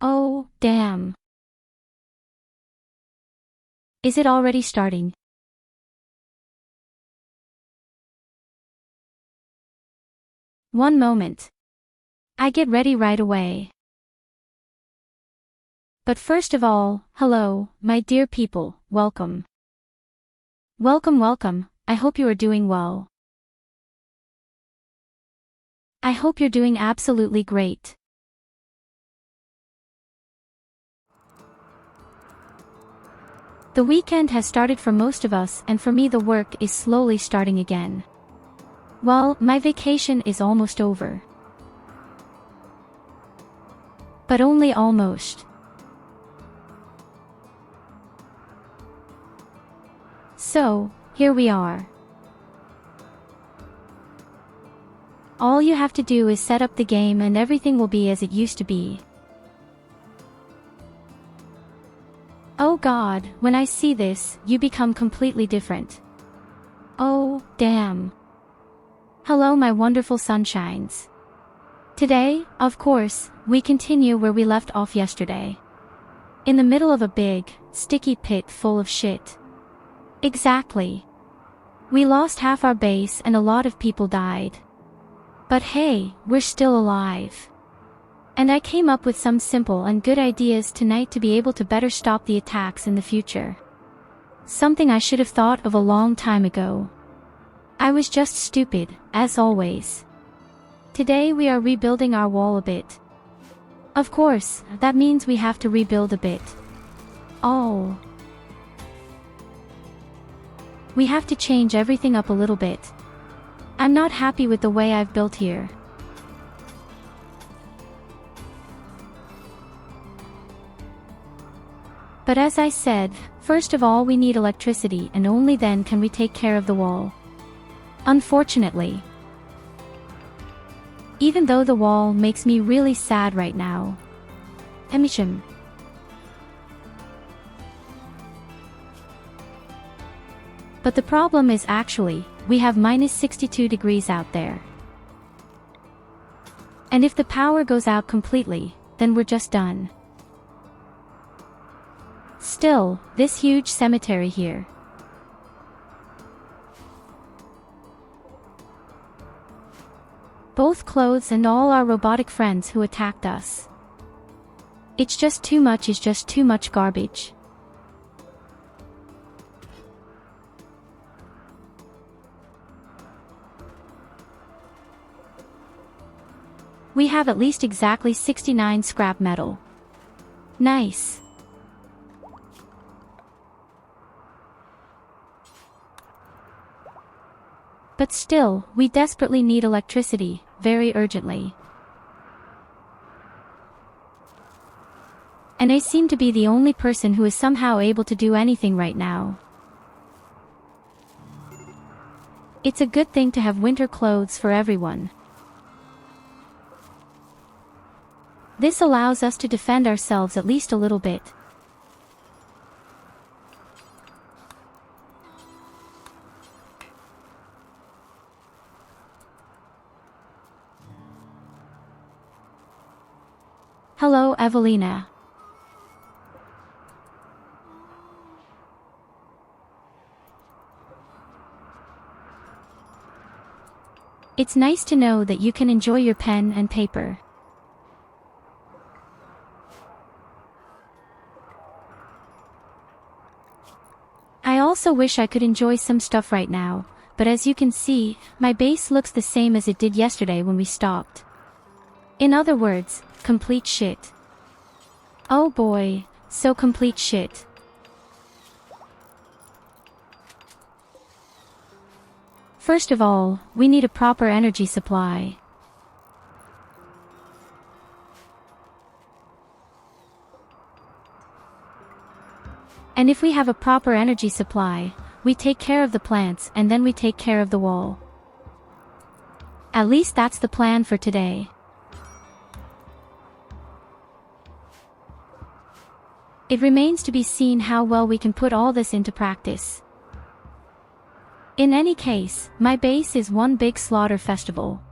Oh, damn. Is it already starting? One moment. I get ready right away. But first of all, hello, my dear people, welcome. Welcome, I hope you are doing well. I hope you're doing absolutely great. The weekend has started for most of us, and for me the work is slowly starting again. Well, my vacation is almost over. But only almost. So, here we are. All you have to do is set up the game and everything will be as it used to be. Oh God, when I see this, you become completely different. Oh, damn. Hello my wonderful sunshines. Today, of course, we continue where we left off yesterday. In the middle of a big, sticky pit full of shit. Exactly. We lost half our base and a lot of people died. But hey, we're still alive. And I came up with some simple and good ideas tonight to be able to better stop the attacks in the future. Something I should have thought of a long time ago. I was just stupid, as always. Today we are rebuilding our wall a bit. Of course, that means we have to rebuild a bit. Oh. We have to change everything up a little bit. I'm not happy with the way I've built here. But as I said, first of all we need electricity and only then can we take care of the wall. Unfortunately. Even though the wall makes me really sad right now. Emisham. But the problem is actually, we have minus 62 degrees out there. And if the power goes out completely, then we're just done. Still, this huge cemetery here. Both clothes and all our robotic friends who attacked us. It's just too much garbage. We have at least exactly 69 scrap metal. Nice. But still, we desperately need electricity, very urgently. And I seem to be the only person who is somehow able to do anything right now. It's a good thing to have winter clothes for everyone. This allows us to defend ourselves at least a little bit. Hello, Evelina. It's nice to know that you can enjoy your pen and paper. I also wish I could enjoy some stuff right now, but as you can see, my base looks the same as it did yesterday when we stopped. In other words, complete shit. Oh boy, so complete shit. First of all, we need a proper energy supply. And if we have a proper energy supply, we take care of the plants and then we take care of the wall. At least that's the plan for today. It remains to be seen how well we can put all this into practice. In any case, my base is one big slaughter festival.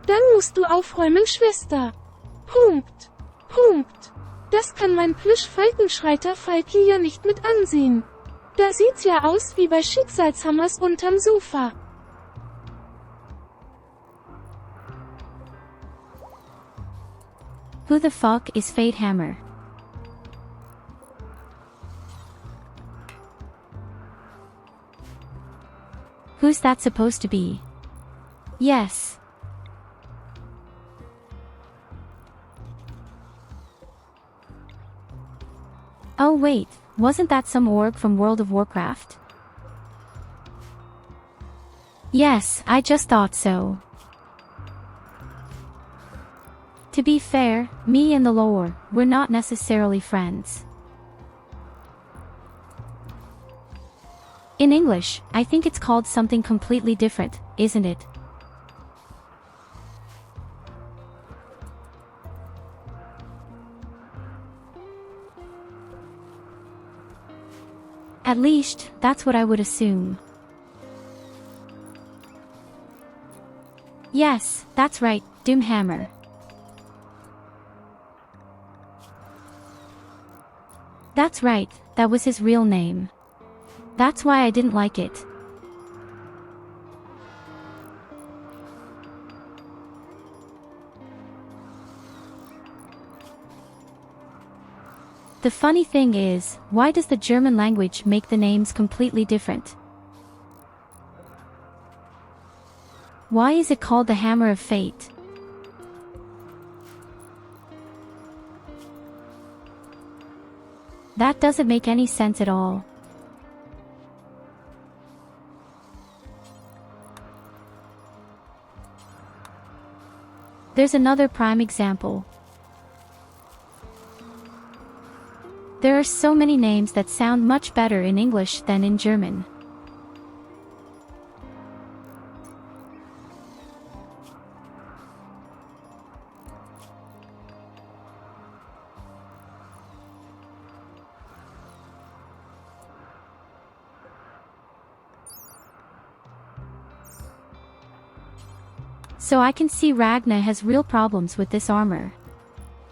Dann musst du aufräumen, Schwester. Punkt. Punkt. Das kann mein Plüsch-Falkenschreiter Falki ja nicht mit ansehen. Da sieht's ja aus wie bei Schicksalshammers unterm Sofa. Who the fuck is Fate Hammer? Who's that supposed to be? Yes. Oh wait, wasn't that some orc from World of Warcraft? Yes, I just thought so. To be fair, me and the lore, we're not necessarily friends. In English, I think it's called something completely different, isn't it? At least, that's what I would assume. Yes, that's right, Doomhammer. That's right, that was his real name. That's why I didn't like it. The funny thing is, why does the German language make the names completely different? Why is it called the Hammer of Fate? That doesn't make any sense at all. There's another prime example. There are so many names that sound much better in English than in German. So I can see Ragnar has real problems with this armor.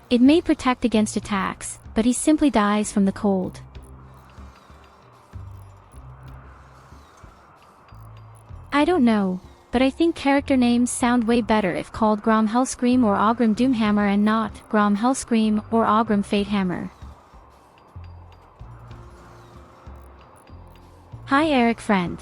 It may protect against attacks, but he simply dies from the cold. I don't know, but I think character names sound way better if called Grom Hellscream or Ogrim Doomhammer and not Grom Hellscream or Ogrim Fatehammer. Hi Eric friend.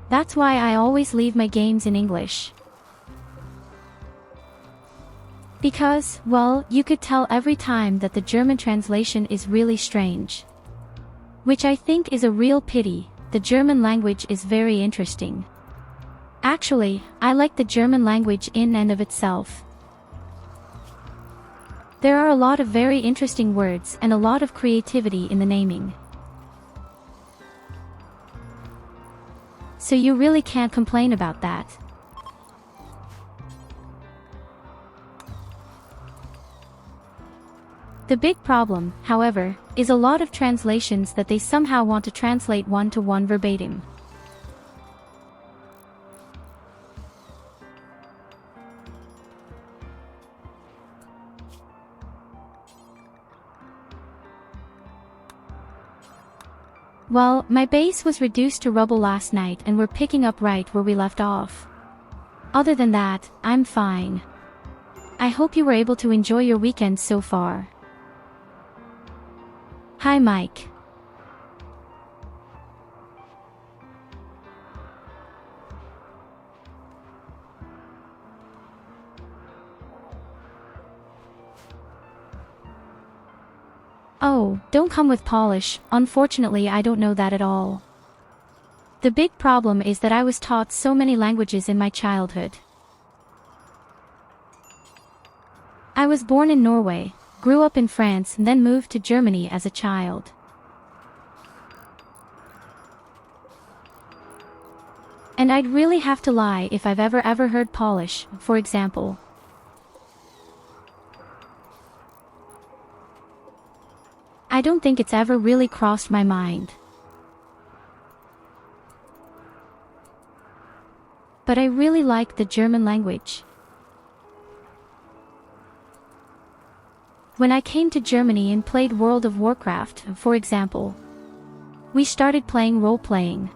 That's why I always leave my games in English. Because, well, you could tell every time that the German translation is really strange. Which I think is a real pity. The German language is very interesting. Actually, I like the German language in and of itself. There are a lot of very interesting words and a lot of creativity in the naming. So you really can't complain about that. The big problem, however, is a lot of translations that they somehow want to translate one-to-one verbatim. Well, my base was reduced to rubble last night and we're picking up right where we left off. Other than that, I'm fine. I hope you were able to enjoy your weekend so far. Hi Mike. Oh, don't come with polish, unfortunately I don't know that at all. The big problem is that I was taught so many languages in my childhood. I was born in Norway, grew up in France and then moved to Germany as a child. And I'd really have to lie if I've ever heard Polish, for example. I don't think it's ever really crossed my mind. But I really like the German language. When I came to Germany and played World of Warcraft, for example, we started playing role-playing.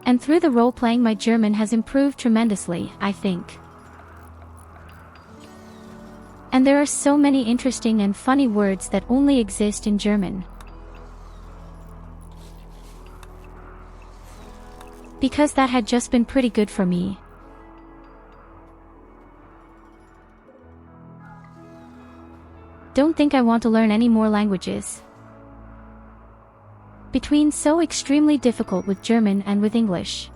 And through the role-playing my German has improved tremendously, I think. And there are so many interesting and funny words that only exist in German. Because that had just been pretty good for me. Don't think I want to learn any more languages. Between so extremely difficult with German and with English.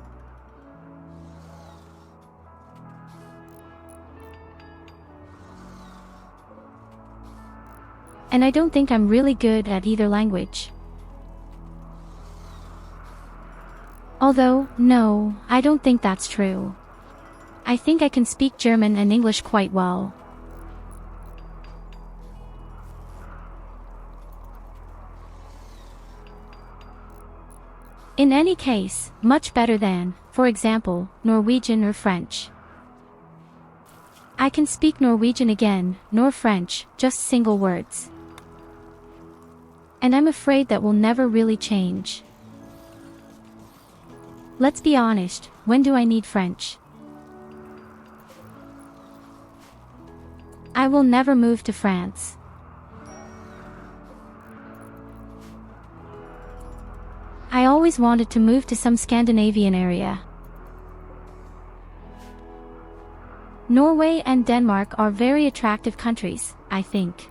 And I don't think I'm really good at either language. Although, no, I don't think that's true. I think I can speak German and English quite well. In any case, much better than, for example, Norwegian or French. I can speak Norwegian again, nor French, just single words. And I'm afraid that will never really change. Let's be honest, when do I need French? I will never move to France. I always wanted to move to some Scandinavian area. Norway and Denmark are very attractive countries, I think.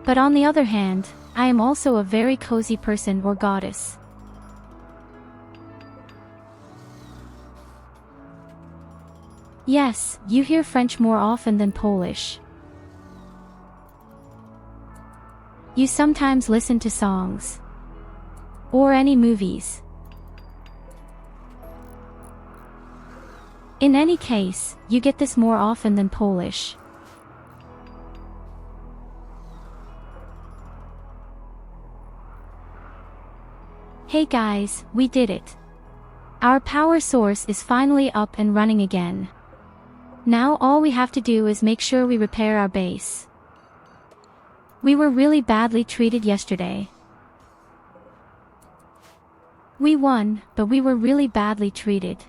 But on the other hand, I am also a very cozy person or goddess. Yes, you hear French more often than Polish. You sometimes listen to songs. Or any movies. In any case, you get this more often than Polish. Hey guys, we did it. Our power source is finally up and running again. Now all we have to do is make sure we repair our base. We were really badly treated yesterday. We won, but we were really badly treated.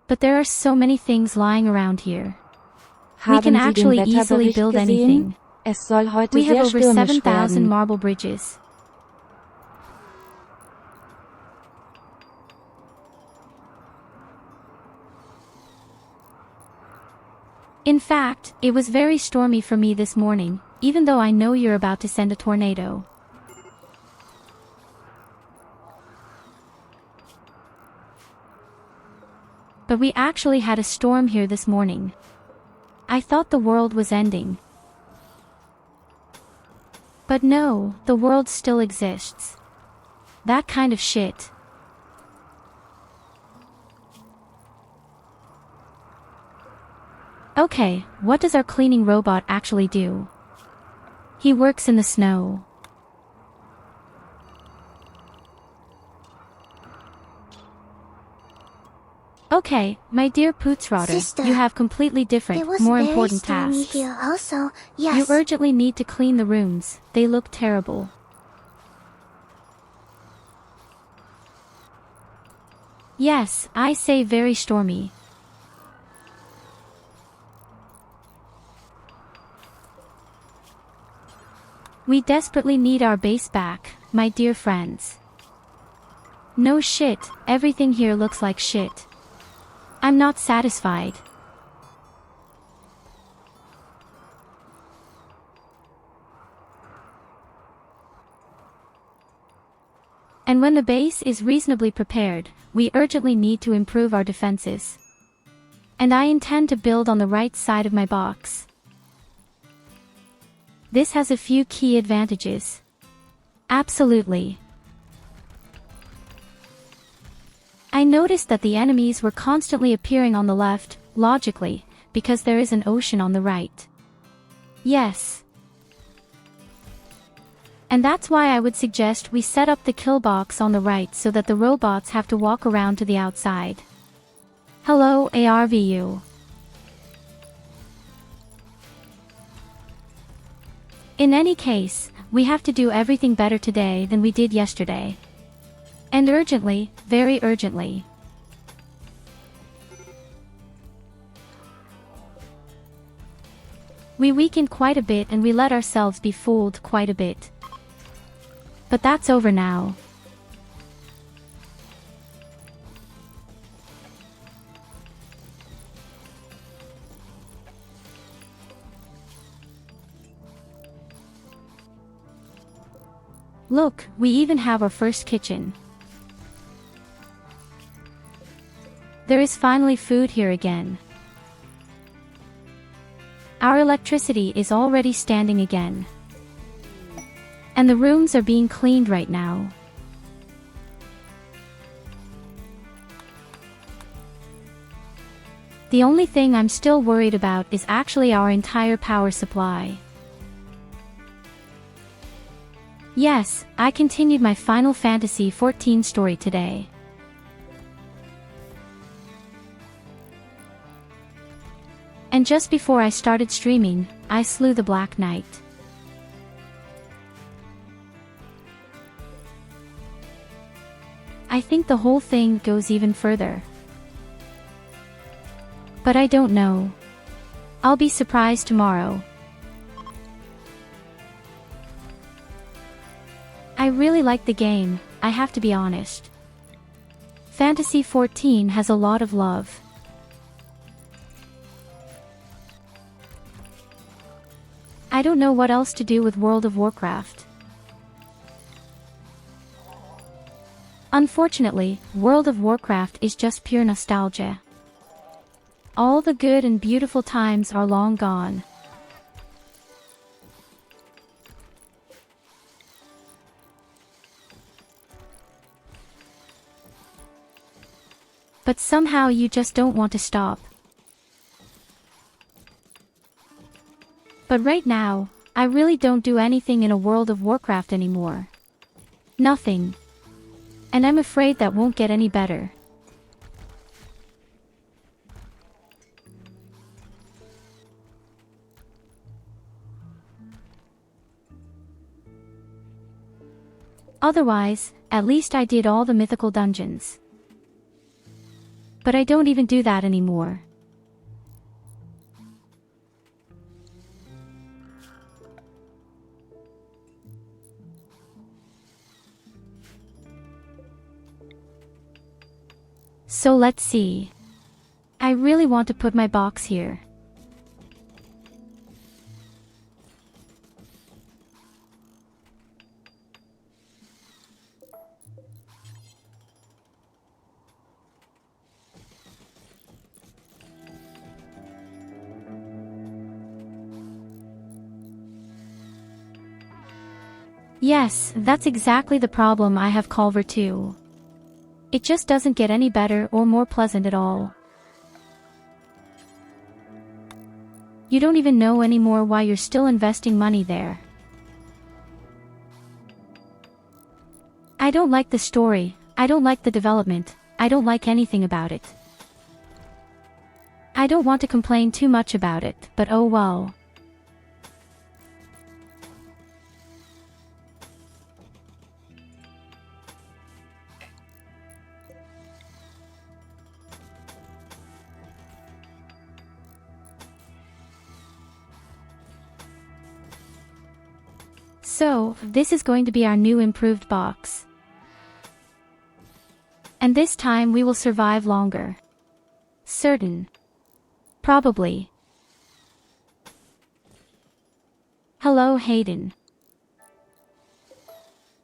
But there are so many things lying around here. We can actually easily build anything. We have over 7,000 marble bridges. In fact, it was very stormy for me this morning, even though I know you're about to send a tornado. But we actually had a storm here this morning. I thought the world was ending. But no, the world still exists. That kind of shit. Okay, what does our cleaning robot actually do? He works in the snow. Okay, my dear Putzrotter, you have completely different, more important tasks. Here also. Yes. You urgently need to clean the rooms, they look terrible. Yes, I say very stormy. We desperately need our base back, my dear friends. No shit, everything here looks like shit. I'm not satisfied. And when the base is reasonably prepared, we urgently need to improve our defenses. And I intend to build on the right side of my box. This has a few key advantages. Absolutely. I noticed that the enemies were constantly appearing on the left, logically, because there is an ocean on the right. Yes. And that's why I would suggest we set up the kill box on the right so that the robots have to walk around to the outside. Hello, ARVU. In any case, we have to do everything better today than we did yesterday. And urgently, very urgently. We weakened quite a bit and we let ourselves be fooled quite a bit. But that's over now. Look, we even have our first kitchen. There is finally food here again. Our electricity is already standing again. And the rooms are being cleaned right now. The only thing I'm still worried about is actually our entire power supply. Yes, I continued my Final Fantasy XIV story today. And just before I started streaming, I slew the Black Knight. I think the whole thing goes even further. But I don't know. I'll be surprised tomorrow. I really like the game, I have to be honest. Fantasy XIV has a lot of love. I don't know what else to do with World of Warcraft. Unfortunately, World of Warcraft is just pure nostalgia. All the good and beautiful times are long gone. But somehow you just don't want to stop. But right now, I really don't do anything in a World of Warcraft anymore. Nothing. And I'm afraid that won't get any better. Otherwise, at least I did all the mythical dungeons. But I don't even do that anymore. So let's see. I really want to put my box here. Yes, that's exactly the problem I have Culver too. It just doesn't get any better or more pleasant at all. You don't even know anymore why you're still investing money there. I don't like the story, I don't like the development, I don't like anything about it. I don't want to complain too much about it, but oh well. So, this is going to be our new improved box. And this time we will survive longer. Certain. Probably. Hello Hayden.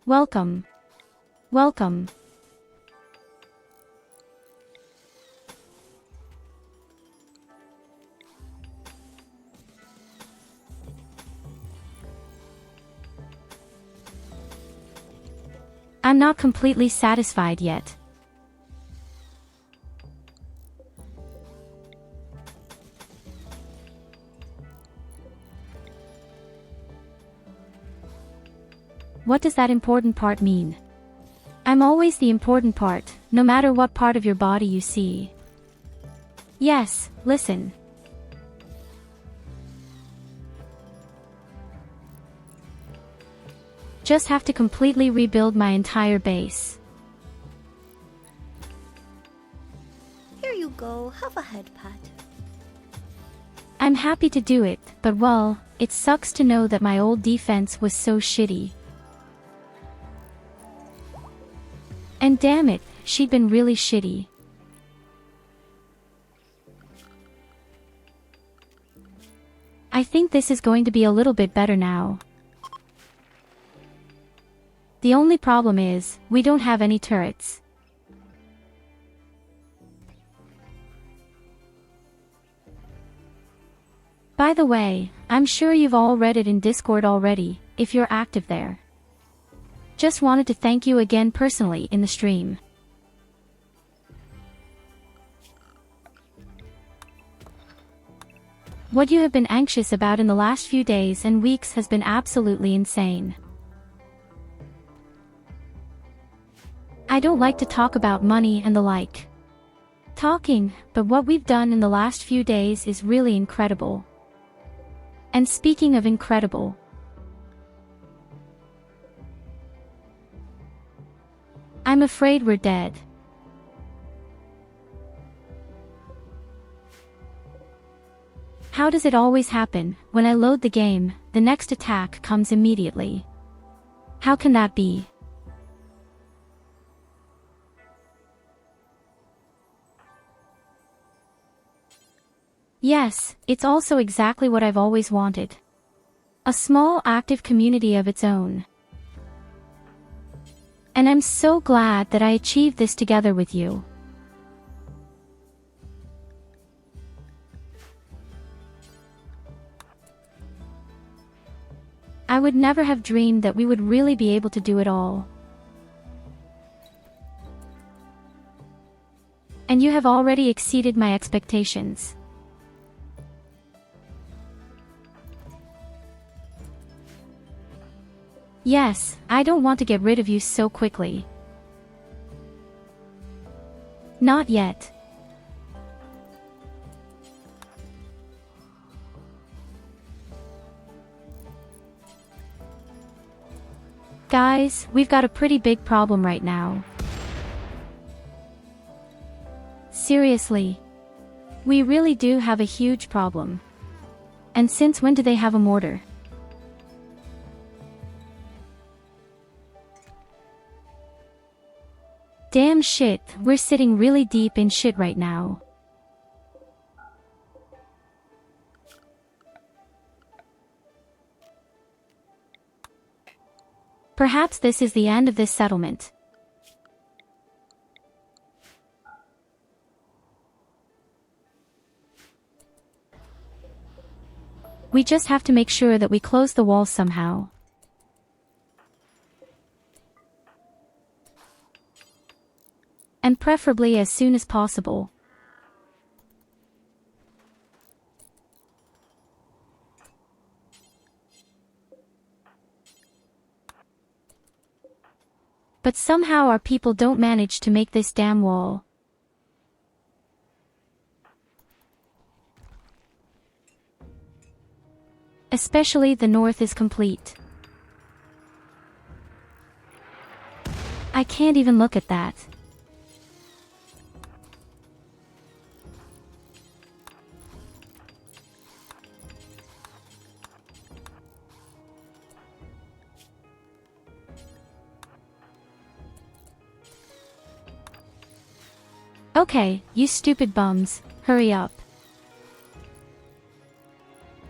Welcome. Welcome. I'm not completely satisfied yet. what does that important part mean? I'm always the important part, no matter what part of your body you see. Yes, listen. Just have to completely rebuild my entire base. Here you go, have a head pat. I'm happy to do it, but well, it sucks to know that my old defense was so shitty. And damn it, she'd been really shitty. I think this is going to be a little bit better now. The only problem is, we don't have any turrets. By the way, I'm sure you've all read it in Discord already, if you're active there. Just wanted to thank you again personally in the stream. What you have been anxious about in the last few days and weeks has been absolutely insane. I don't like to talk about money and the like. But what we've done in the last few days is really incredible. And speaking of incredible, I'm afraid we're dead. How does it always happen, when I load the game, the next attack comes immediately? How can that be? Yes, it's also exactly what I've always wanted. A small active community of its own. And I'm so glad that I achieved this together with you. I would never have dreamed that we would really be able to do it all. And you have already exceeded my expectations. Yes, I don't want to get rid of you so quickly. Not yet. Guys, we've got a pretty big problem right now. Seriously. We really do have a huge problem. And since when do they have a mortar? Damn shit, we're sitting really deep in shit right now. Perhaps this is the end of this settlement. We just have to make sure that we close the wall somehow. And preferably as soon as possible. But somehow our people don't manage to make this damn wall. Especially the north is complete. I can't even look at that. Okay, you stupid bums, hurry up.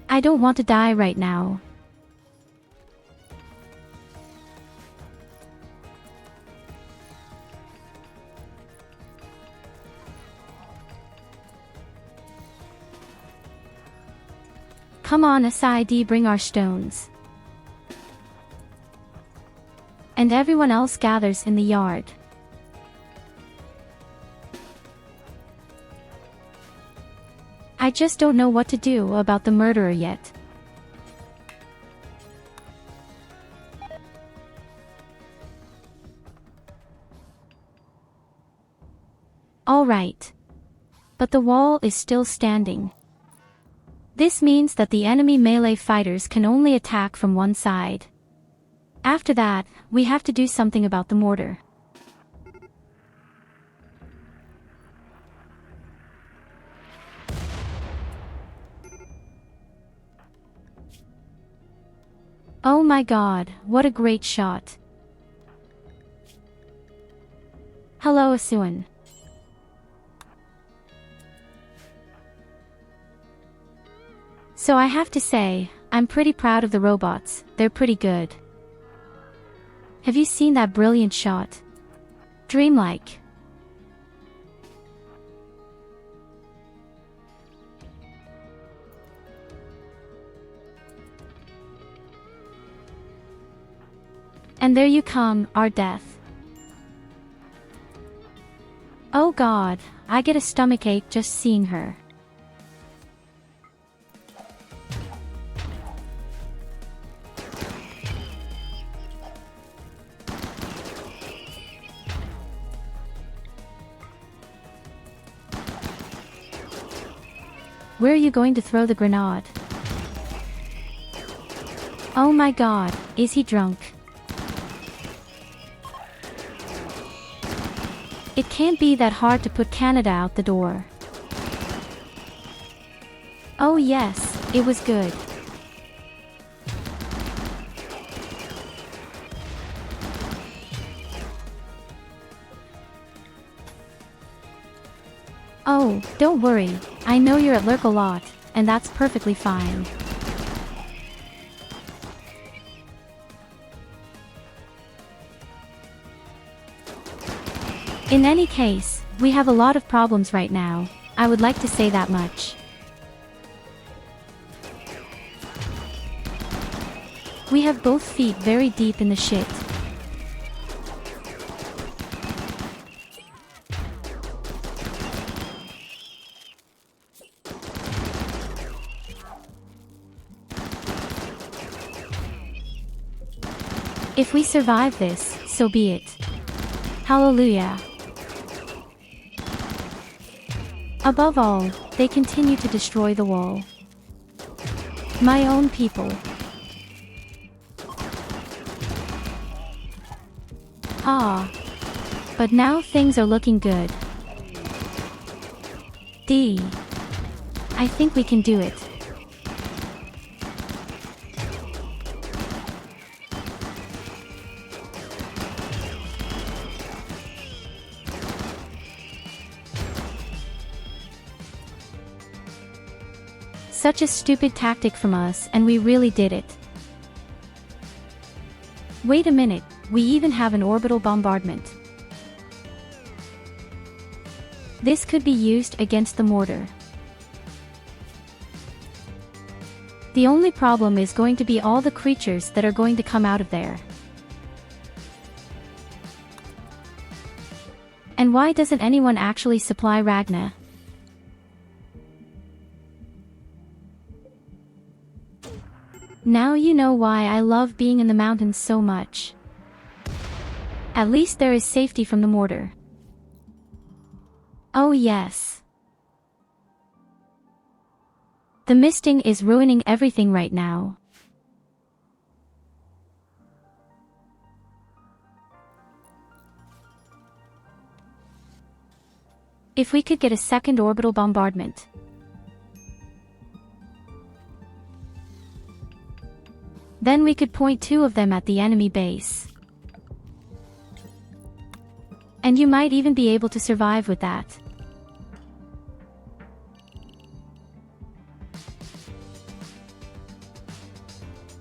I don't want to die right now. Come on, SID, bring our stones. And everyone else gathers in the yard. I just don't know what to do about the murderer yet. Alright. But the wall is still standing. This means that the enemy melee fighters can only attack from one side. After that, we have to do something about the mortar. Oh my god, what a great shot. Hello Asuan. So I have to say, I'm pretty proud of the robots, they're pretty good. Have you seen that brilliant shot? Dreamlike. And there you come, our death. Oh god, I get a stomachache just seeing her. Where are you going to throw the grenade? Oh my god, is he drunk? It can't be that hard to put Canada out the door. Oh yes, it was good. Oh, don't worry, I know you're at lurk a lot, and that's perfectly fine. In any case, we have a lot of problems right now, I would like to say that much. We have both feet very deep in the shit. If we survive this, so be it. Hallelujah. Above all, they continue to destroy the wall. My own people. Ah. But now things are looking good. I think we can do it. Such a stupid tactic from us, and we really did it. Wait a minute, we even have an orbital bombardment. This could be used against the mortar. The only problem is going to be all the creatures that are going to come out of there. And why doesn't anyone actually supply Ragna? Now you know why I love being in the mountains so much. At least there is safety from the mortar. Oh yes. The misting is ruining everything right now. If we could get a second orbital bombardment. Then we could point 2 of them at the enemy base. And you might even be able to survive with that.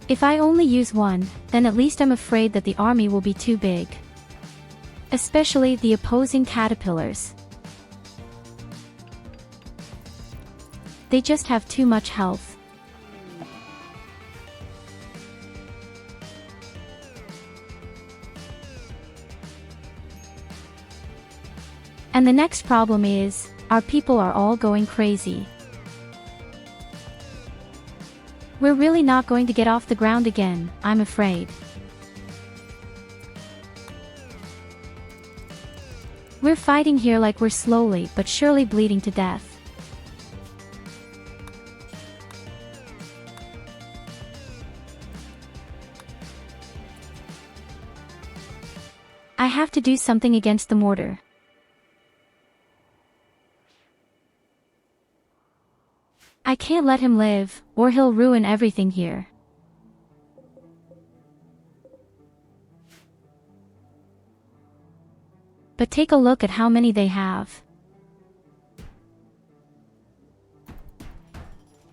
If I only use 1, then at least I'm afraid that the army will be too big. Especially the opposing caterpillars. They just have too much health. And the next problem is, our people are all going crazy. We're really not going to get off the ground again, I'm afraid. We're fighting here like we're slowly but surely bleeding to death. I have to do something against the mortar. I can't let him live, or he'll ruin everything here. But take a look at how many they have.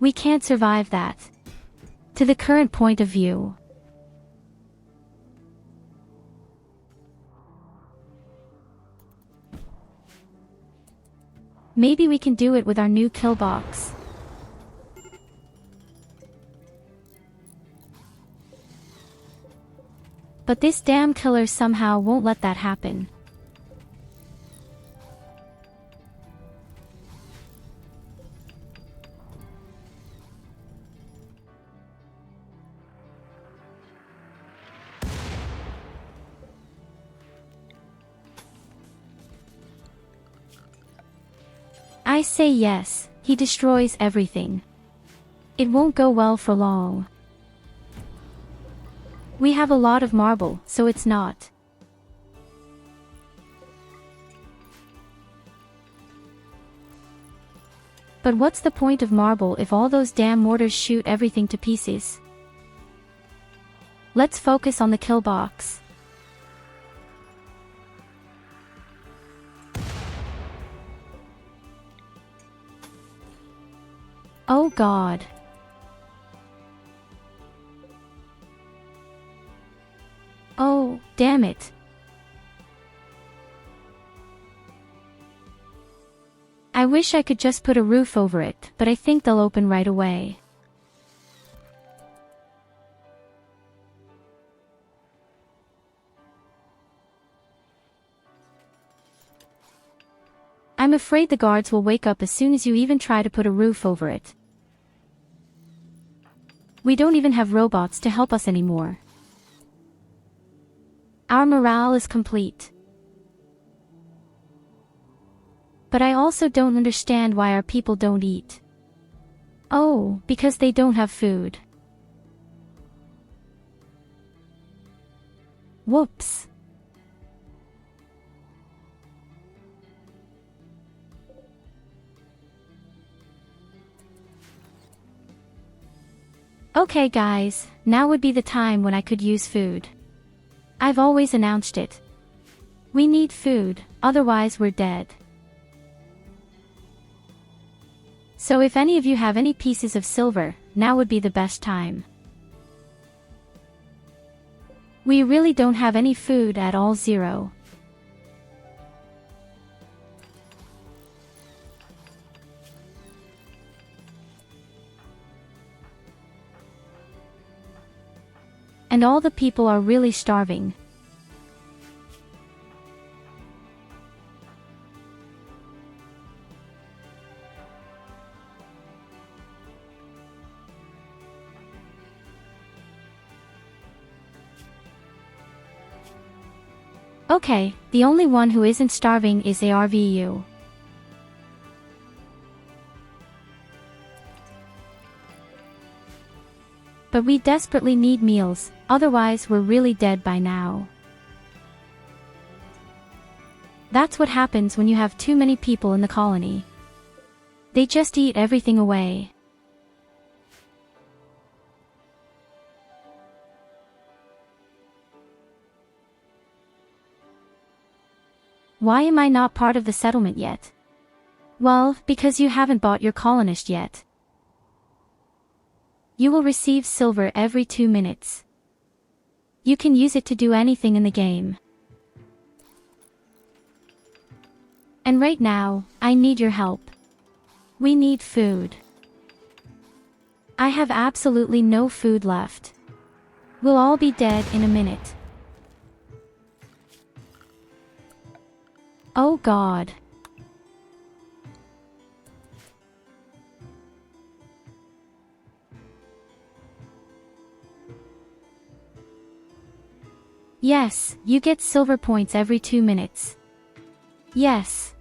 We can't survive that. To the current point of view. Maybe we can do it with our new kill box. But this damn killer somehow won't let that happen. I say yes, he destroys everything. It won't go well for long. We have a lot of marble, so it's not. But what's the point of marble if all those damn mortars shoot everything to pieces? Let's focus on the kill box. Oh God. Oh, damn it. I wish I could just put a roof over it, but I think they'll open right away. I'm afraid the guards will wake up as soon as you even try to put a roof over it. We don't even have robots to help us anymore. Our morale is complete. But I also don't understand why our people don't eat. Oh, because they don't have food. Whoops. Okay guys, now would be the time when I could use food. I've always announced it. We need food, otherwise we're dead. So if any of you have any pieces of silver, now would be the best time. We really don't have any food at all. 0. And all the people are really starving. Okay, the only one who isn't starving is ARVU. But we desperately need meals, otherwise we're really dead by now. That's what happens when you have too many people in the colony. They just eat everything away. Why am I not part of the settlement yet? Well, because you haven't bought your colonist yet. You will receive silver every 2 minutes. You can use it to do anything in the game. And right now, I need your help. We need food. I have absolutely no food left. We'll all be dead in a minute. Oh God. Yes, you get silver points every 2 minutes. Yes.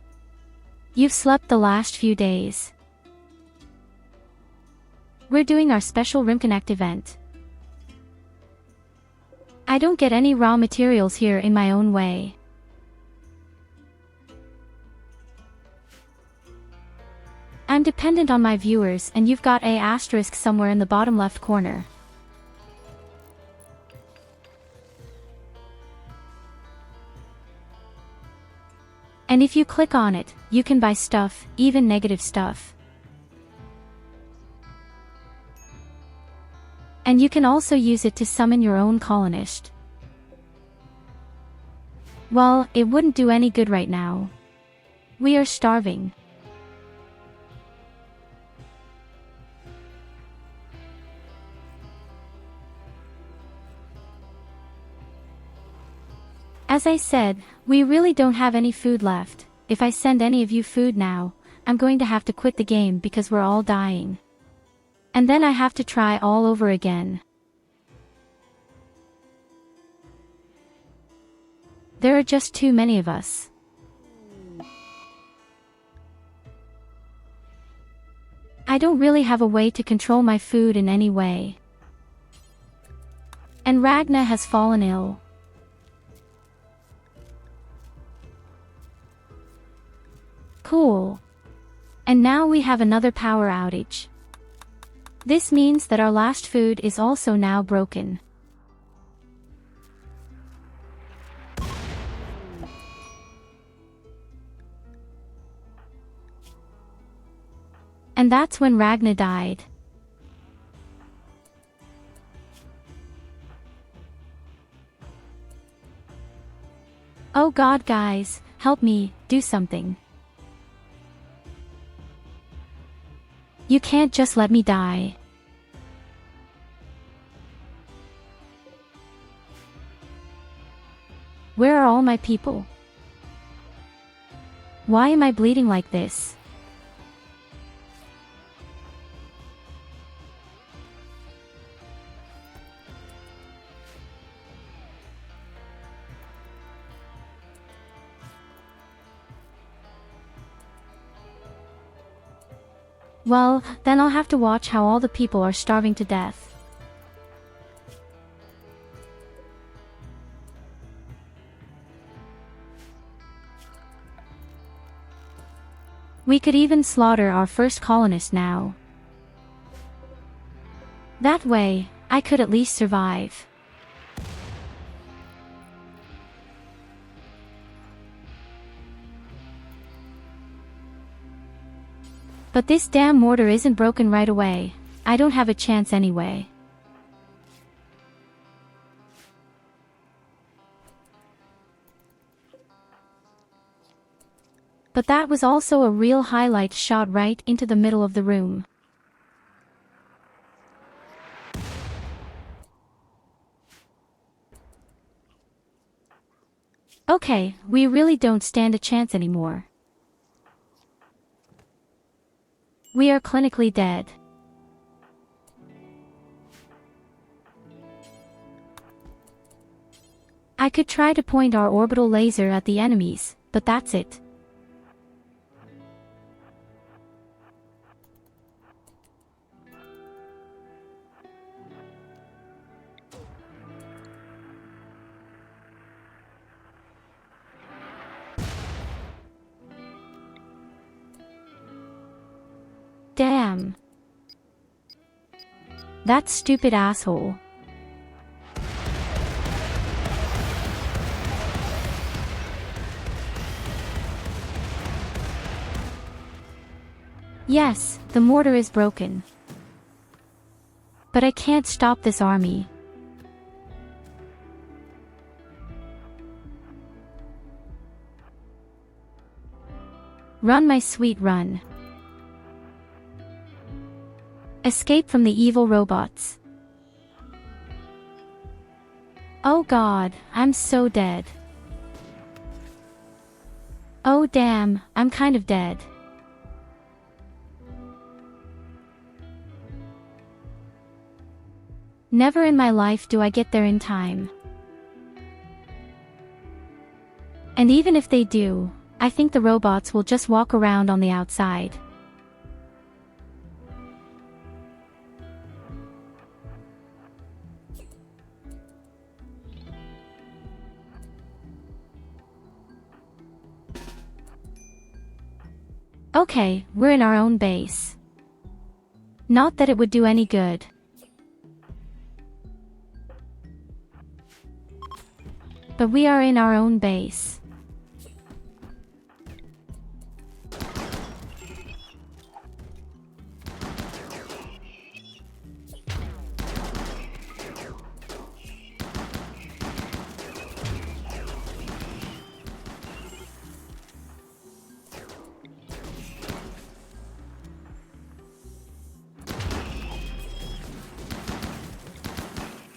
You've slept the last few days. We're doing our special Rimconnect event. I don't get any raw materials here in my own way. I'm dependent on my viewers, and you've got a asterisk somewhere in the bottom left corner. And if you click on it, you can buy stuff, even negative stuff. And you can also use it to summon your own colonist. Well, it wouldn't do any good right now. We are starving. As I said, we really don't have any food left. If I send any of you food now, I'm going to have to quit the game because we're all dying. And then I have to try all over again. There are just too many of us. I don't really have a way to control my food in any way. And Ragna has fallen ill. Cool. And now we have another power outage. This means that our last food is also now broken. And that's when Ragna died. Oh God, guys, help me, do something. You can't just let me die. Where are all my people? Why am I bleeding like this? Well, then I'll have to watch how all the people are starving to death. We could even slaughter our first colonist now. That way, I could at least survive. But this damn mortar isn't broken right away. I don't have a chance anyway. But that was also a real highlight shot right into the middle of the room. Okay, we really don't stand a chance anymore. We are clinically dead. I could try to point our orbital laser at the enemies, but that's it. Damn. That stupid asshole. Yes, the mortar is broken. But I can't stop this army. Run, my sweet, run. Escape from the evil robots. Oh God, I'm so dead. Oh damn, I'm kind of dead. Never in my life do I get there in time. And even if they do, I think the robots will just walk around on the outside. Okay, we're in our own base. Not that it would do any good. But we are in our own base.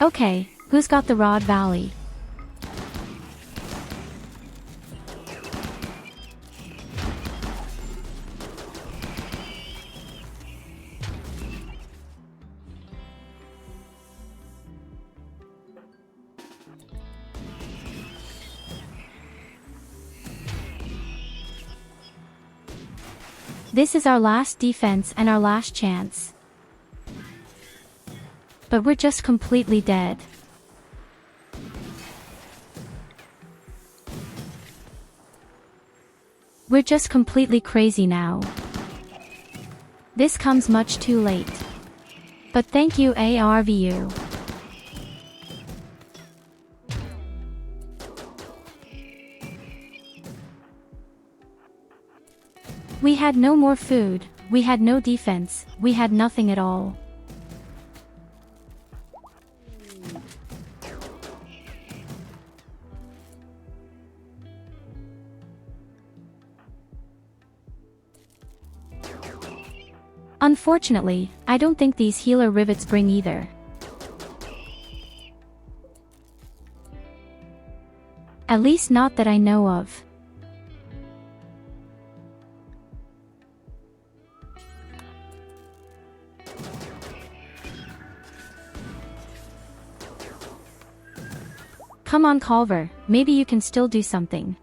Okay, who's got the Rod Valley? This is our last defense and our last chance. But we're just completely dead. We're just completely crazy now. This comes much too late. But thank you, ARVU. We had no more food, we had no defense, we had nothing at all. Unfortunately, I don't think these healer rivets bring either. At least not that I know of. Come on, Culver, maybe you can still do something.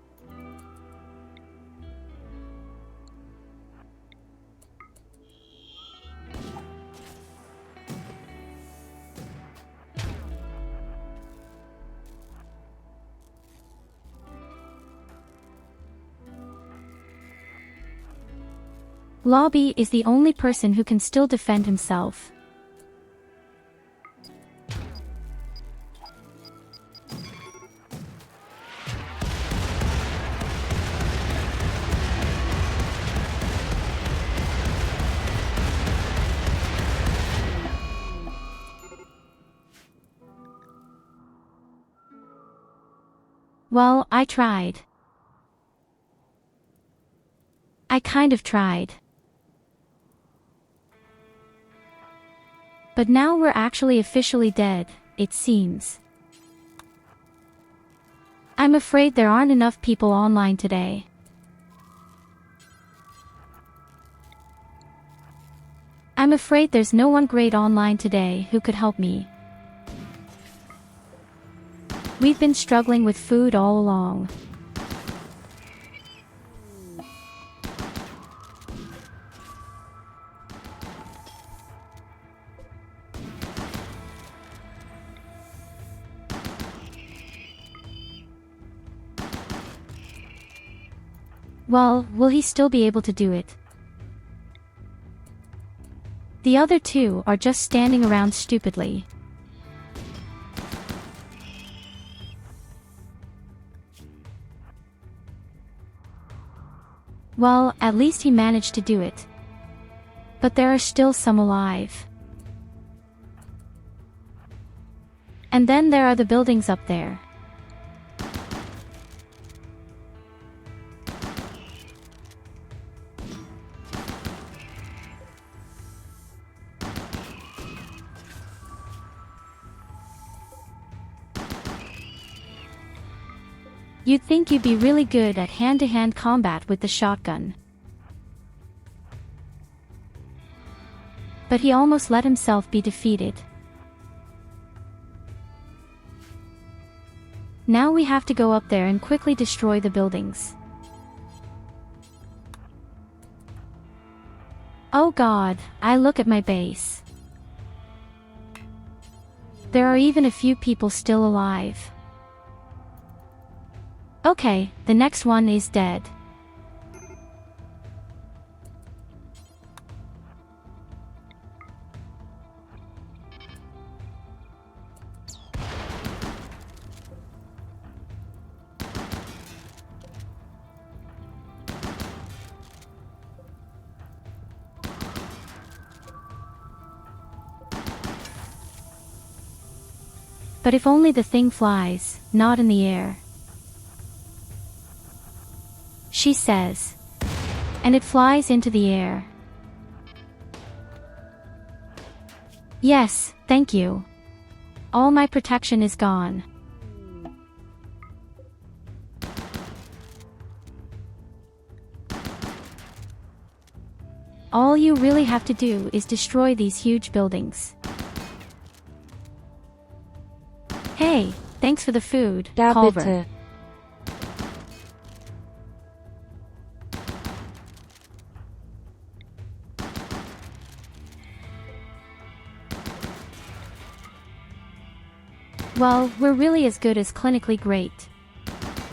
Lobby is the only person who can still defend himself. Well, I tried. I kind of tried. But now we're actually officially dead, it seems. I'm afraid there aren't enough people online today. I'm afraid there's no one great online today who could help me. We've been struggling with food all along. Well, will he still be able to do it? The other two are just standing around stupidly. Well, at least he managed to do it. But there are still some alive. And then there are the buildings up there. You'd think you'd be really good at hand-to-hand combat with the shotgun. But he almost let himself be defeated. Now we have to go up there and quickly destroy the buildings. Oh God, I look at my base. There are even a few people still alive. Okay, the next one is dead. But if only the thing flies, not in the air. She says. And it flies into the air. Yes, thank you. All my protection is gone. All you really have to do is destroy these huge buildings. Hey, thanks for the food, Da Culver. bitte. Well, we're really as good as clinically great.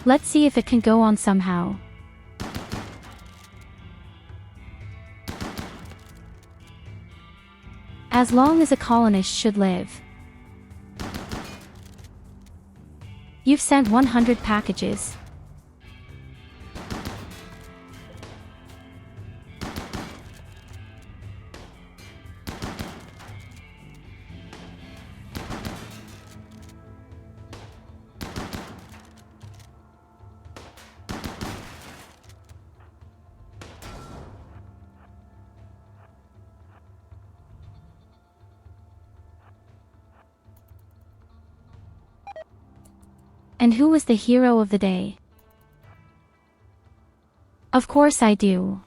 Let's see if it can go on somehow. As long as a colonist should live. You've sent 100 packages. And who was the hero of the day? Of course I do.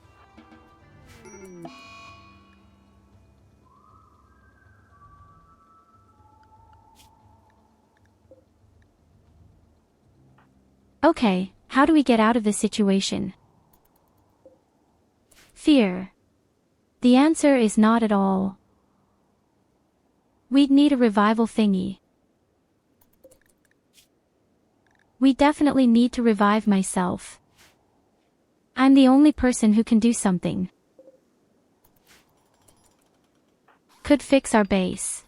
Okay, how do we get out of this situation? Fear. The answer is not at all. We'd need a revival thingy. We definitely need to revive myself. I'm the only person who can do something. Could fix our base.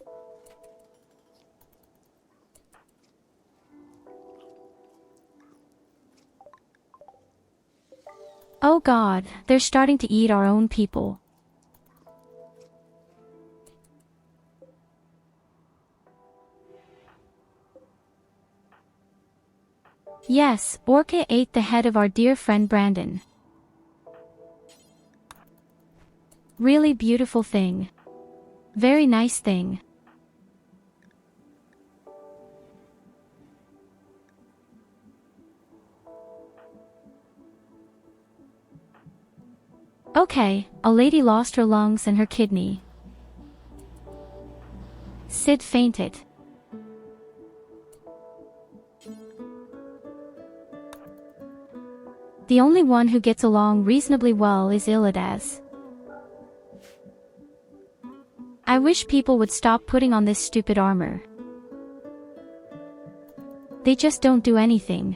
Oh God, they're starting to eat our own people. Yes, Orca ate the head of our dear friend Brandon. Really beautiful thing. Very nice thing. Okay, a lady lost her lungs and her kidney. Sid fainted. The only one who gets along reasonably well is Illidas. I wish people would stop putting on this stupid armor. They just don't do anything.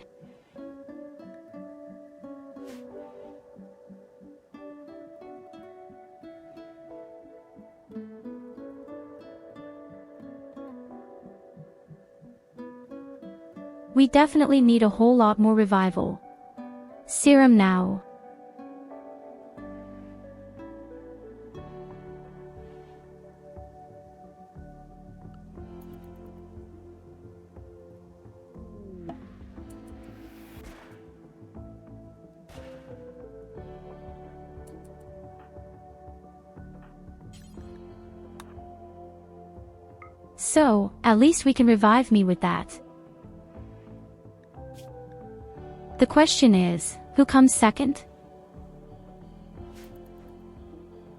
We definitely need a whole lot more revival. Serum now. So, at least we can revive me with that. The question is, who comes second?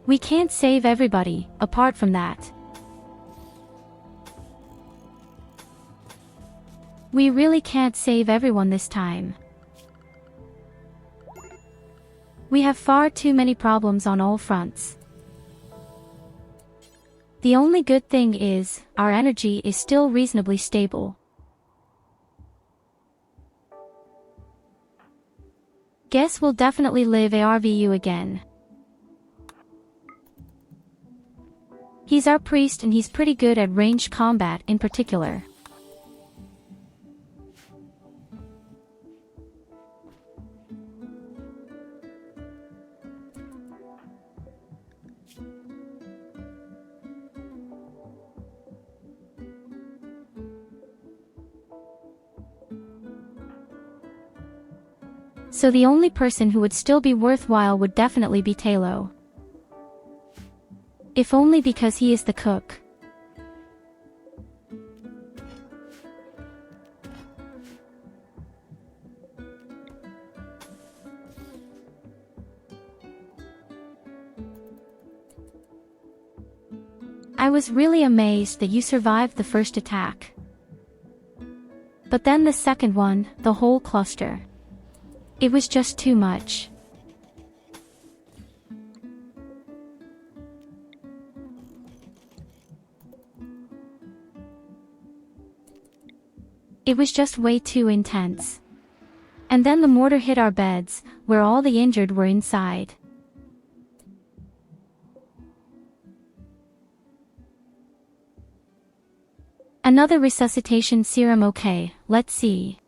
We can't save everybody, apart from that. We really can't save everyone this time. We have far too many problems on all fronts. The only good thing is, our energy is still reasonably stable. Guess we'll definitely live ARVU again. He's our priest and he's pretty good at ranged combat in particular. So the only person who would still be worthwhile would definitely be Tyurru. If only because he is the cook. I was really amazed that you survived the first attack. But then the second one, the whole cluster. It was just too much. It was just way too intense. And then the mortar hit our beds, where all the injured were inside. Another resuscitation serum. Okay, let's see.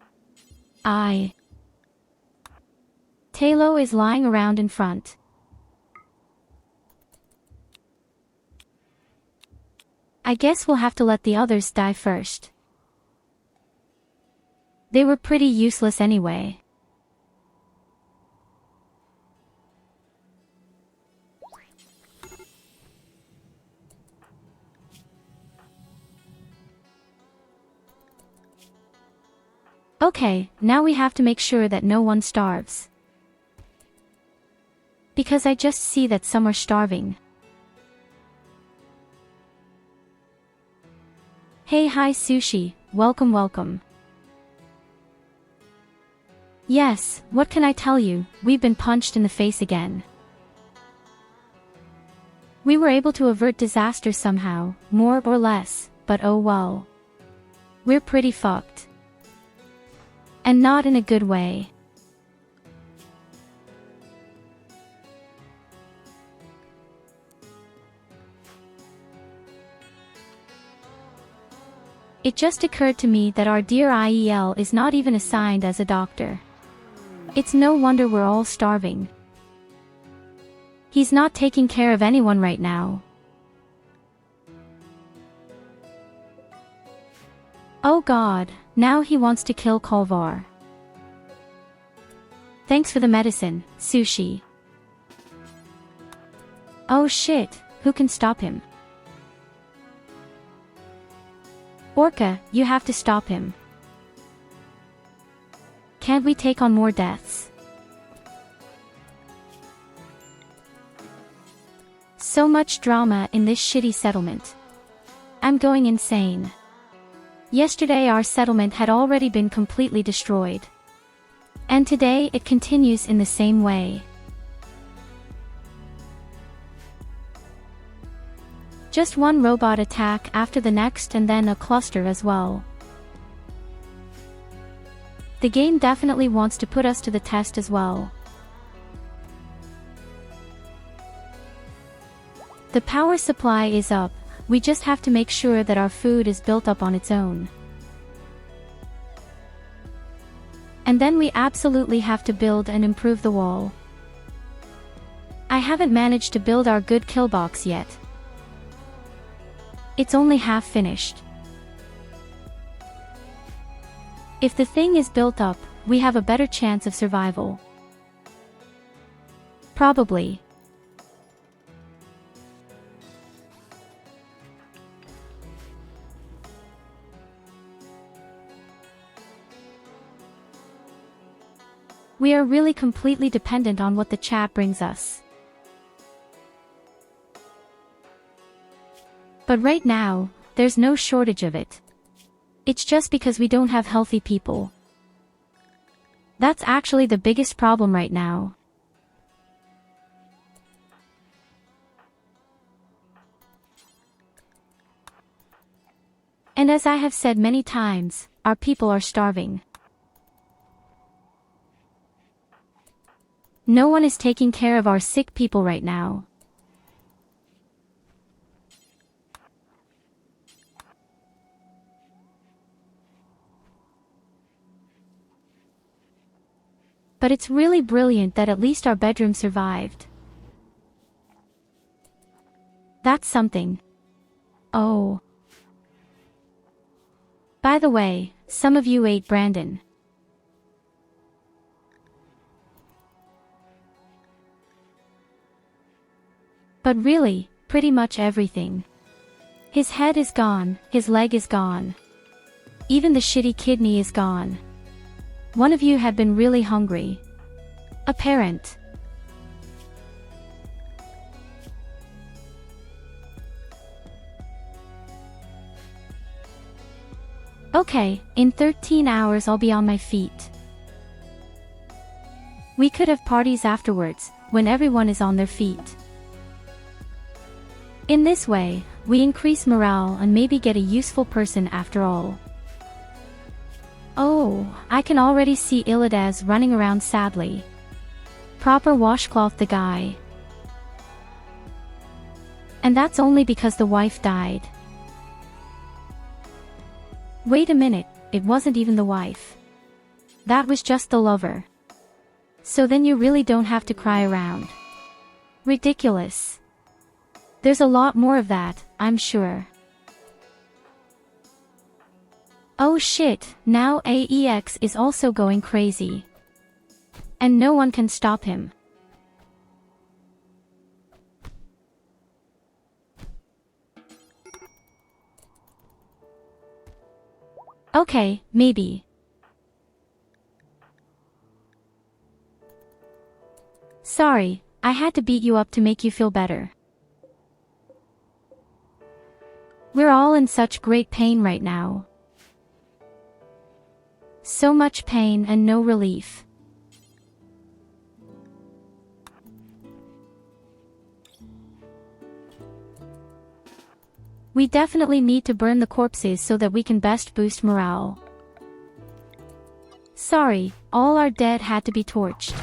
Tyurru is lying around in front. I guess we'll have to let the others die first. They were pretty useless anyway. Okay, now we have to make sure that no one starves. Because I just see that some are starving. Hey, hi Sushi, welcome, welcome. Yes, what can I tell you, we've been punched in the face again. We were able to avert disaster somehow, more or less, but oh well. We're pretty fucked. And not in a good way. It just occurred to me that our dear IEL is not even assigned as a doctor. It's no wonder we're all starving. He's not taking care of anyone right now. Oh god, now he wants to kill Kolvar. Thanks for the medicine, Sushi. Oh shit, who can stop him? Orca, you have to stop him. Can't we take on more deaths? So much drama in this shitty settlement. I'm going insane. Yesterday our settlement had already been completely destroyed. And today it continues in the same way. Just one robot attack after the next and then a cluster as well. The game definitely wants to put us to the test as well. The power supply is up, we just have to make sure that our food is built up on its own. And then we absolutely have to build and improve the wall. I haven't managed to build our good kill box yet. It's only half finished. If the thing is built up, we have a better chance of survival. Probably. We are really completely dependent on what the chat brings us. But right now, there's no shortage of it. It's just because we don't have healthy people. That's actually the biggest problem right now. And as I have said many times, our people are starving. No one is taking care of our sick people right now. But it's really brilliant that at least our bedroom survived. That's something. Oh. By the way, some of you ate Brandon. But really, pretty much everything. His head is gone, his leg is gone. Even the shitty kidney is gone. One of you had been really hungry. A parent. Okay, in 13 hours I'll be on my feet. We could have parties afterwards, when everyone is on their feet. In this way, we increase morale and maybe get a useful person after all. Oh, I can already see Illidas running around sadly. Proper washcloth the guy. And that's only because the wife died. Wait a minute, it wasn't even the wife. That was just the lover. So then you really don't have to cry around. Ridiculous. There's a lot more of that, I'm sure. Oh shit, now AEX is also going crazy. And no one can stop him. Okay, maybe. Sorry, I had to beat you up to make you feel better. We're all in such great pain right now. So much pain and no relief. We definitely need to burn the corpses so that we can best boost morale. Sorry, all our dead had to be torched.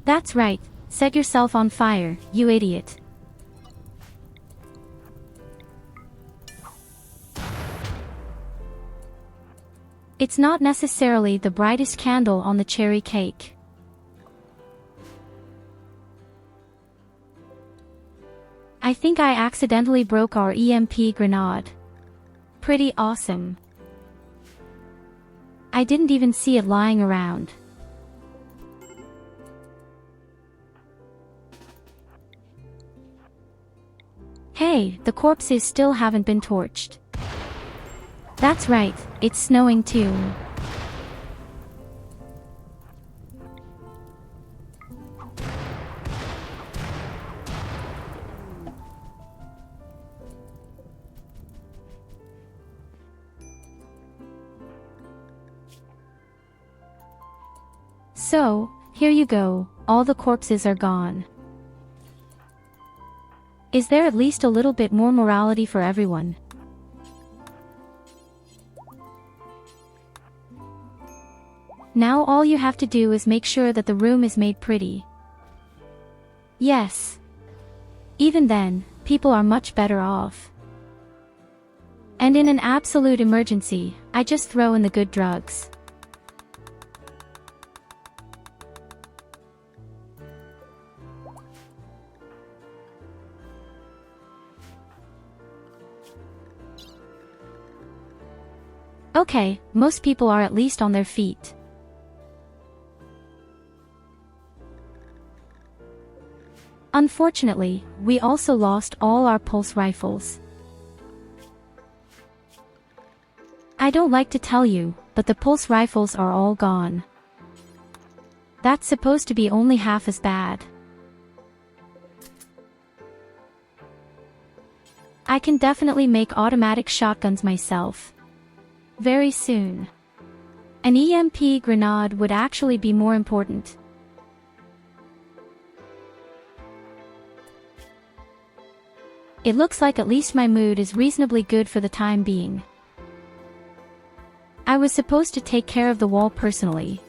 That's right, set yourself on fire, you idiot. It's not necessarily the brightest candle on the cherry cake. I think I accidentally broke our EMP grenade. Pretty awesome. I didn't even see it lying around. Hey, the corpses still haven't been torched. That's right, it's snowing too. So, here you go, all the corpses are gone. Is there at least a little bit more morality for everyone? Now all you have to do is make sure that the room is made pretty. Yes. Even then, people are much better off. And in an absolute emergency, I just throw in the good drugs. Okay, most people are at least on their feet. Unfortunately, we also lost all our pulse rifles. I don't like to tell you, but the pulse rifles are all gone. That's supposed to be only half as bad. I can definitely make automatic shotguns myself. Very soon. An EMP grenade would actually be more important. It looks like at least my mood is reasonably good for the time being. I was supposed to take care of the wall personally.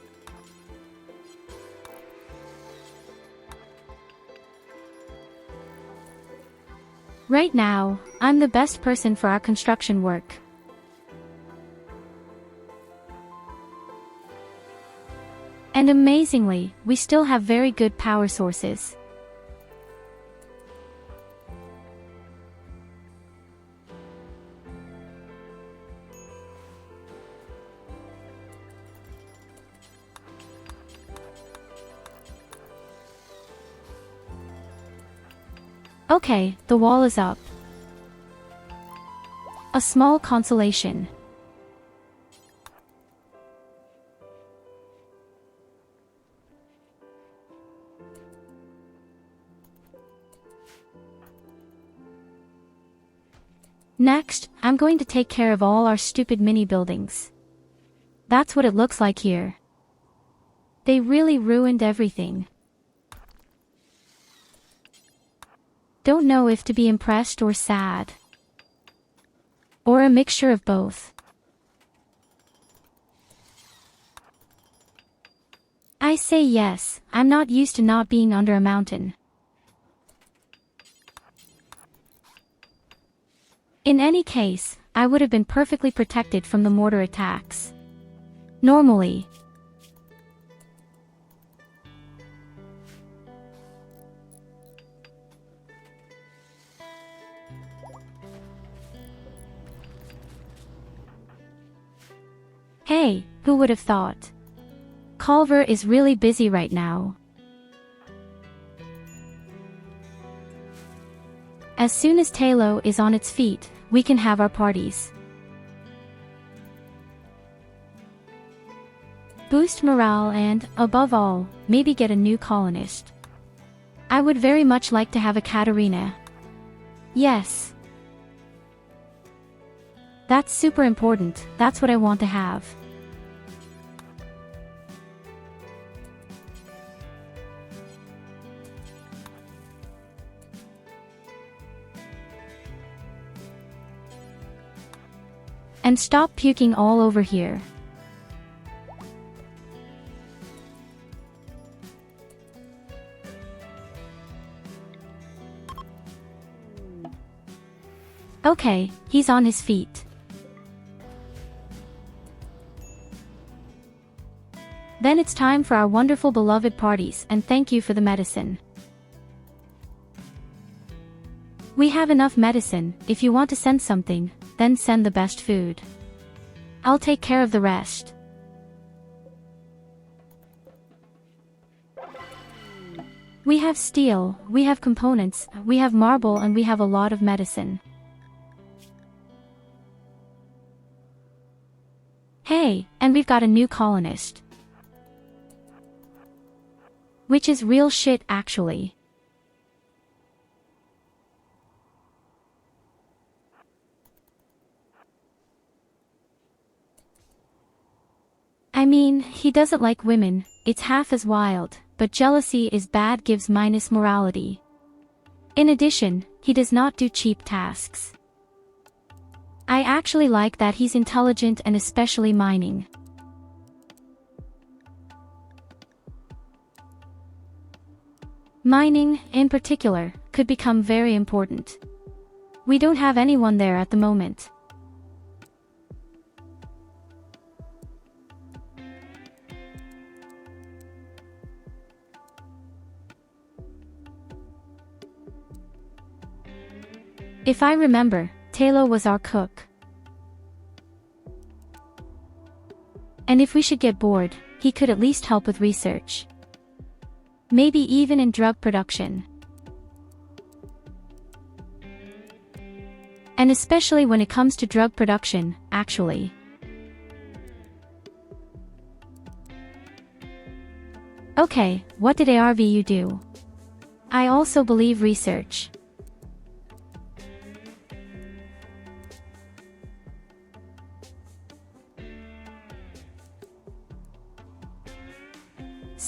Right now, I'm the best person for our construction work. And amazingly, we still have very good power sources. Okay, the wall is up. A small consolation. Next, I'm going to take care of all our stupid mini buildings. That's what it looks like here. They really ruined everything. Don't know if to be impressed or sad. Or a mixture of both. I say yes, I'm not used to not being under a mountain. In any case, I would have been perfectly protected from the mortar attacks. Normally. Hey, who would have thought? Culver is really busy right now. As soon as Tyurru is on its feet, we can have our parties. Boost morale and, above all, maybe get a new colonist. I would very much like to have a Katarina. Yes. That's super important, that's what I want to have. And stop puking all over here. Okay, he's on his feet. Then it's time for our wonderful beloved parties, and thank you for the medicine. We have enough medicine. If you want to send something, then send the best food. I'll take care of the rest. We have steel, we have components, we have marble, and we have a lot of medicine. Hey, and we've got a new colonist. Which is real shit actually. I mean, he doesn't like women, it's half as wild, but jealousy is bad, gives minus morality. In addition, he does not do cheap tasks. I actually like that he's intelligent and especially mining. Mining, in particular, could become very important. We don't have anyone there at the moment. If I remember, Tyurru was our cook. And if we should get bored, he could at least help with research. Maybe even in drug production. And especially when it comes to drug production, actually. Okay, what did ARVU do? I also believe research.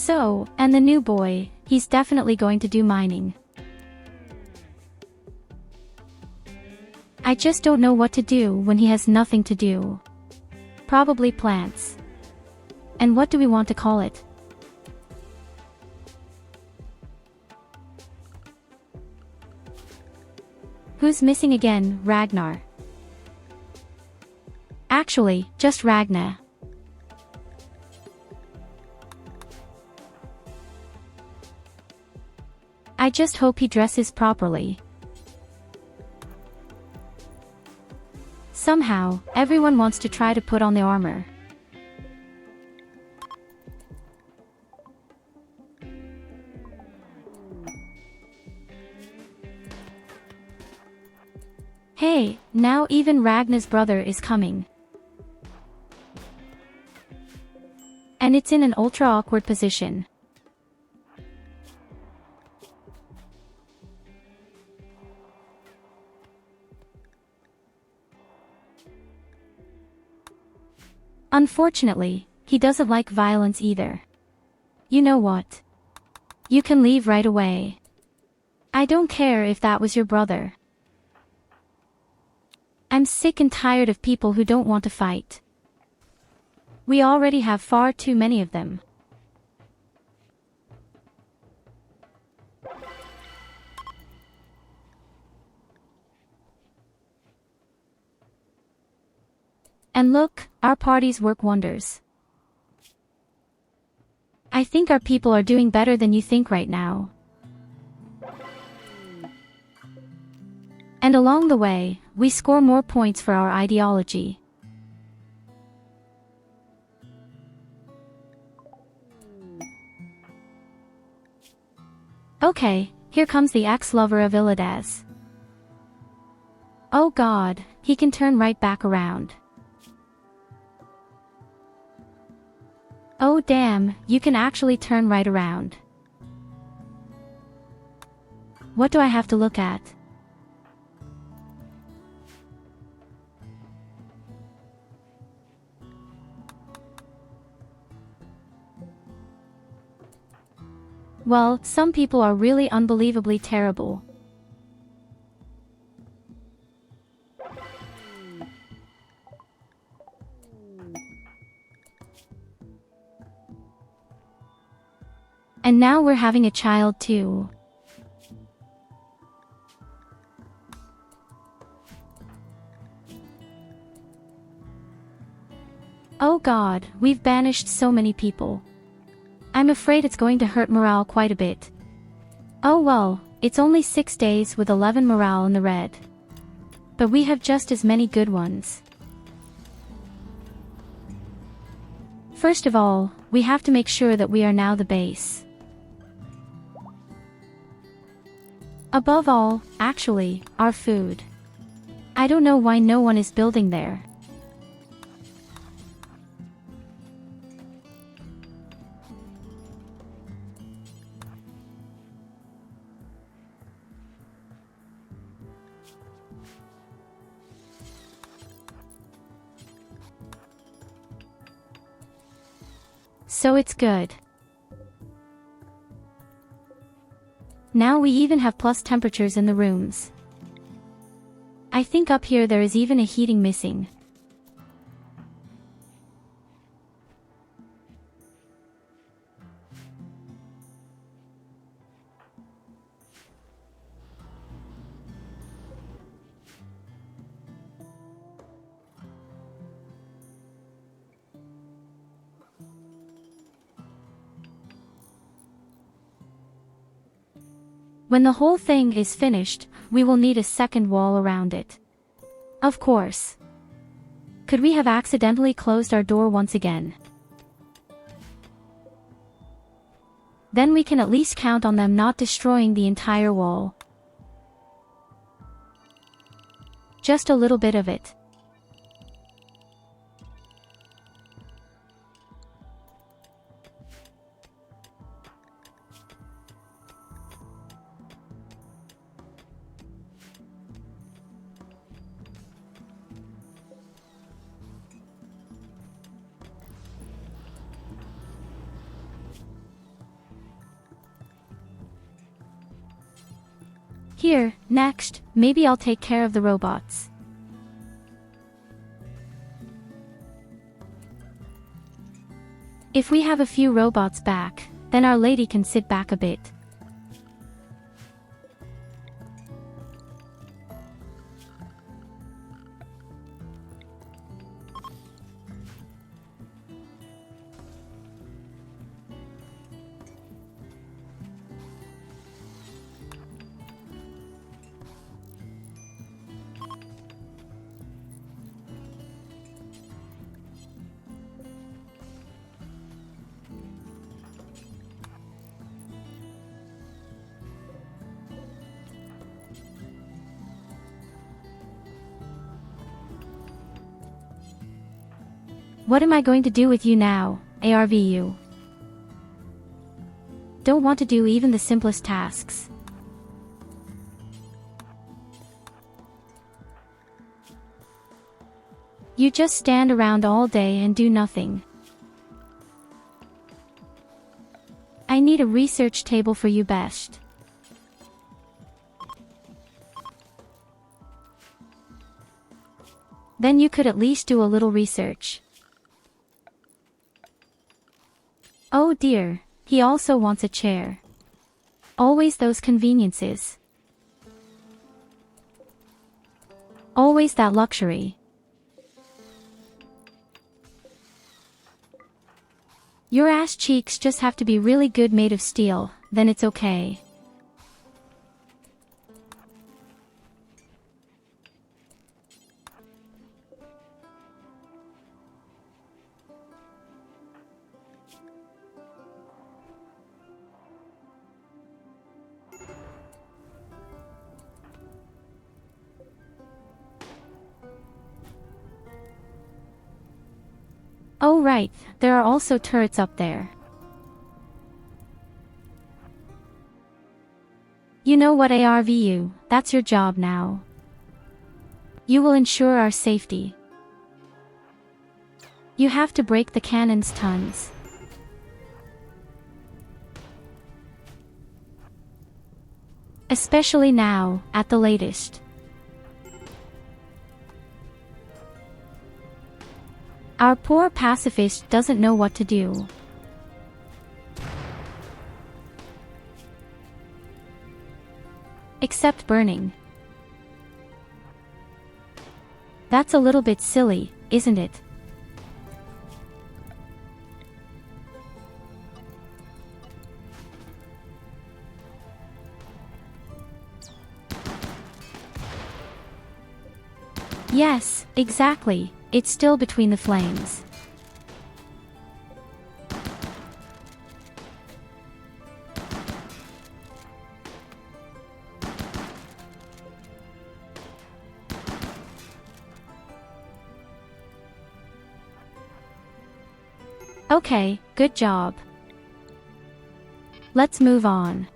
So, and the new boy, he's definitely going to do mining. I just don't know what to do when he has nothing to do. Probably plants. And what do we want to call it? Who's missing again, Ragnar? Actually, just Ragnar. I just hope he dresses properly. Somehow, everyone wants to try to put on the armor. Hey, now even Ragnar's brother is coming. And it's in an ultra awkward position. Unfortunately, he doesn't like violence either. You know what? You can leave right away. I don't care if that was your brother. I'm sick and tired of people who don't want to fight. We already have far too many of them. And look, our parties work wonders. I think our people are doing better than you think right now. And along the way, we score more points for our ideology. Okay, here comes the ex-lover of Illidas. Oh god, he can turn right back around. Oh damn, you can actually turn right around. What do I have to look at? Well, some people are really unbelievably terrible. And now we're having a child too. Oh god, we've banished so many people. I'm afraid it's going to hurt morale quite a bit. Oh well, it's only 6 days with 11 morale in the red. But we have just as many good ones. First of all, we have to make sure that we are now the base. Above all, actually, our food. I don't know why no one is building there. So it's good. Now we even have plus temperatures in the rooms. I think up here there is even a heating missing. When the whole thing is finished, we will need a second wall around it. Of course. Could we have accidentally closed our door once again? Then we can at least count on them not destroying the entire wall. Just a little bit of it. Here, next, maybe I'll take care of the robots. If we have a few robots back, then our lady can sit back a bit. What am I going to do with you now, ARVU? Don't want to do even the simplest tasks. You just stand around all day and do nothing. I need a research table for you best. Then you could at least do a little research. Oh dear, he also wants a chair. Always those conveniences. Always that luxury. Your ass cheeks just have to be really good made of steel, then it's okay. Oh right, there are also turrets up there. You know what, ARVU, that's your job now. You will ensure our safety. You have to break the cannons tons. Especially now, at the latest. Our poor pacifist doesn't know what to do. Except burning. That's a little bit silly, isn't it? Yes, exactly. It's still between the flames. Okay, good job. Let's move on.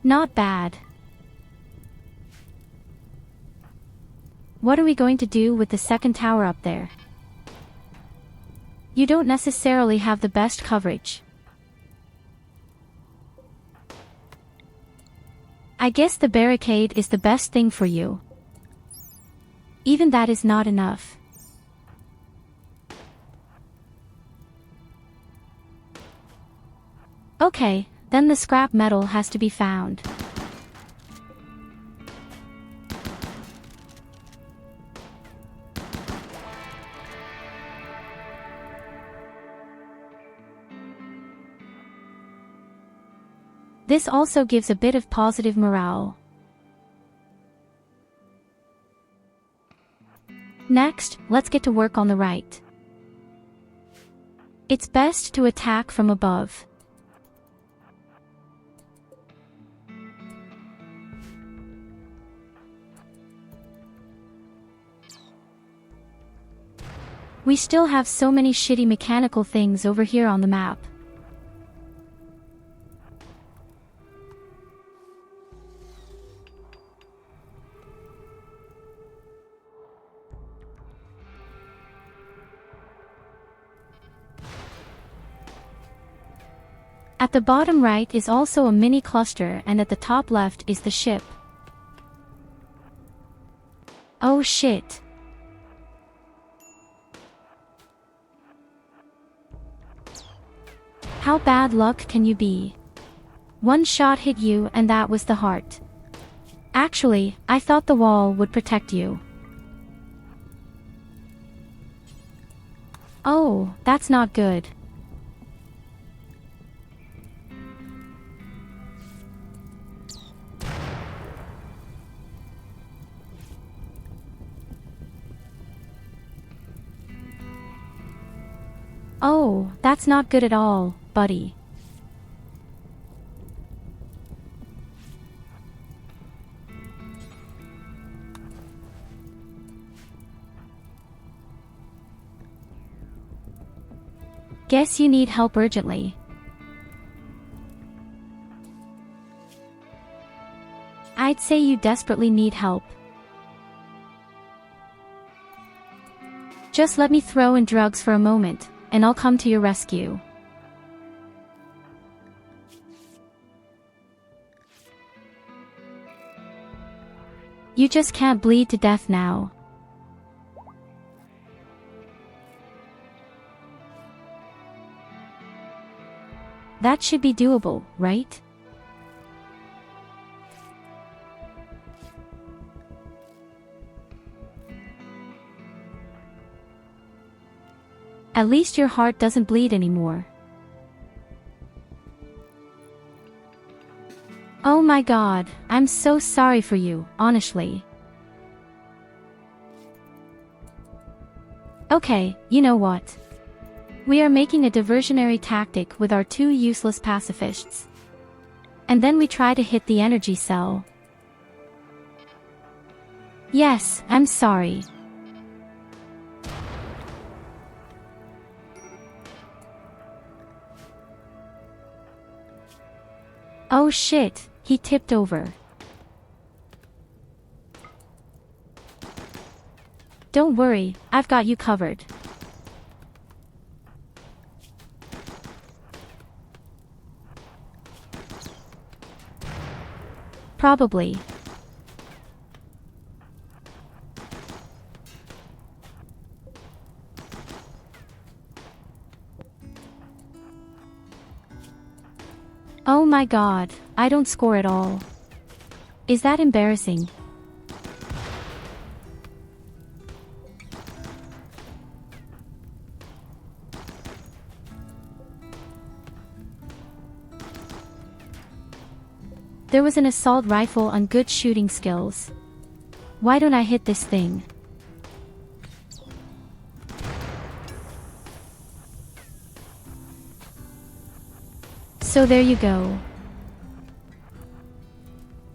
Not bad. What are we going to do with the second tower up there? You don't necessarily have the best coverage. I guess the barricade is the best thing for you. Even that is not enough. Okay, then the scrap metal has to be found. This also gives a bit of positive morale. Next, let's get to work on the right. It's best to attack from above. We still have so many shitty mechanical things over here on the map. At the bottom right is also a mini cluster, and at the top left is the ship. Oh shit. How bad luck can you be? One shot hit you and that was the heart. Actually, I thought the wall would protect you. Oh, that's not good. Oh, that's not good at all, buddy. Guess you need help urgently. I'd say you desperately need help. Just let me throw in drugs for a moment, and I'll come to your rescue. You just can't bleed to death now. That should be doable, right? At least your heart doesn't bleed anymore. Oh my god, I'm so sorry for you, honestly. Okay, you know what? We are making a diversionary tactic with our two useless pacifists. And then we try to hit the energy cell. Yes, I'm sorry. Oh shit, he tipped over. Don't worry, I've got you covered. Probably. Oh my god, I don't score at all. Is that embarrassing? There was an assault rifle on good shooting skills. Why don't I hit this thing? So there you go.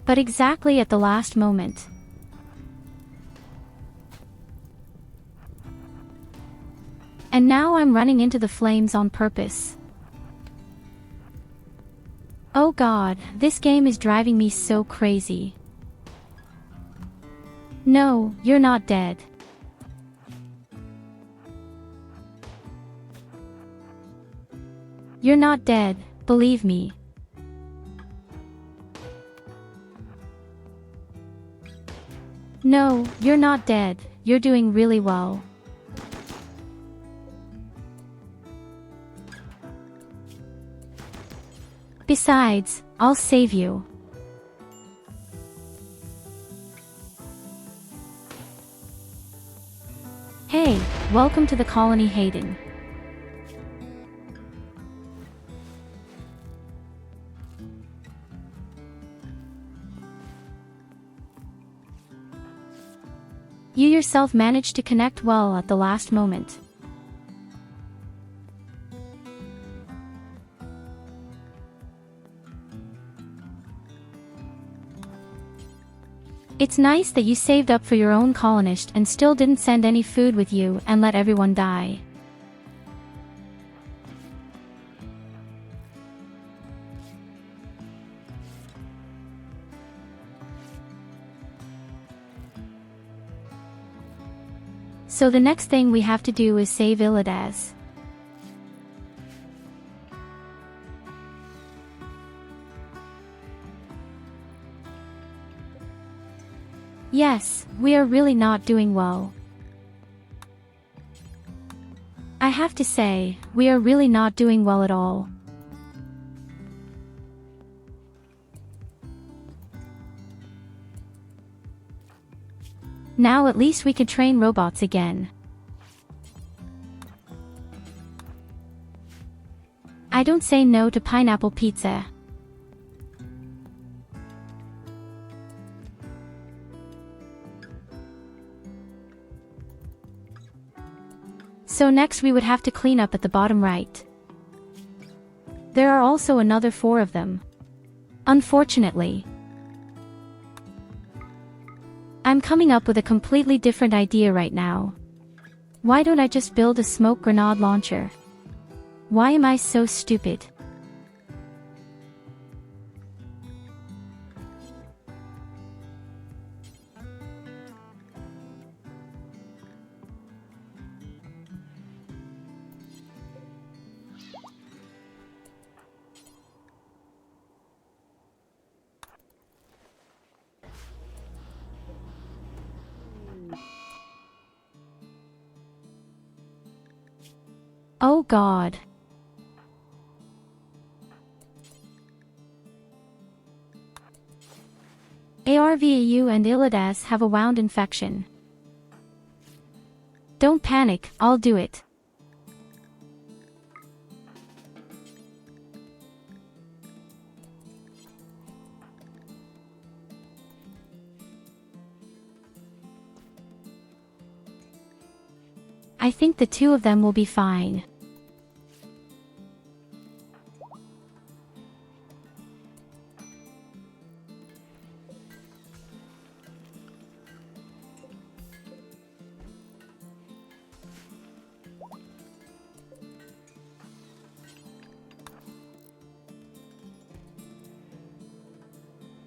But exactly at the last moment. And now I'm running into the flames on purpose. Oh god, this game is driving me so crazy. No, you're not dead. You're not dead, believe me. No, you're not dead, you're doing really well. Besides, I'll save you. Hey, welcome to the colony, Hayden. You yourself managed to connect well at the last moment. It's nice that you saved up for your own colonist and still didn't send any food with you and let everyone die. So the next thing we have to do is save Illidas. Yes, we are really not doing well. I have to say, we are really not doing well at all. Now at least we can train robots again. I don't say no to pineapple pizza. So next we would have to clean up at the bottom right. There are also another 4 of them. Unfortunately. I'm coming up with a completely different idea right now. Why don't I just build a smoke grenade launcher? Why am I so stupid? Oh God. ARVAU and Illidas have a wound infection. Don't panic, I'll do it. I think the 2 of them will be fine.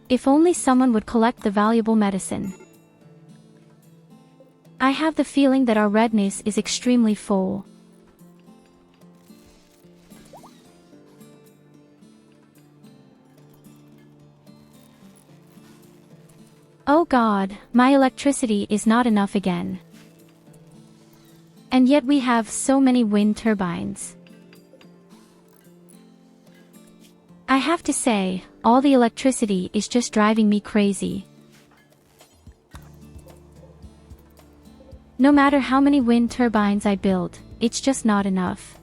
If only someone would collect the valuable medicine. I have the feeling that our redness is extremely full. Oh God, my electricity is not enough again. And yet we have so many wind turbines. I have to say, all the electricity is just driving me crazy. No matter how many wind turbines I build, it's just not enough.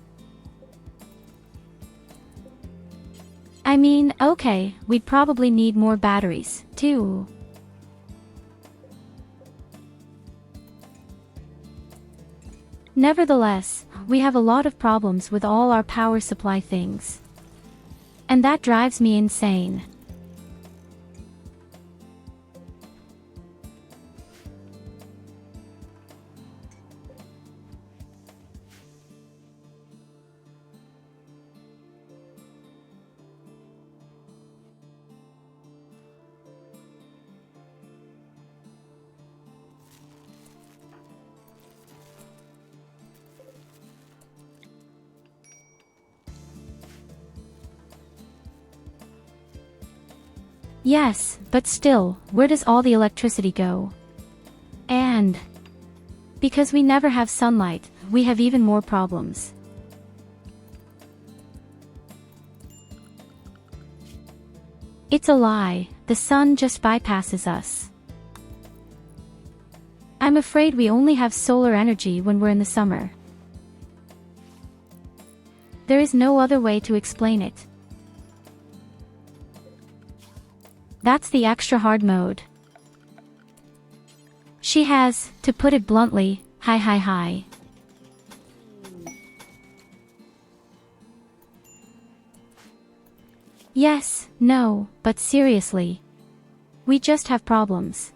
I mean, okay, we'd probably need more batteries, too. Nevertheless, we have a lot of problems with all our power supply things. And that drives me insane. Yes, but still, where does all the electricity go? And because we never have sunlight, we have even more problems. It's a lie, the sun just bypasses us. I'm afraid we only have solar energy when we're in the summer. There is no other way to explain it. That's the extra hard mode. She has, to put it bluntly, hi. Yes, no, but seriously. We just have problems.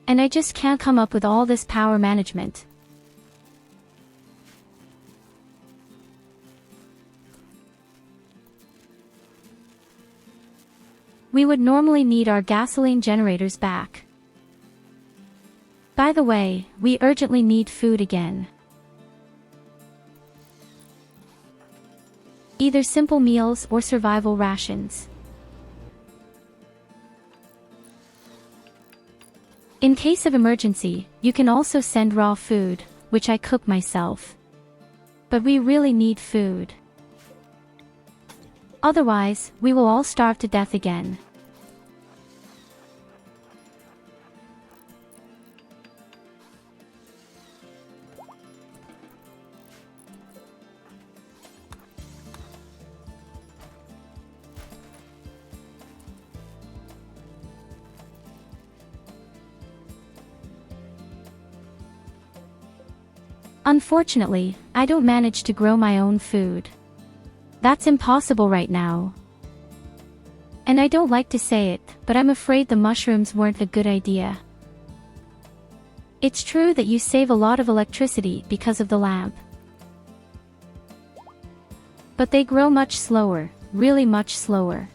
And I just can't come up with all this power management. We would normally need our gasoline generators back. By the way, we urgently need food again. Either simple meals or survival rations. In case of emergency, you can also send raw food, which I cook myself. But we really need food. Otherwise, we will all starve to death again. Unfortunately, I don't manage to grow my own food. That's impossible right now. And I don't like to say it, but I'm afraid the mushrooms weren't a good idea. It's true that you save a lot of electricity because of the lamp. But they grow much slower, really much slower.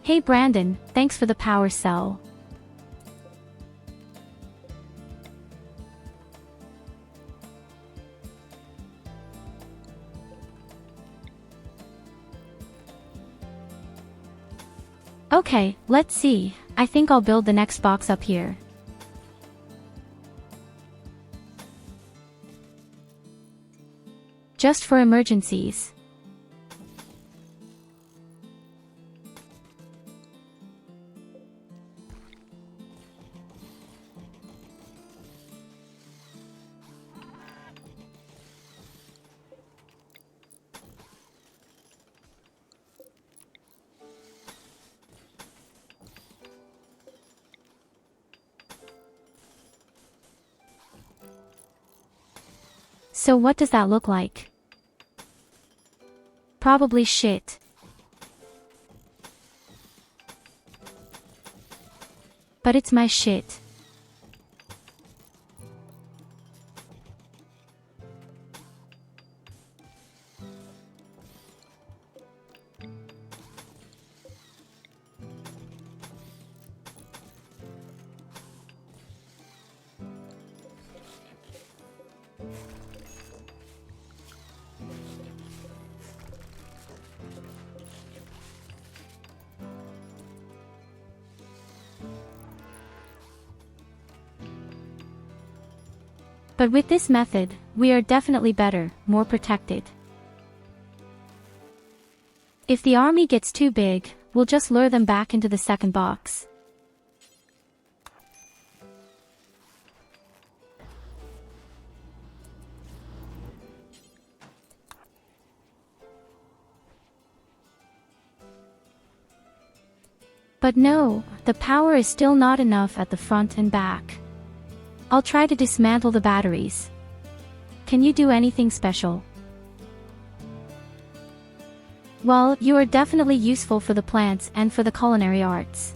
Hey Brandon, thanks for the power cell. Okay, let's see. I think I'll build the next box up here. Just for emergencies. So what does that look like? Probably shit. But it's my shit. But with this method, we are definitely better, more protected. If the army gets too big, we'll just lure them back into the second box. But no, the power is still not enough at the front and back. I'll try to dismantle the batteries. Can you do anything special? Well, you are definitely useful for the plants and for the culinary arts.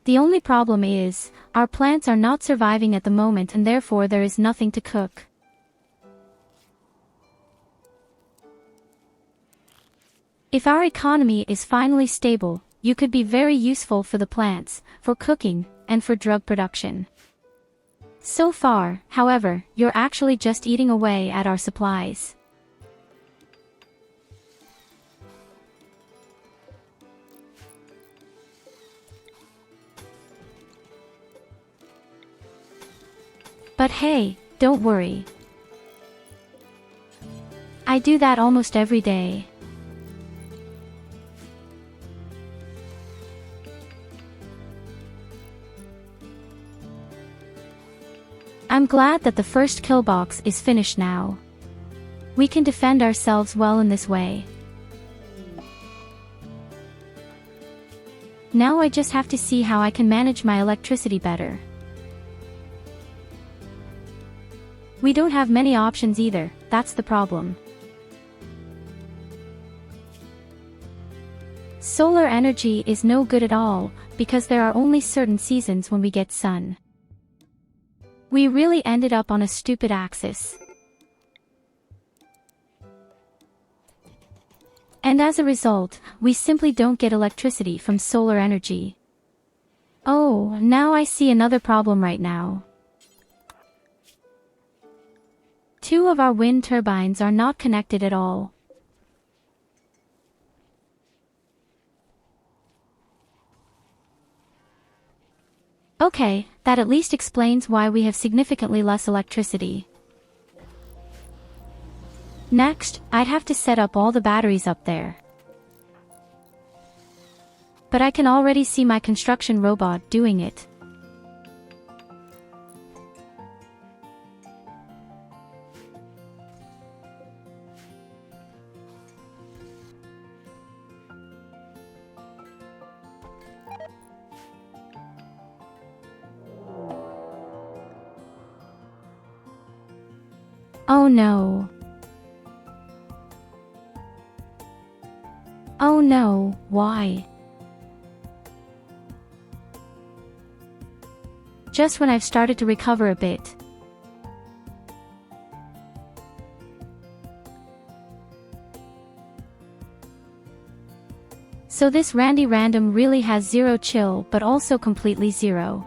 The only problem is, our plants are not surviving at the moment and therefore there is nothing to cook. If our economy is finally stable, you could be very useful for the plants, for cooking, and for drug production. So far, however, you're actually just eating away at our supplies. But hey, don't worry. I do that almost every day. I'm glad that the first kill box is finished now. We can defend ourselves well in this way. Now I just have to see how I can manage my electricity better. We don't have many options either, that's the problem. Solar energy is no good at all, because there are only certain seasons when we get sun. We really ended up on a stupid axis. And as a result, we simply don't get electricity from solar energy. Oh, now I see another problem right now. 2 of our wind turbines are not connected at all. Okay, that at least explains why we have significantly less electricity. Next, I'd have to set up all the batteries up there. But I can already see my construction robot doing it. Oh no. Oh no, why? Just when I've started to recover a bit. So this Randy Random really has 0 chill but also completely 0.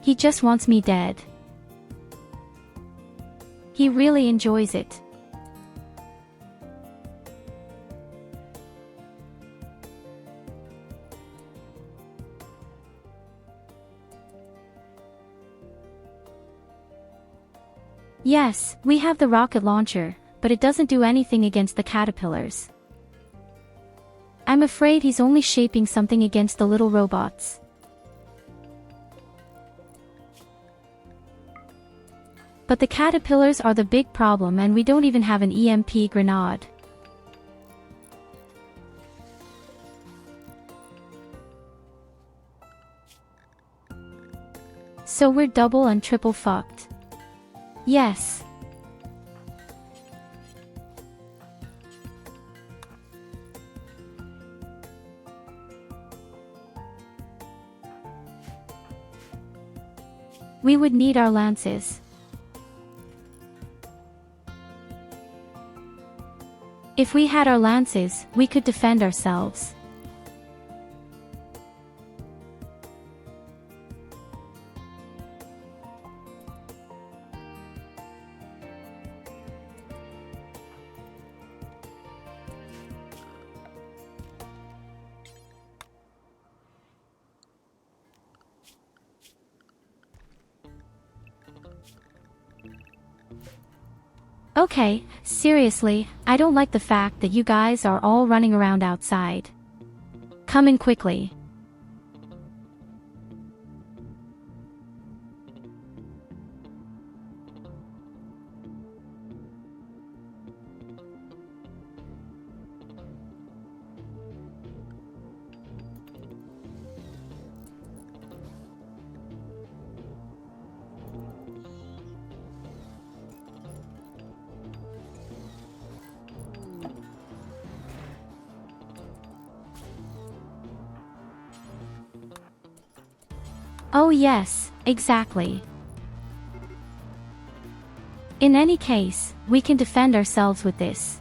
He just wants me dead. He really enjoys it. Yes, we have the rocket launcher, but it doesn't do anything against the caterpillars. I'm afraid he's only shaping something against the little robots. But the caterpillars are the big problem and we don't even have an EMP grenade. So we're double and triple fucked. Yes. We would need our lances. If we had our lances, we could defend ourselves. Okay, seriously, I don't like the fact that you guys are all running around outside. Come in quickly. Oh yes, exactly. In any case, we can defend ourselves with this.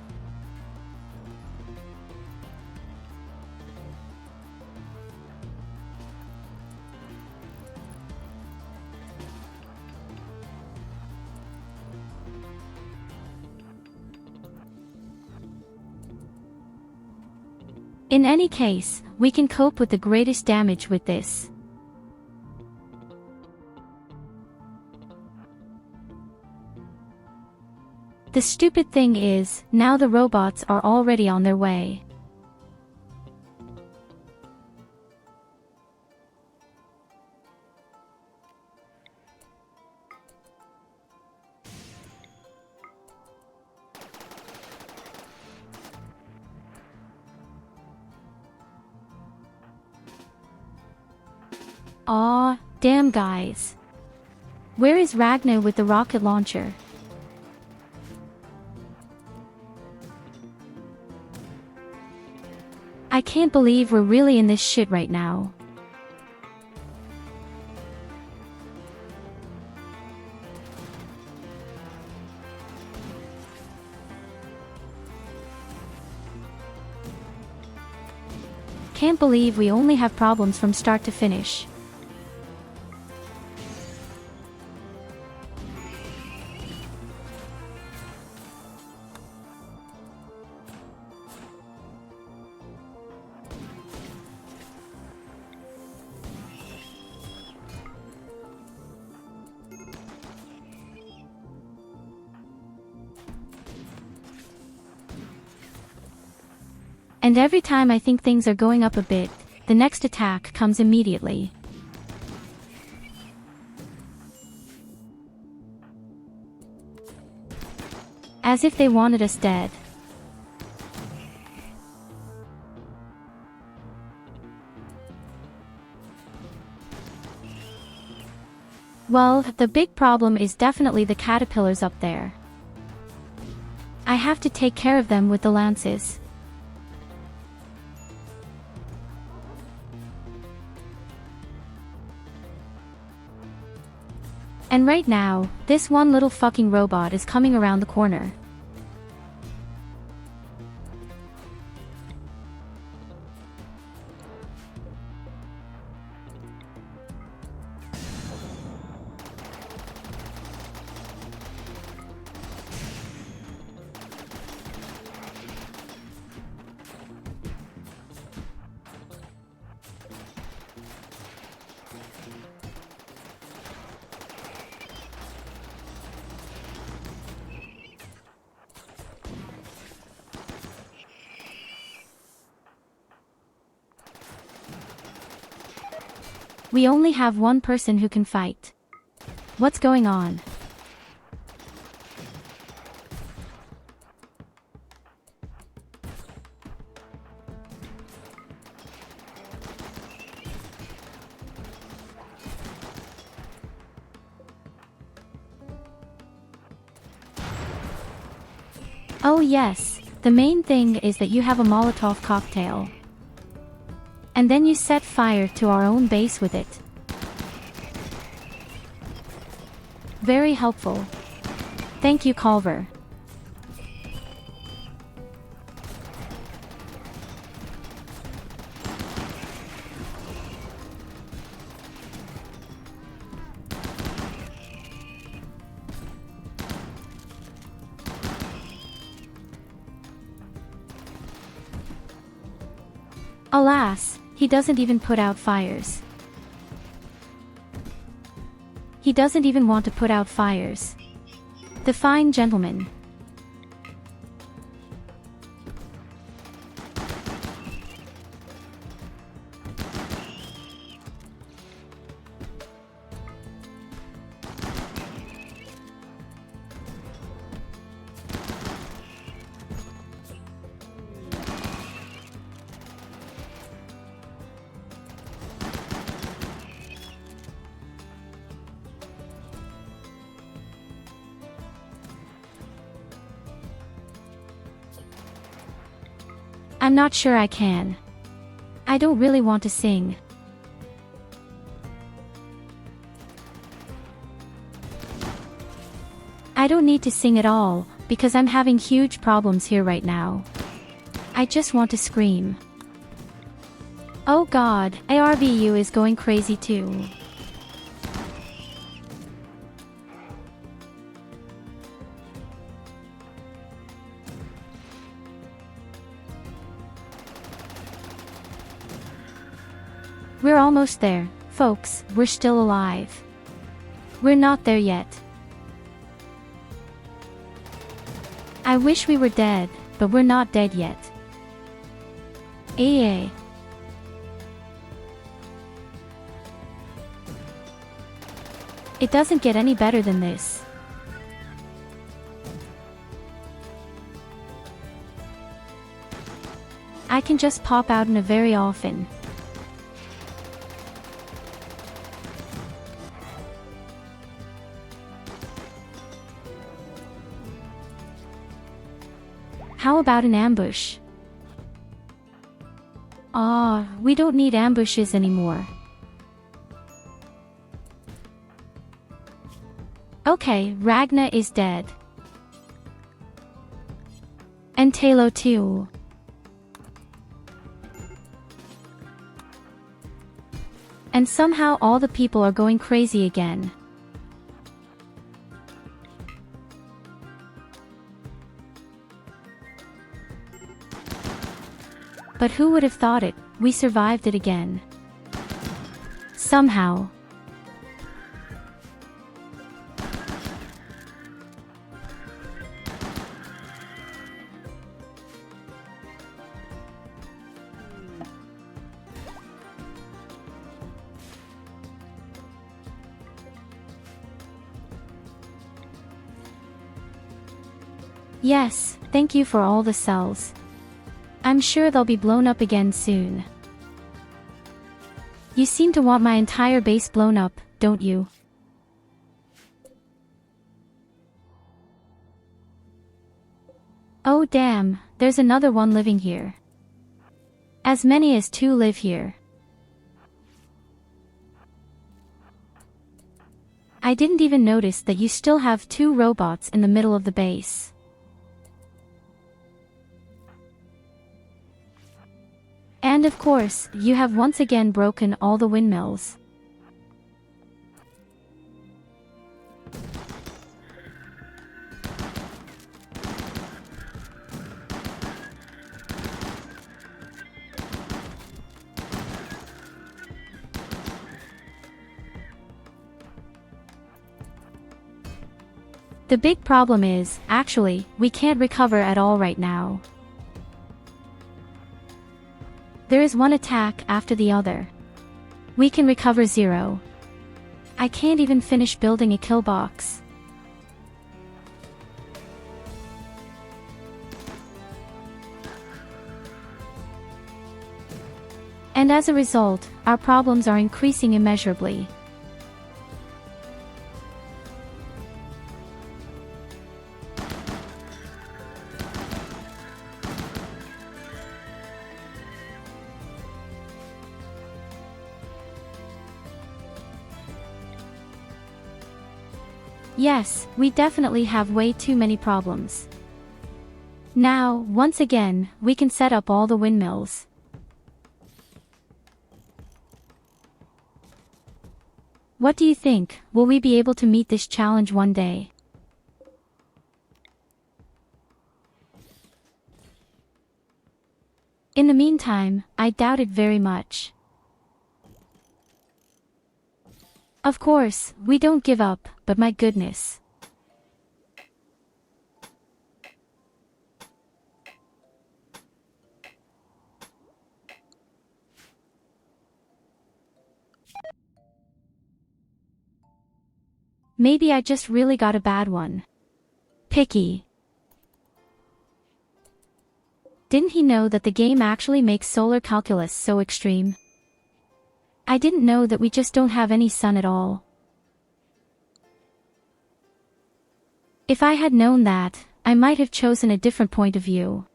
In any case, we can cope with the greatest damage with this. The stupid thing is, now the robots are already on their way. Aw, damn guys. Where is Ragnar with the rocket launcher? I can't believe we're really in this shit right now. Can't believe we only have problems from start to finish. And every time I think things are going up a bit, the next attack comes immediately. As if they wanted us dead. Well, the big problem is definitely the caterpillars up there. I have to take care of them with the lances. And right now, this one little fucking robot is coming around the corner. We only have one person who can fight. What's going on? Oh yes, the main thing is that you have a Molotov cocktail. And then you set fire to our own base with it. Very helpful. Thank you, Culver. Alas, he doesn't even put out fires. He doesn't even want to put out fires. The fine gentleman. I'm not sure I can. I don't really want to sing. I don't need to sing at all, because I'm having huge problems here right now. I just want to scream. Oh god, ARVU is going crazy too. We're almost there, folks, we're still alive. We're not there yet. I wish we were dead, but we're not dead yet. AA. It doesn't get any better than this. I can just pop out in a very often. How about an ambush? Ah, we don't need ambushes anymore. Okay, Ragna is dead. And Talo too. And somehow all the people are going crazy again. But who would have thought it, we survived it again. Somehow. Yes, thank you for all the cells. I'm sure they'll be blown up again soon. You seem to want my entire base blown up, don't you? Oh damn, there's another one living here. As many as 2 live here. I didn't even notice that you still have 2 robots in the middle of the base. And of course, you have once again broken all the windmills. The big problem is, actually, we can't recover at all right now. There is one attack after the other. We can recover 0. I can't even finish building a kill box. And as a result, our problems are increasing immeasurably. Yes, we definitely have way too many problems. Now, once again, we can set up all the windmills. What do you think, will we be able to meet this challenge one day? In the meantime, I doubt it very much. Of course, we don't give up, but my goodness. Maybe I just really got a bad one. Picky. Didn't he know that the game actually makes solar calculus so extreme? I didn't know that we just don't have any sun at all. If I had known that, I might have chosen a different point of view.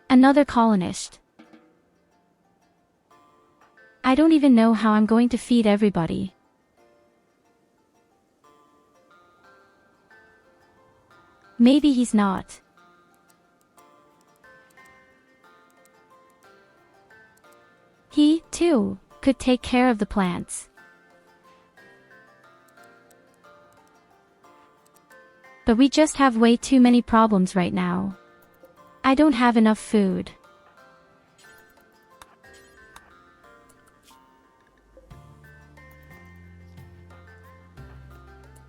Another colonist. I don't even know how I'm going to feed everybody. Maybe he's not. He, too, could take care of the plants. But we just have way too many problems right now. I don't have enough food.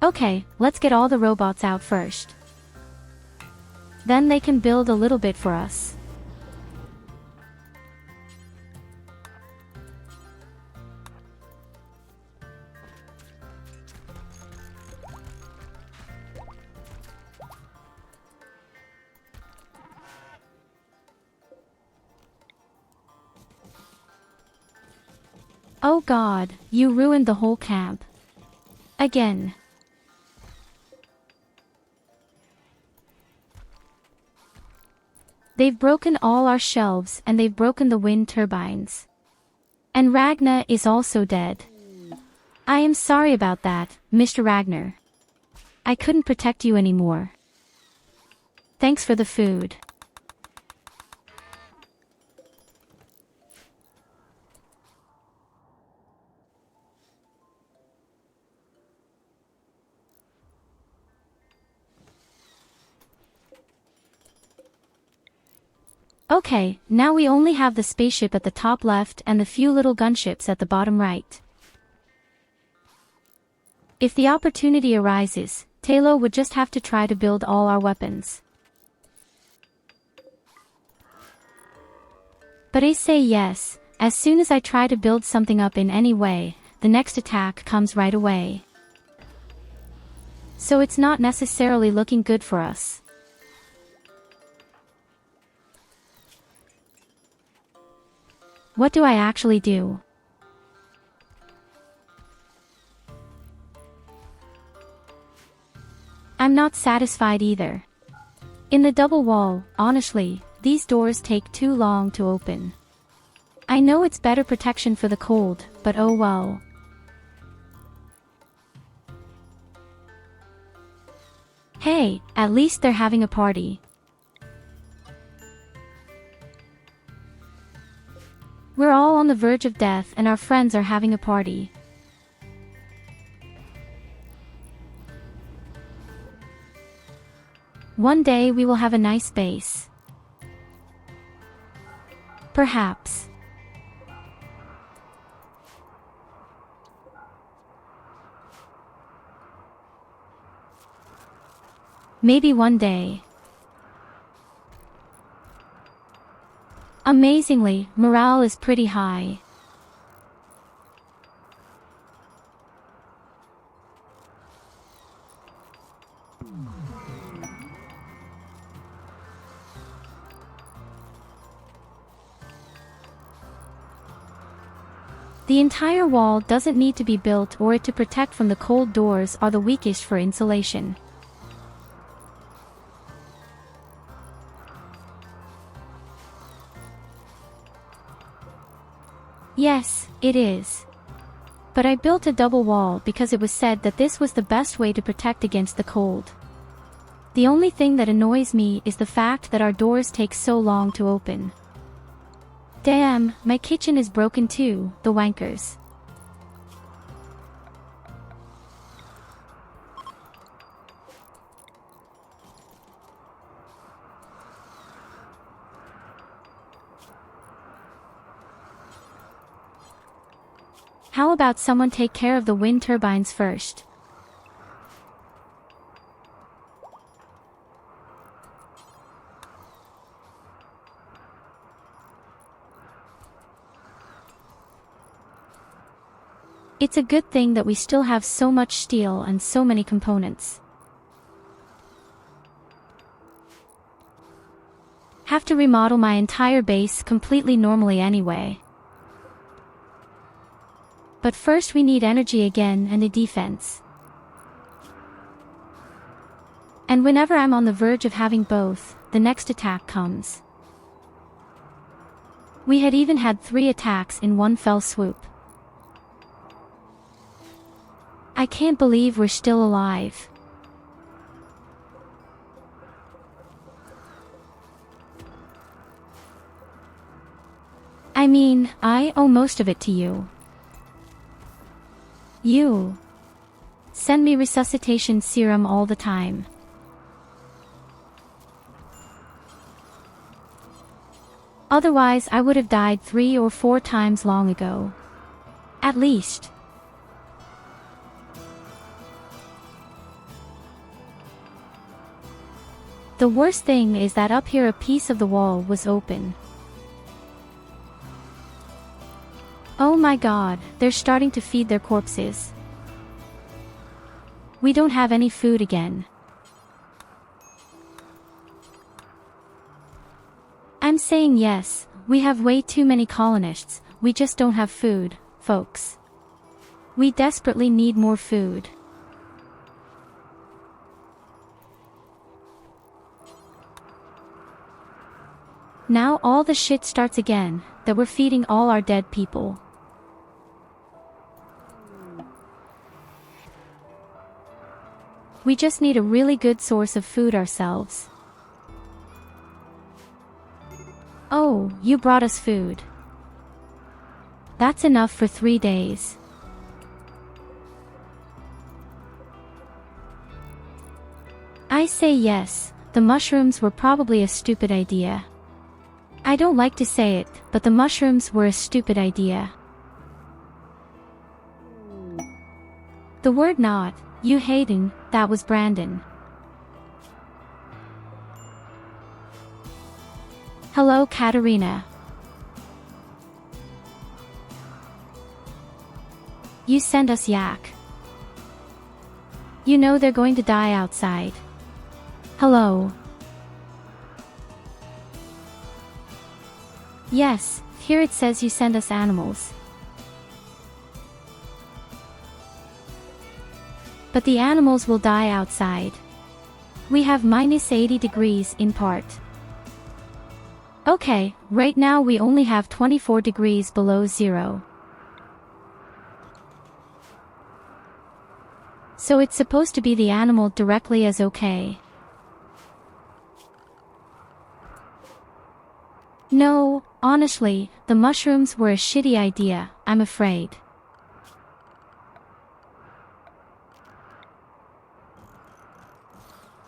Okay, let's get all the robots out first. Then they can build a little bit for us. Oh God, you ruined the whole camp. Again. They've broken all our shelves and they've broken the wind turbines. And Ragnar is also dead. I am sorry about that, Mr. Ragnar. I couldn't protect you anymore. Thanks for the food. Okay, now we only have the spaceship at the top left and the few little gunships at the bottom right. If the opportunity arises, Tyurru would just have to try to build all our weapons. But I say yes, as soon as I try to build something up in any way, the next attack comes right away. So it's not necessarily looking good for us. What do I actually do? I'm not satisfied either. In the double wall, honestly, these doors take too long to open. I know it's better protection for the cold, but oh well. Hey, at least they're having a party. We're all on the verge of death and our friends are having a party. One day we will have a nice base. Perhaps. Maybe one day. Amazingly, morale is pretty high. The entire wall doesn't need to be built or it to protect from the cold. Doors are the weakest for insulation. Yes, it is. But I built a double wall because it was said that this was the best way to protect against the cold. The only thing that annoys me is the fact that our doors take so long to open. Damn, my kitchen is broken too, the wankers. How about someone take care of the wind turbines first? It's a good thing that we still have so much steel and so many components. Have to remodel my entire base completely normally anyway. But first we need energy again and a defense. And whenever I'm on the verge of having both, the next attack comes. We had even had 3 attacks in one fell swoop. I can't believe we're still alive. I mean, I owe most of it to you. You send me resuscitation serum all the time. Otherwise I would have died 3 or 4 times long ago. At least. The worst thing is that up here a piece of the wall was open. Oh my god, they're starting to feed their corpses. We don't have any food again. I'm saying yes, we have way too many colonists, we just don't have food. folks. We desperately need more food. Now all the shit starts again, that we're feeding all our dead people. We just need a really good source of food ourselves. Oh, you brought us food. That's enough for 3 days. I say yes, the mushrooms were probably a stupid idea. I don't like to say it, but the mushrooms were a stupid idea. The word not, you Hayden, that was Brandon. Hello Katarina. You send us yak. You know they're going to die outside. Hello. Yes, here it says you send us animals. But the animals will die outside. We have -80 degrees in part. Okay, right now we only have 24 degrees below zero. So it's supposed to be the animal directly as okay. No, honestly, the mushrooms were a shitty idea, I'm afraid.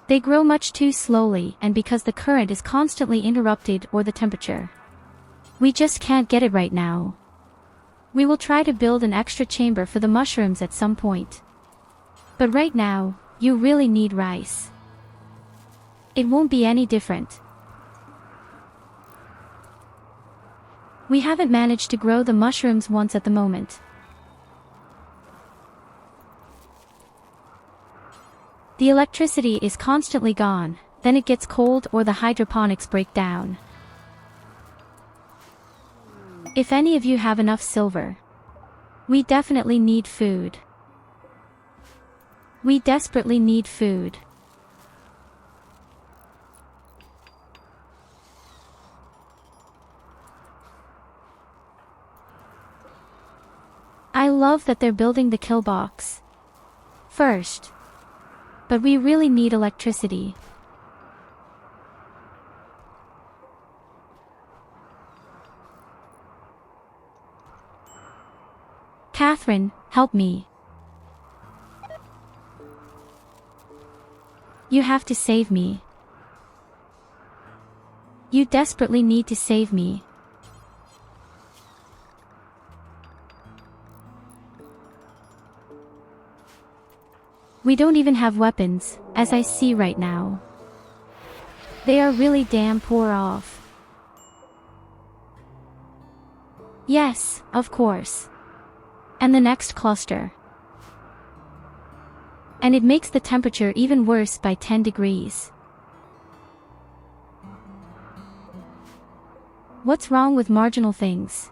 They grow much too slowly, and because the current is constantly interrupted or the temperature. We just can't get it right now. We will try to build an extra chamber for the mushrooms at some point. But right now, you really need rice. It won't be any different. We haven't managed to grow the mushrooms once at the moment. The electricity is constantly gone, then it gets cold or the hydroponics break down. If any of you have enough silver, we definitely need food. We desperately need food. I love that they're building the kill box first. But we really need electricity. Catherine, help me. You have to save me. You desperately need to save me. We don't even have weapons, as I see right now. They are really damn poor off. Yes, of course. And the next cluster. And it makes the temperature even worse by 10 degrees. What's wrong with marginal things?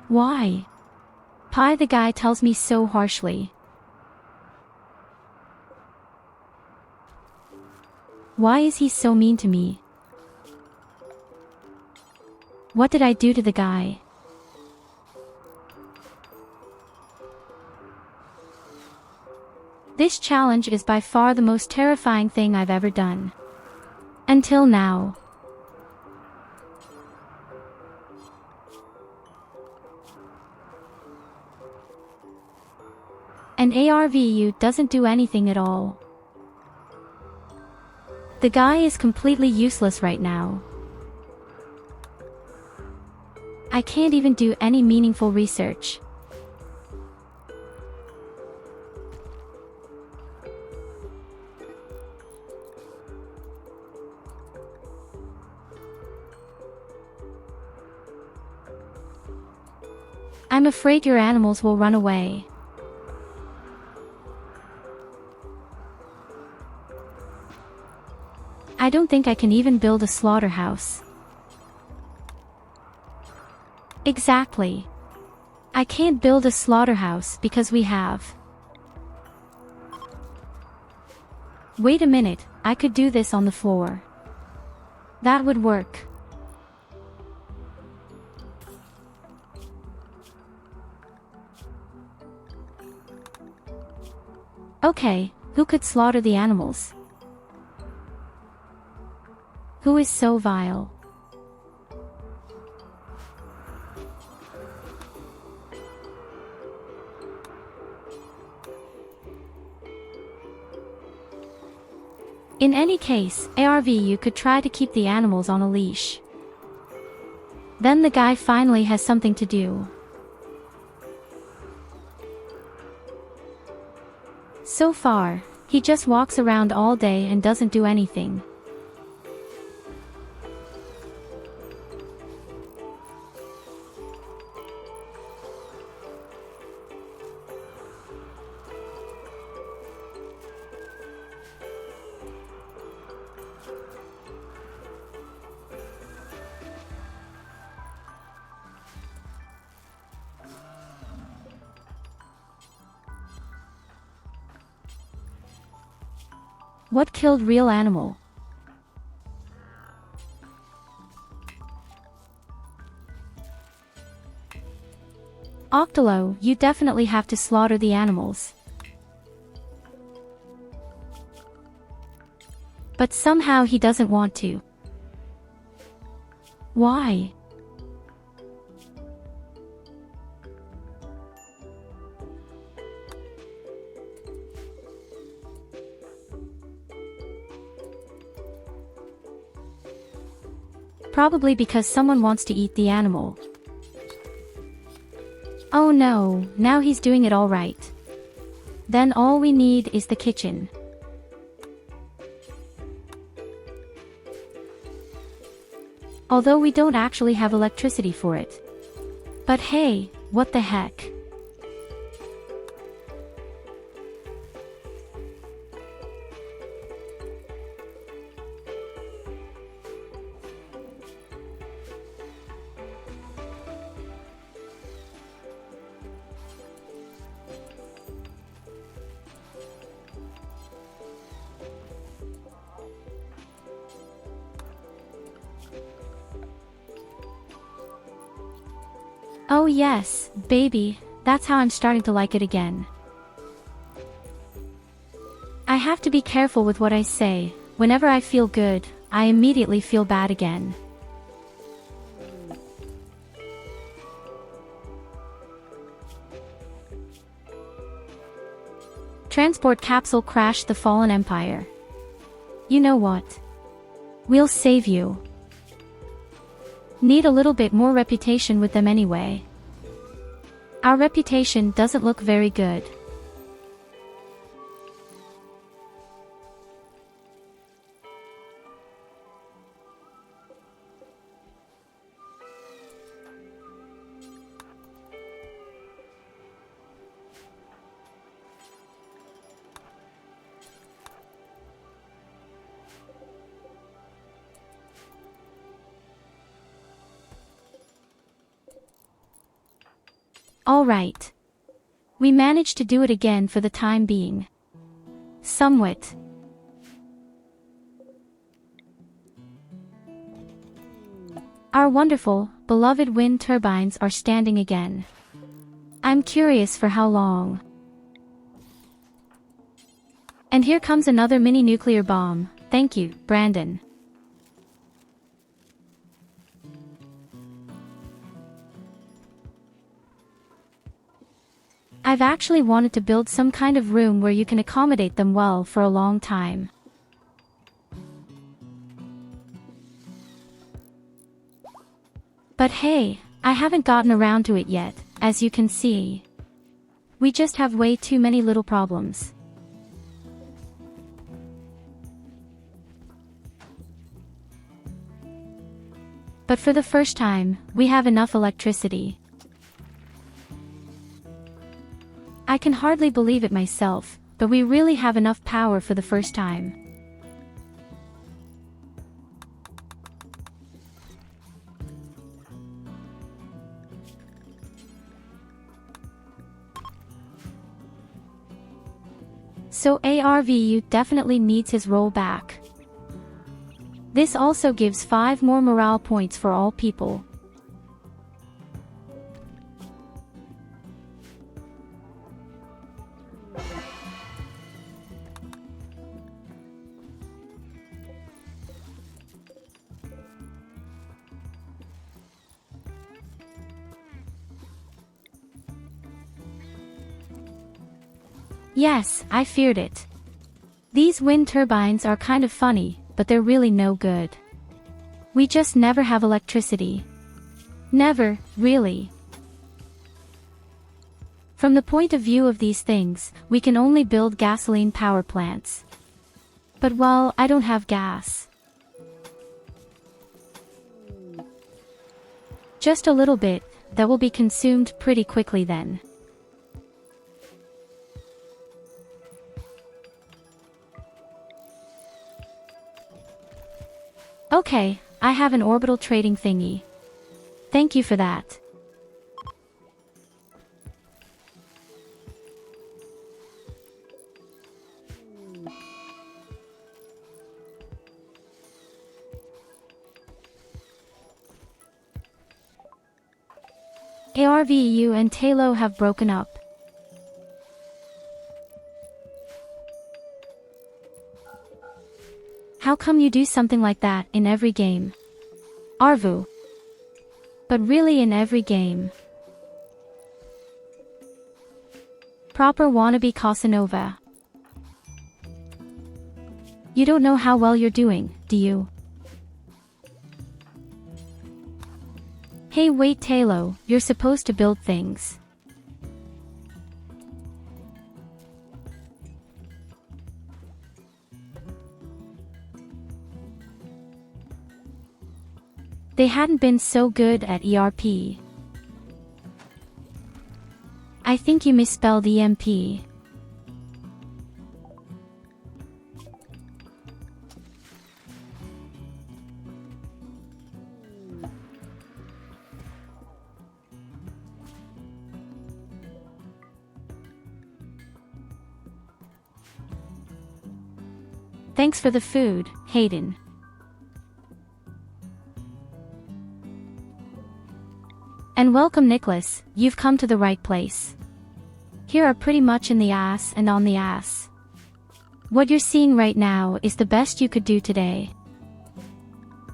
Why? Pi the guy tells me so harshly. Why is he so mean to me? What did I do to the guy? This challenge is by far the most terrifying thing I've ever done. Until now. And ARVU doesn't do anything at all. The guy is completely useless right now. I can't even do any meaningful research. I'm afraid your animals will run away. I don't think I can even build a slaughterhouse. Exactly. I can't build a slaughterhouse because we have. Wait a minute, I could do this on the floor. That would work. Okay, who could slaughter the animals? Who is so vile? In any case, you could try to keep the animals on a leash. Then the guy finally has something to do. So far, he just walks around all day and doesn't do anything. What killed real animal? Octolo, you definitely have to slaughter the animals. But somehow he doesn't want to. Why? Probably because someone wants to eat the animal. Oh no, now he's doing it all right. Then all we need is the kitchen. Although we don't actually have electricity for it. But hey, what the heck? Oh yes, baby, that's how I'm starting to like it again. I have to be careful with what I say. Whenever I feel good, I immediately feel bad again. Transport capsule crashed the fallen empire. You know what? We'll save you. Need a little bit more reputation with them anyway. Our reputation doesn't look very good. Alright. We managed to do it again for the time being. Somewhat. Our wonderful, beloved wind turbines are standing again. I'm curious for how long. And here comes another mini nuclear bomb. Thank you, Brandon. I've actually wanted to build some kind of room where you can accommodate them well for a long time. But hey, I haven't gotten around to it yet, as you can see. We just have way too many little problems. But for the first time, we have enough electricity. I can hardly believe it myself, but we really have enough power for the first time. So ARVU definitely needs his role back. This also gives 5 more morale points for all people. Yes, I feared it. These wind turbines are kind of funny, but they're really no good. We just never have electricity. Never, really. From the point of view of these things, we can only build gasoline power plants. But well, I don't have gas. Just a little bit, that will be consumed pretty quickly then. Okay, I have an orbital trading thingy. Thank you for that. ARVU and Talo have broken up. How come you do something like that in every game? Arvu. But really in every game. Proper wannabe Casanova. You don't know how well you're doing, do you? Hey wait Talo, you're supposed to build things. They hadn't been so good at ERP. I think you misspelled EMP. Thanks for the food, Hayden. And welcome Nicholas, you've come to the right place. Here are pretty much in the ass and on the ass. What you're seeing right now is the best you could do today.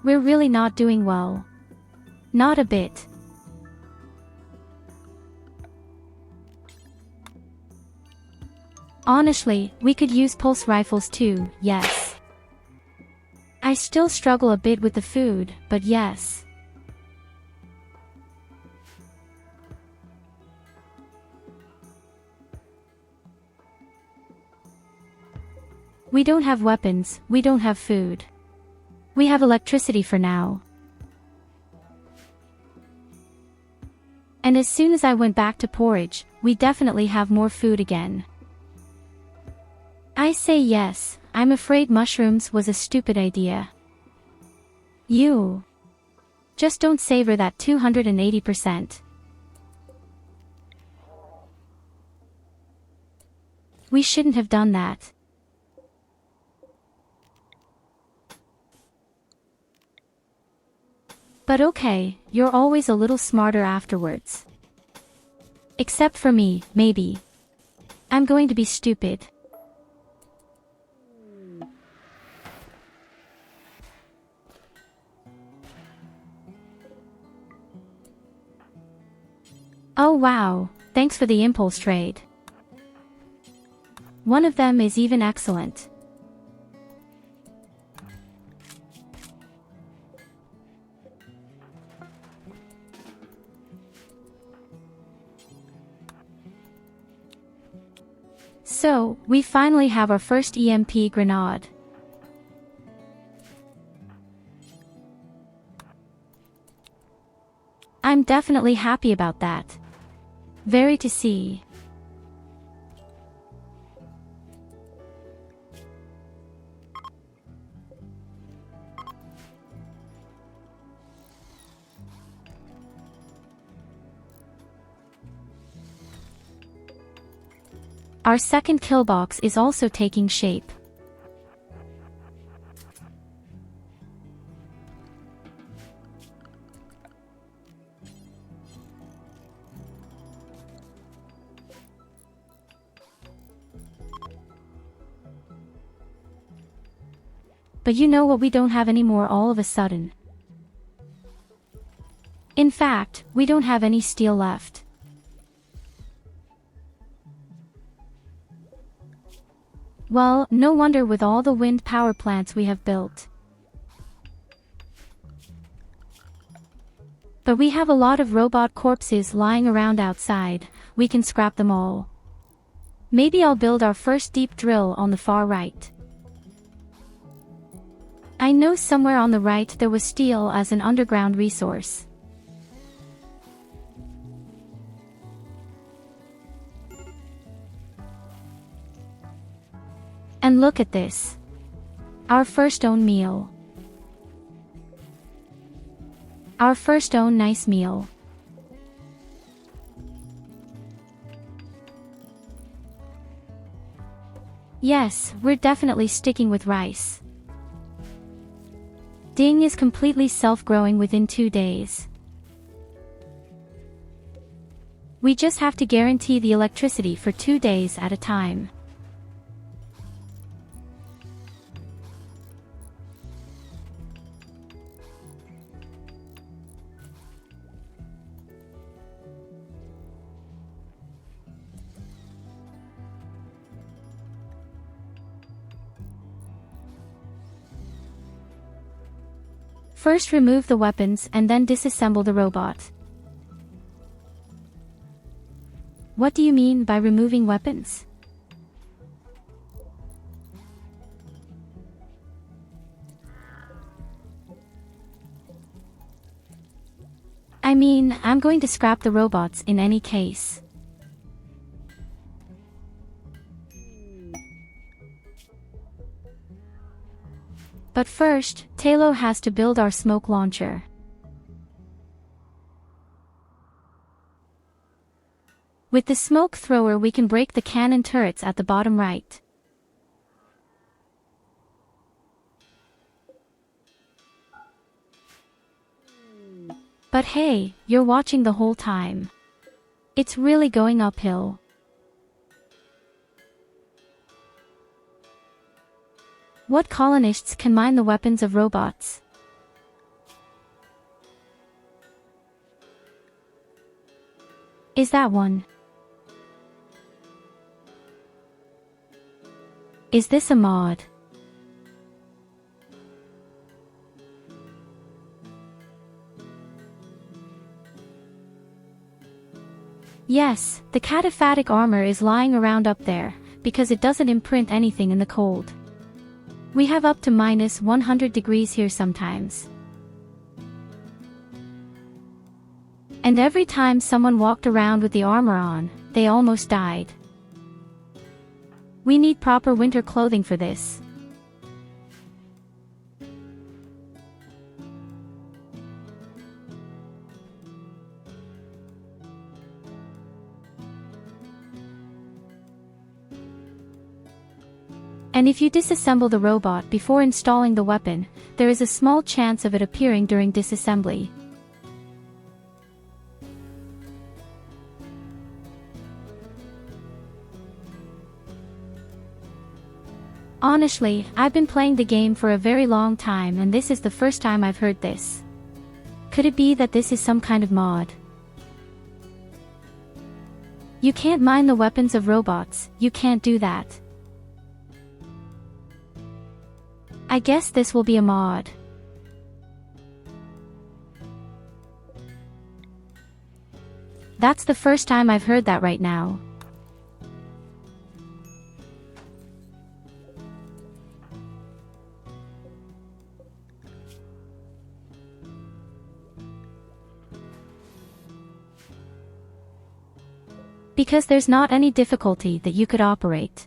We're really not doing well. Not a bit. Honestly, we could use pulse rifles too, yes. I still struggle a bit with the food, but yes. We don't have weapons, we don't have food. We have electricity for now. And as soon as I went back to porridge, we definitely have more food again. I say yes, I'm afraid mushrooms was a stupid idea. You just don't savor that 280%. We shouldn't have done that. But okay, you're always a little smarter afterwards. Except for me, maybe. I'm going to be stupid. Oh wow, thanks for the impulse trade. One of them is even excellent. So, we finally have our first EMP grenade. I'm definitely happy about that. Very to see. Our second kill box is also taking shape. But you know what, we don't have any more all of a sudden. In fact, we don't have any steel left. Well, no wonder with all the wind power plants we have built. But we have a lot of robot corpses lying around outside, we can scrap them all. Maybe I'll build our first deep drill on the far right. I know somewhere on the right there was steel as an underground resource. And look at this. Our first own meal. Our first own nice meal. Yes, we're definitely sticking with rice. Ding is completely self-growing within 2 days. We just have to guarantee the electricity for 2 days at a time. First remove the weapons and then disassemble the robot. What do you mean by removing weapons? I mean, I'm going to scrap the robots in any case. But first, Tyurru has to build our smoke launcher. With the smoke thrower we can break the cannon turrets at the bottom right. But hey, you're watching the whole time. It's really going uphill. What colonists can mine the weapons of robots? Is that one? Is this a mod? Yes, the cataphatic armor is lying around up there, because it doesn't imprint anything in the cold. We have up to minus 100 degrees here sometimes. And every time someone walked around with the armor on, they almost died. We need proper winter clothing for this. And if you disassemble the robot before installing the weapon, there is a small chance of it appearing during disassembly. Honestly, I've been playing the game for a very long time and this is the first time I've heard this. Could it be that this is some kind of mod? You can't mine the weapons of robots, you can't do that. I guess this will be a mod. That's the first time I've heard that right now. Because there's not any difficulty that you could operate.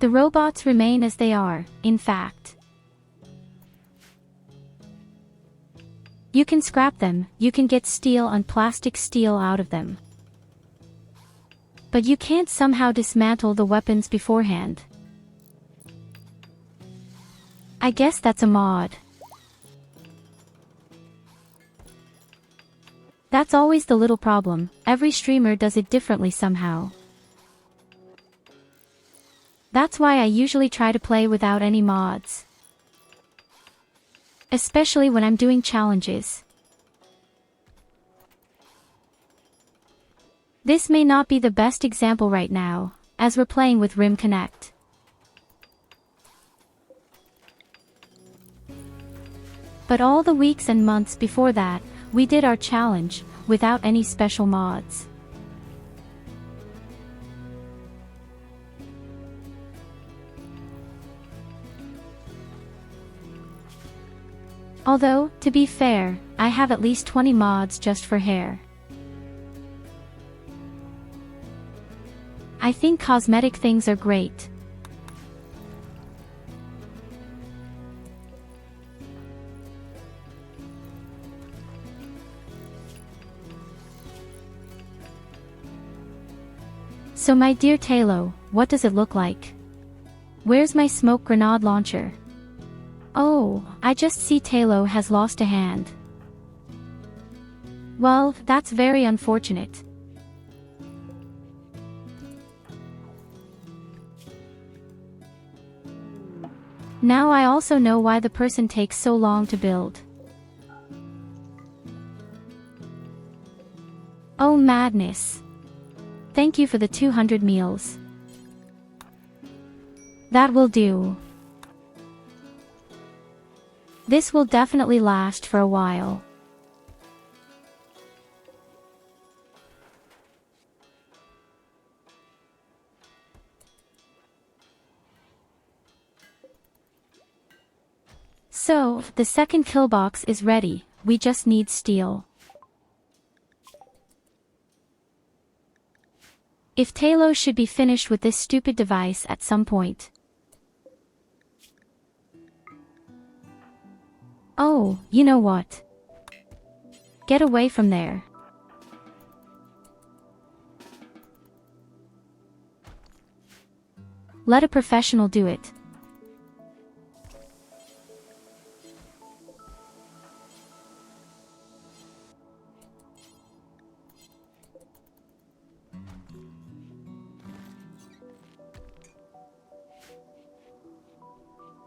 The robots remain as they are, in fact. You can scrap them, you can get steel and plastic steel out of them. But you can't somehow dismantle the weapons beforehand. I guess that's a mod. That's always the little problem, every streamer does it differently somehow. That's why I usually try to play without any mods. Especially when I'm doing challenges. This may not be the best example right now, as we're playing with Rimconnect. But all the weeks and months before that, we did our challenge, without any special mods. Although, to be fair, I have at least 20 mods just for hair. I think cosmetic things are great. So my dear Tyurru, what does it look like? Where's my smoke grenade launcher? Oh, I just see Tyurru has lost a hand. Well, that's very unfortunate. Now I also know why the person takes so long to build. Oh madness. Thank you for the 200 meals. That will do. This will definitely last for a while. So, the second kill box is ready, we just need steel. If Tyurru should be finished with this stupid device at some point. Oh, you know what? Get away from there. Let a professional do it.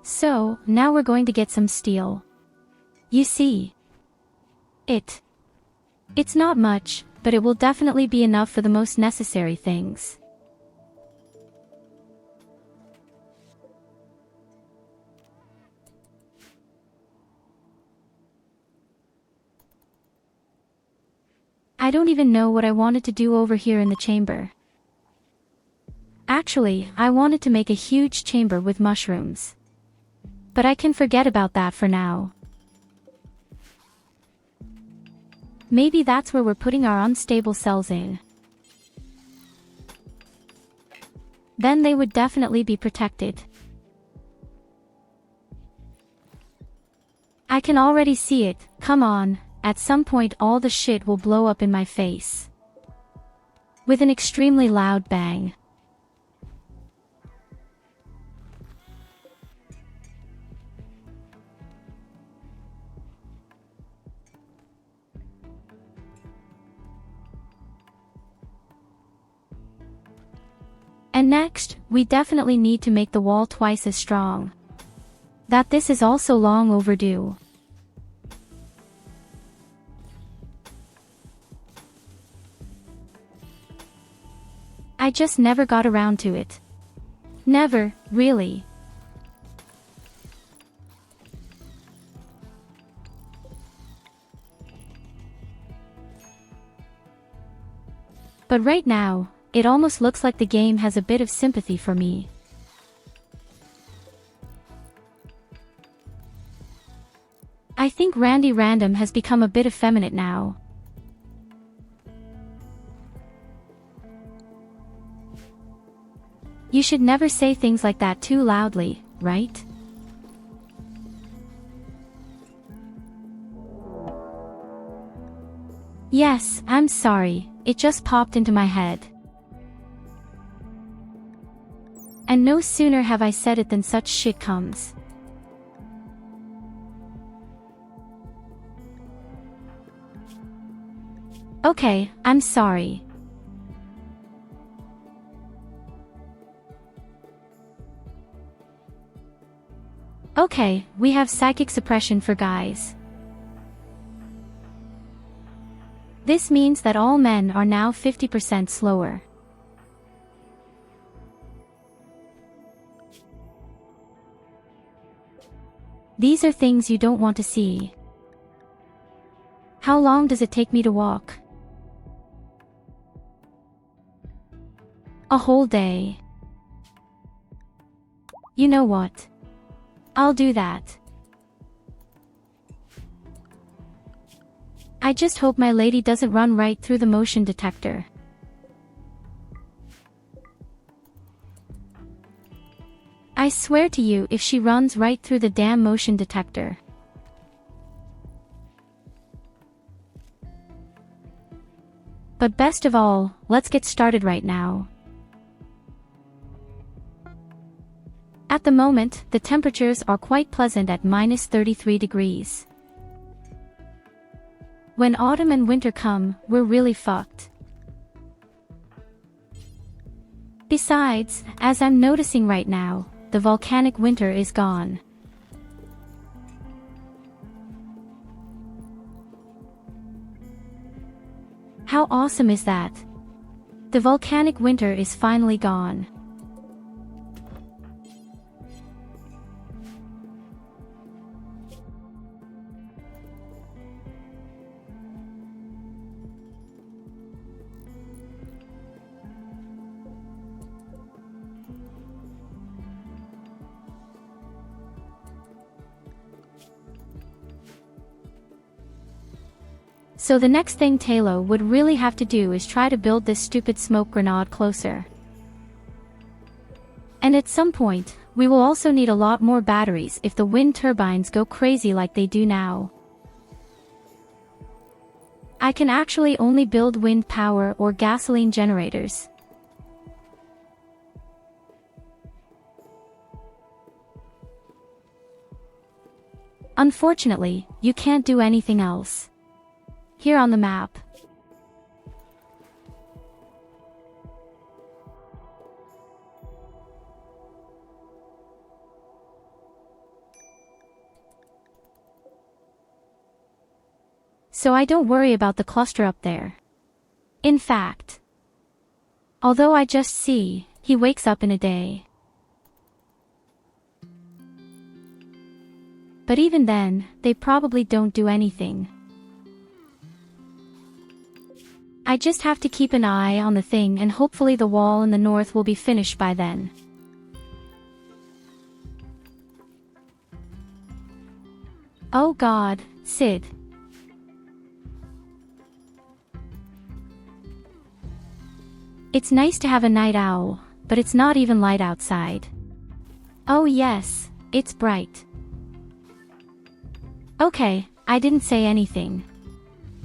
So, now we're going to get some steel. You see. It's not much, but it will definitely be enough for the most necessary things. I don't even know what I wanted to do over here in the chamber. Actually, I wanted to make a huge chamber with mushrooms. But I can forget about that for now. Maybe that's where we're putting our unstable cells in. Then they would definitely be protected. I can already see it, come on, at some point all the shit will blow up in my face. With an extremely loud bang. And next, we definitely need to make the wall twice as strong. This is also long overdue. I just never got around to it. Never, really. But right now, it almost looks like the game has a bit of sympathy for me. I think Randy Random has become a bit effeminate now. You should never say things like that too loudly, right? Yes, I'm sorry, it just popped into my head. And no sooner have I said it than such shit comes. Okay, I'm sorry. Okay, we have psychic suppression for guys. This means that all men are now 50% slower. These are things you don't want to see. How long does it take me to walk? A whole day. You know what? I'll do that. I just hope my lady doesn't run right through the motion detector. I swear to you, if she runs right through the damn motion detector. But best of all, let's get started right now. At the moment, the temperatures are quite pleasant at -33 degrees. When autumn and winter come, we're really fucked. Besides, as I'm noticing right now, the volcanic winter is gone. How awesome is that? The volcanic winter is finally gone. So the next thing Talo would really have to do is try to build this stupid smoke grenade closer. And at some point, we will also need a lot more batteries if the wind turbines go crazy like they do now. I can actually only build wind power or gasoline generators. Unfortunately, you can't do anything else. Here on the map. So I don't worry about the cluster up there. In fact, although I just see, he wakes up in a day. But even then, they probably don't do anything. I just have to keep an eye on the thing and hopefully the wall in the north will be finished by then. Oh God, Sid. It's nice to have a night owl, but it's not even light outside. Oh yes, it's bright. Okay, I didn't say anything.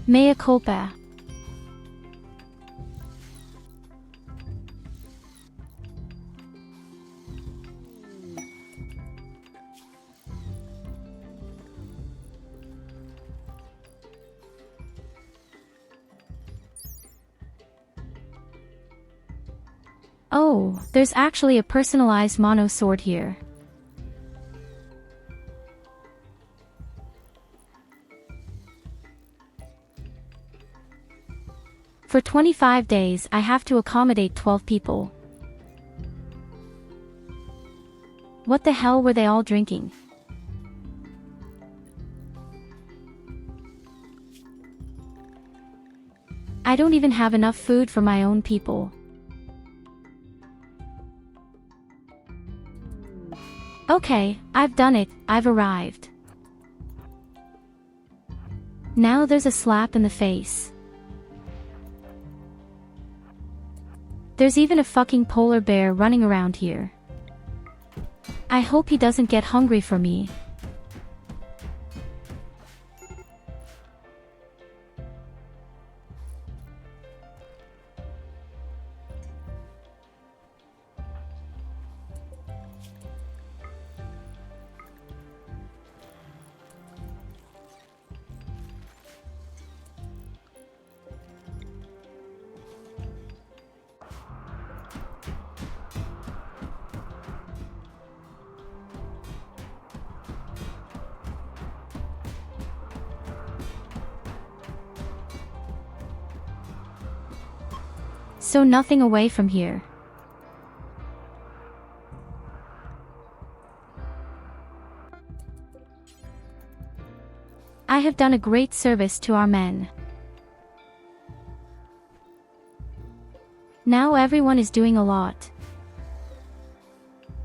Mea culpa. Oh, there's actually a personalized mono sword here. For 25 days I have to accommodate 12 people. What the hell were they all drinking? I don't even have enough food for my own people. Okay, I've done it, I've arrived. Now there's a slap in the face. There's even a fucking polar bear running around here. I hope he doesn't get hungry for me. So nothing away from here. I have done a great service to our men. Now everyone is doing a lot.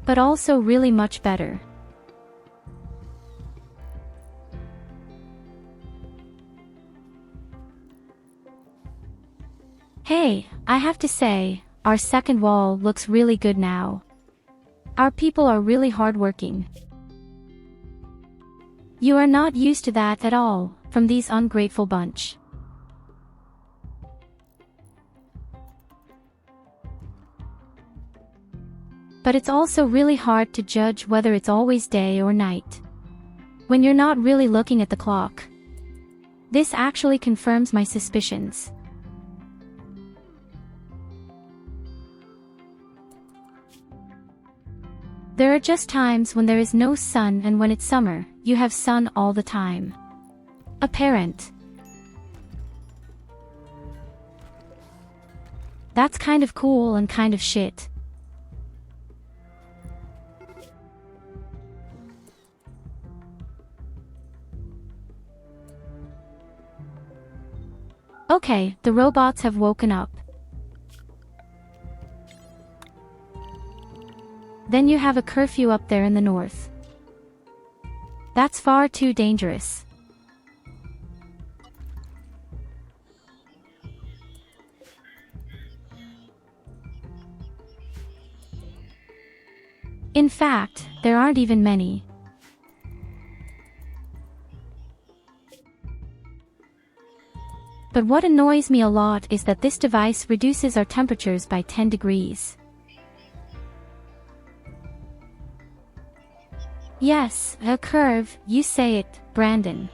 But also really much better. Hey, I have to say, our second wall looks really good now. Our people are really hardworking. You are not used to that at all, from these ungrateful bunch. But it's also really hard to judge whether it's always day or night, when you're not really looking at the clock. This actually confirms my suspicions. There are just times when there is no sun, and when it's summer, you have sun all the time. Apparent. That's kind of cool and kind of shit. Okay, the robots have woken up. Then you have a curfew up there in the north. That's far too dangerous. In fact, there aren't even many. But what annoys me a lot is that this device reduces our temperatures by 10 degrees. Yes, a curve, you say it, Brandon.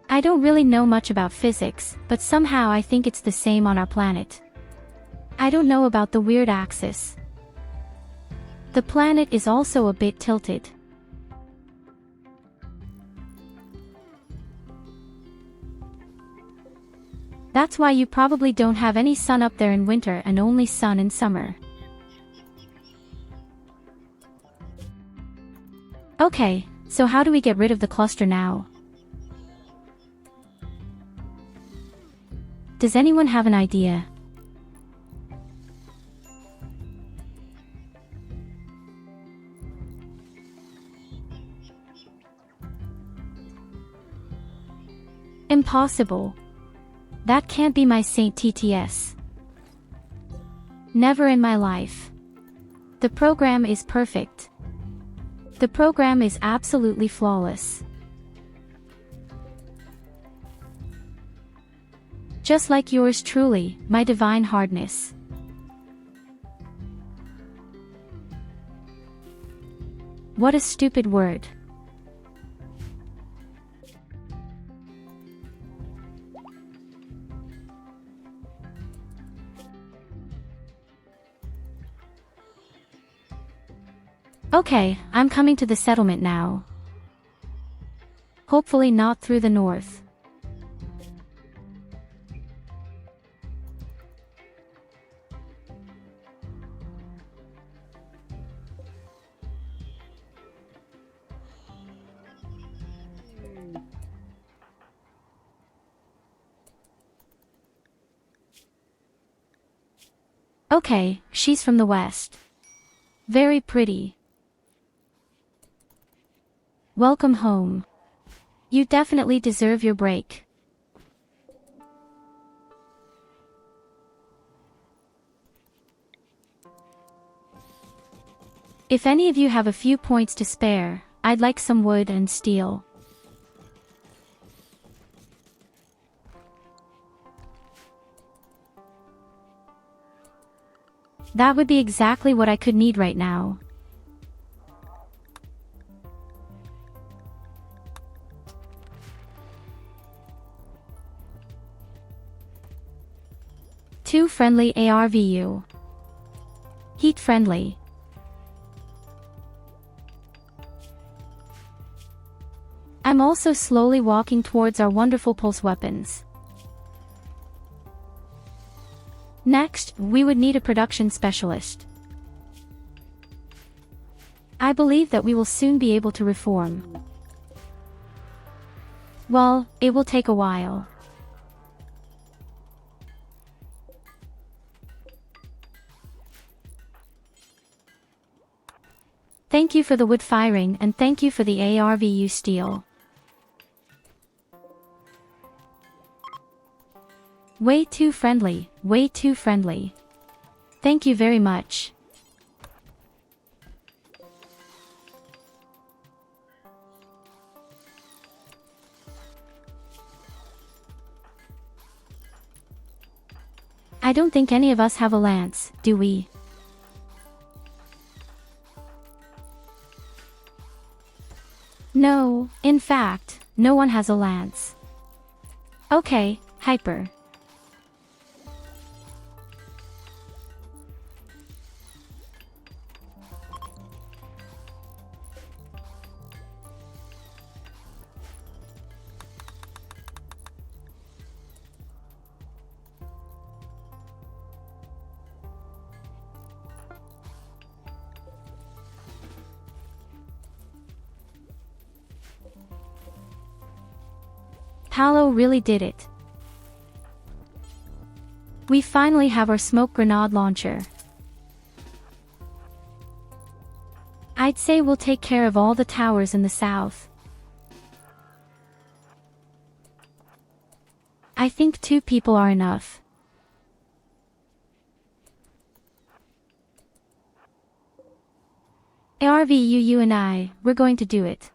I don't really know much about physics, but somehow I think it's the same on our planet. I don't know about the weird axis. The planet is also a bit tilted. That's why you probably don't have any sun up there in winter and only sun in summer. Okay, so how do we get rid of the cluster now? Does anyone have an idea? Impossible. That can't be my Saint TTS. Never in my life. The program is perfect. The program is absolutely flawless. Just like yours truly, my divine hardness. What a stupid word. Okay, I'm coming to the settlement now. Hopefully not through the north. Okay, she's from the west. Very pretty. Welcome home. You definitely deserve your break. If any of you have a few points to spare, I'd like some wood and steel. That would be exactly what I could need right now. Too friendly ARVU. Heat friendly. I'm also slowly walking towards our wonderful pulse weapons. Next, we would need a production specialist. I believe that we will soon be able to reform. Well, it will take a while. Thank you for the wood firing and thank you for the ARVU steel. Way too friendly, way too friendly. Thank you very much. I don't think any of us have a lance, do we? No, in fact, no one has a lance. Okay, Hyper. Halo really did it. We finally have our smoke grenade launcher. I'd say we'll take care of all the towers in the south. I think 2 people are enough. ARVU, you and I, we're going to do it.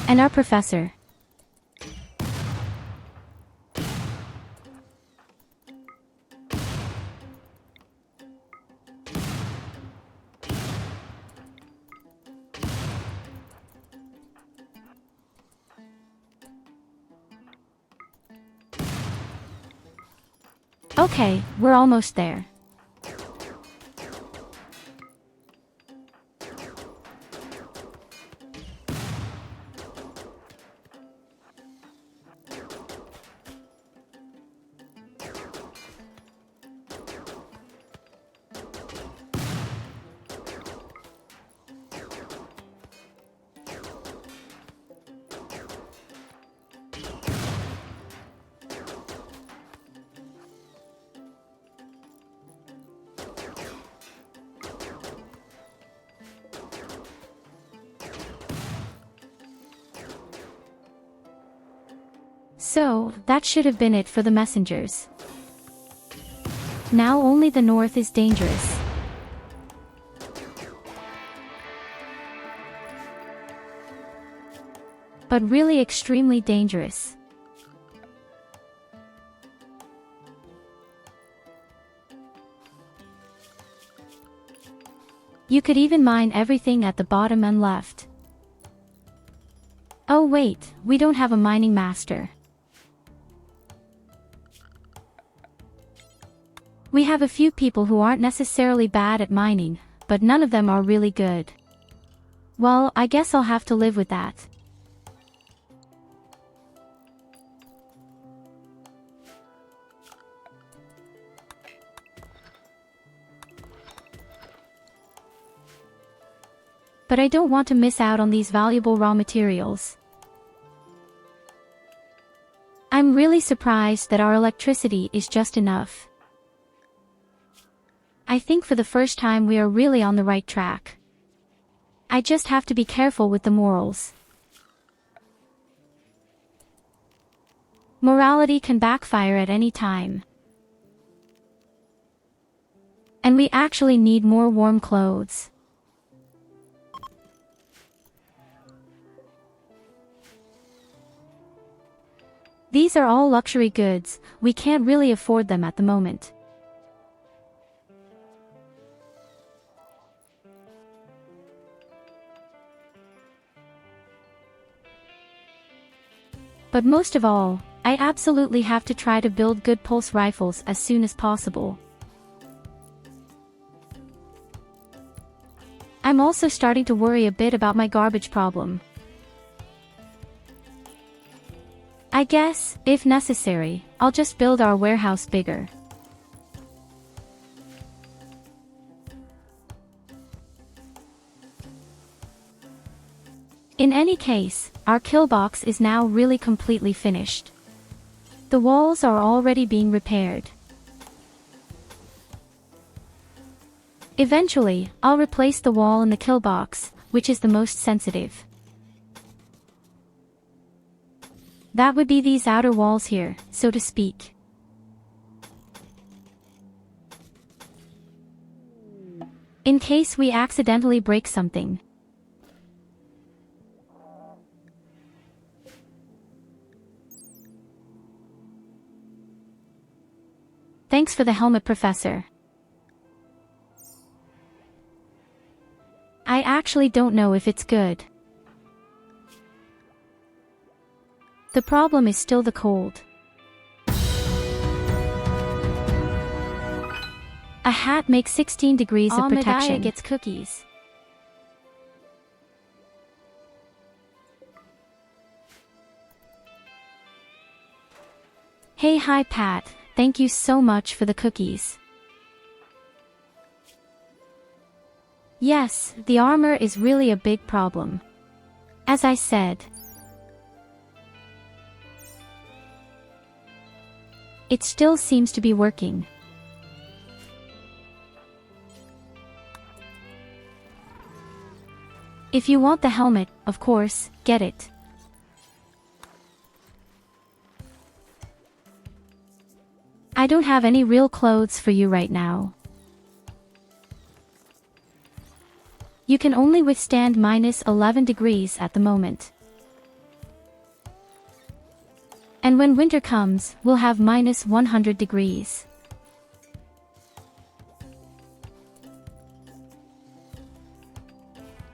And our professor. Okay, we're almost there. So, that should have been it for the messengers. Now only the north is dangerous. But really extremely dangerous. You could even mine everything at the bottom and left. Oh wait, we don't have a mining master. We have a few people who aren't necessarily bad at mining, but none of them are really good. Well, I guess I'll have to live with that. But I don't want to miss out on these valuable raw materials. I'm really surprised that our electricity is just enough. I think for the first time we are really on the right track. I just have to be careful with the morals. Morality can backfire at any time. And we actually need more warm clothes. These are all luxury goods, we can't really afford them at the moment. But most of all, I absolutely have to try to build good pulse rifles as soon as possible. I'm also starting to worry a bit about my garbage problem. I guess, if necessary, I'll just build our warehouse bigger. In any case, our kill box is now really completely finished. The walls are already being repaired. Eventually, I'll replace the wall in the kill box, which is the most sensitive. That would be these outer walls here, so to speak. In case we accidentally break something. Thanks for the helmet, Professor. I actually don't know if it's good. The problem is still the cold. A hat makes 16 degrees of protection. Maaaaany gets cookies. Hey, hi Pat, thank you so much for the cookies. Yes, the armor is really a big problem. As I said, it still seems to be working. If you want the helmet, of course, get it. I don't have any real clothes for you right now. You can only withstand minus 11 degrees at the moment. And when winter comes, we'll have minus 100 degrees.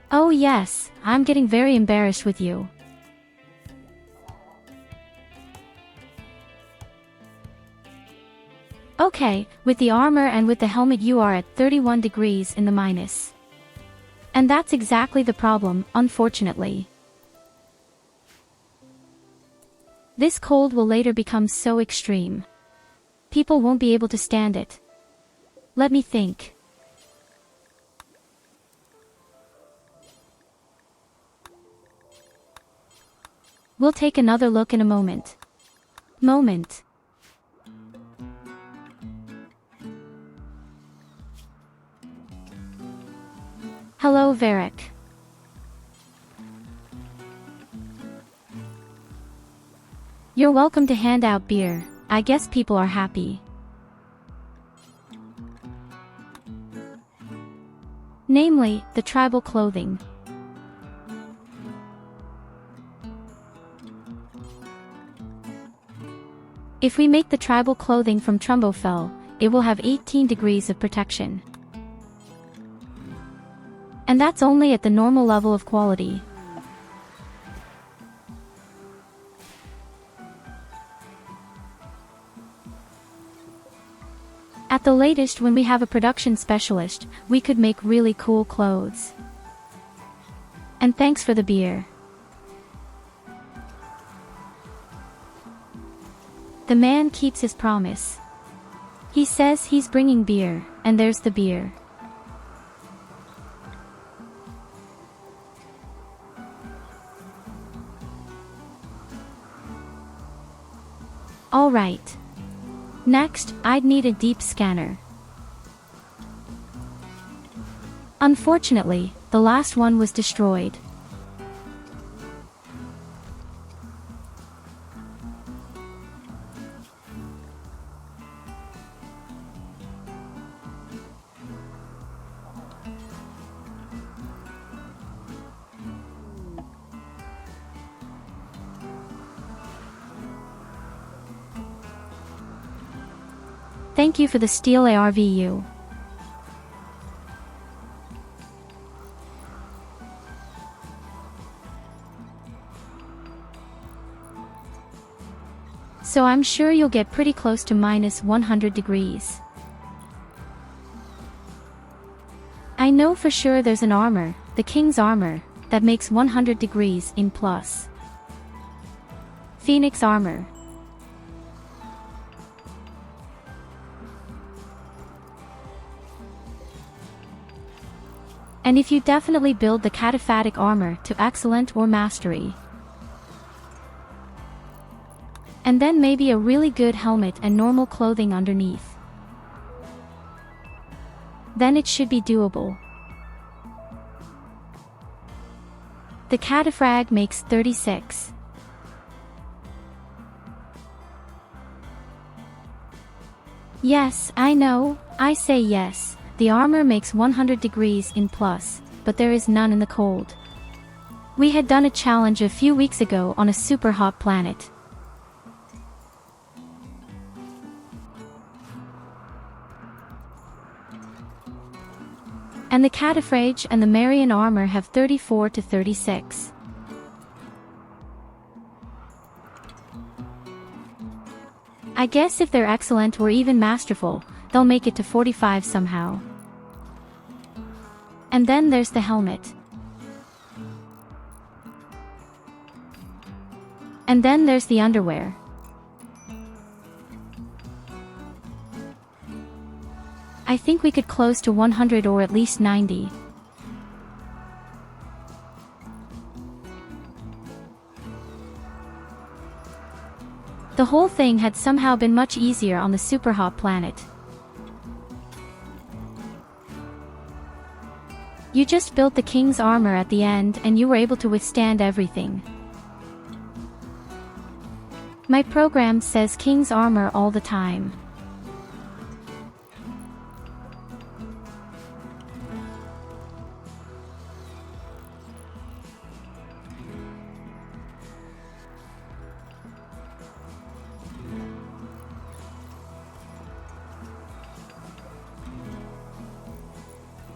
Oh yes, I'm getting very embarrassed with you. Okay, with the armor and with the helmet you are at 31 degrees in the minus. And that's exactly the problem, unfortunately. This cold will later become so extreme. People won't be able to stand it. Let me think. We'll take another look in a moment. Hello, Varric. You're welcome to hand out beer. I guess people are happy. Namely, the tribal clothing. If we make the tribal clothing from Thrumbo fell, it will have 18 degrees of protection. And that's only at the normal level of quality. At the latest, when we have a production specialist, we could make really cool clothes. And thanks for the beer. The man keeps his promise. He says he's bringing beer, and there's the beer. Alright. Next, I'd need a deep scanner. Unfortunately, the last one was destroyed. Thank you for the steel ARVU. So I'm sure you'll get pretty close to minus 100 degrees. I know for sure there's an armor, the king's armor, that makes 100 degrees in plus. Phoenix armor. And if you definitely build the cataphatic armor to excellent or mastery. And then maybe a really good helmet and normal clothing underneath. Then it should be doable. The cataphrag makes 36. Yes, I know, I say yes, the armor makes 100 degrees in plus, but there is none in the cold. We had done a challenge a few weeks ago on a super hot planet. And the cataphrage and the Marian armor have 34 to 36. I guess if they're excellent or even masterful, they'll make it to 45 somehow. And then there's the helmet. And then there's the underwear. I think we could close to 100 or at least 90. The whole thing had somehow been much easier on the super hot planet. You just built the king's armor at the end and you were able to withstand everything. My program says king's armor all the time.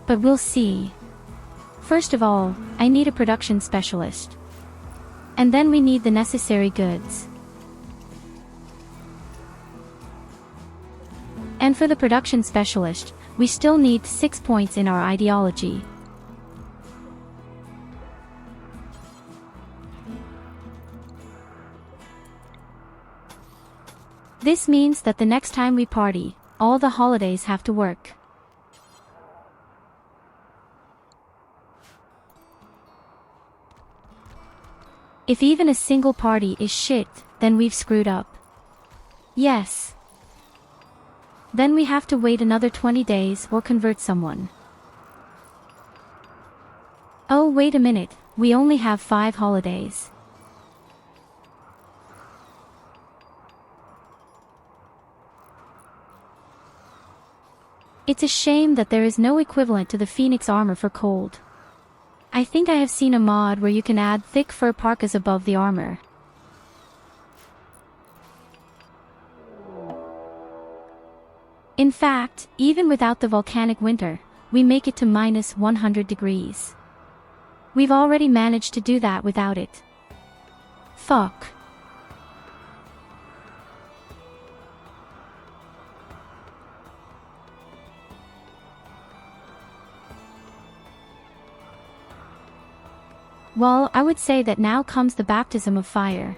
But we'll see. First of all, I need a production specialist. And then we need the necessary goods. And for the production specialist, we still need 6 points in our ideology. This means that the next time we party, all the holidays have to work. If even a single party is shit, then we've screwed up. Yes. Then we have to wait another 20 days or convert someone. Oh, wait a minute, we only have 5 holidays. It's a shame that there is no equivalent to the Phoenix armor for cold. I think I have seen a mod where you can add thick fur parkas above the armor. In fact, even without the volcanic winter, we make it to minus 100 degrees. We've already managed to do that without it. Fuck. Well, I would say that now comes the baptism of fire.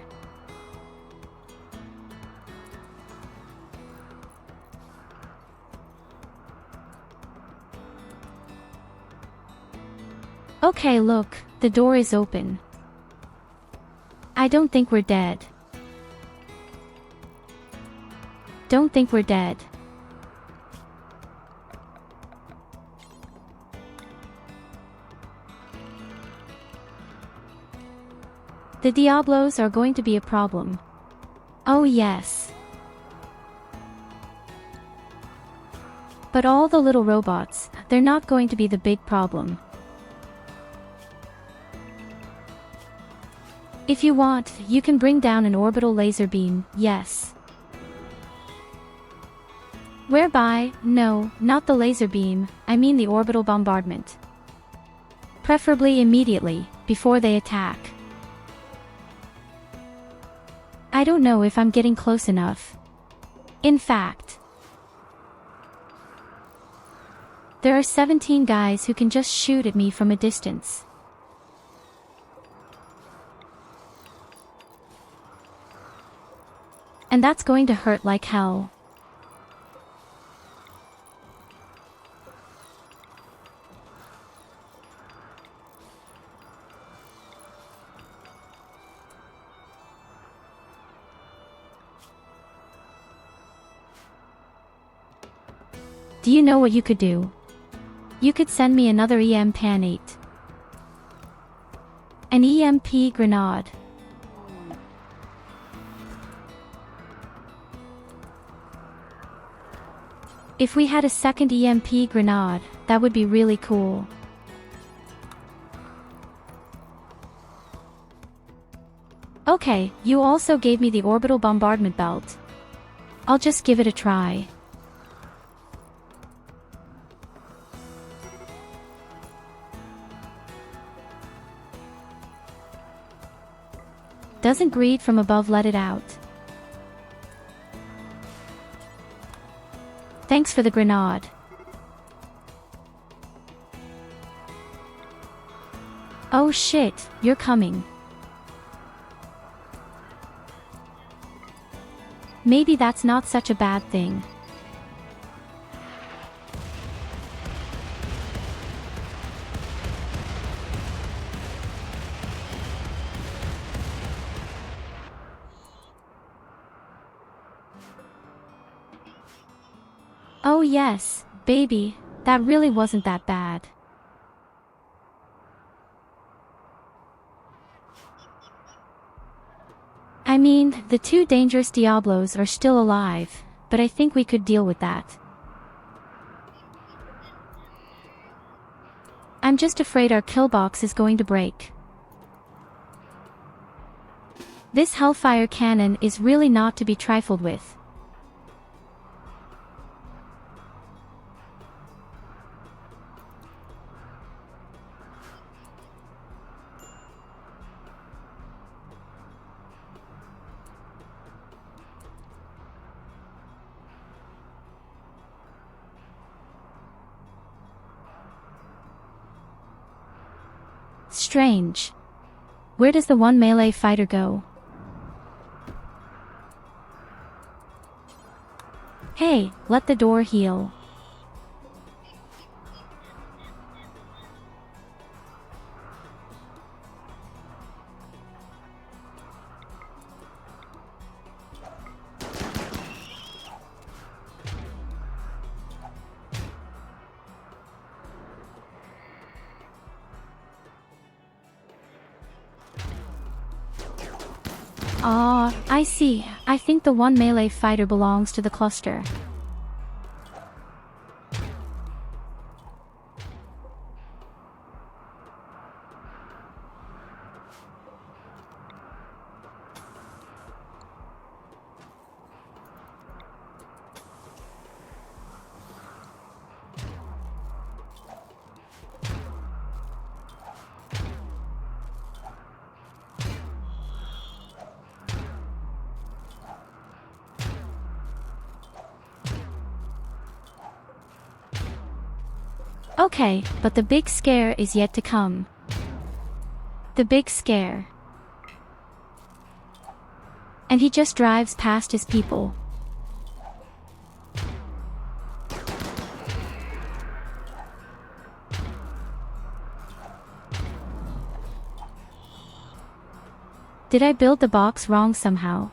Okay, look, the door is open. I don't think we're dead. Don't think we're dead. The Diablos are going to be a problem. Oh yes. But all the little robots, they're not going to be the big problem. If you want, you can bring down an orbital laser beam, yes. Whereby, no, not the laser beam, I mean the orbital bombardment. Preferably immediately, before they attack. I don't know if I'm getting close enough. In fact, There are 17 guys who can just shoot at me from a distance. And that's going to hurt like hell. Do you know what you could do? You could send me another EM-Pan-8. An EMP grenade. If we had a second EMP grenade, that would be really cool. Okay, you also gave me the orbital bombardment belt. I'll just give it a try. Doesn't greed from above let it out. Thanks for the grenade. Oh shit, you're coming. Maybe that's not such a bad thing. Oh yes, baby, that really wasn't that bad. I mean, the two dangerous Diablos are still alive, but I think we could deal with that. I'm just afraid our kill box is going to break. This Hellfire cannon is really not to be trifled with. Strange. Where does the one melee fighter go? Hey, let the door heal. Ah, I see. I think the one melee fighter belongs to the cluster. Okay, but the big scare is yet to come. The big scare. And he just drives past his people. Did I build the box wrong somehow?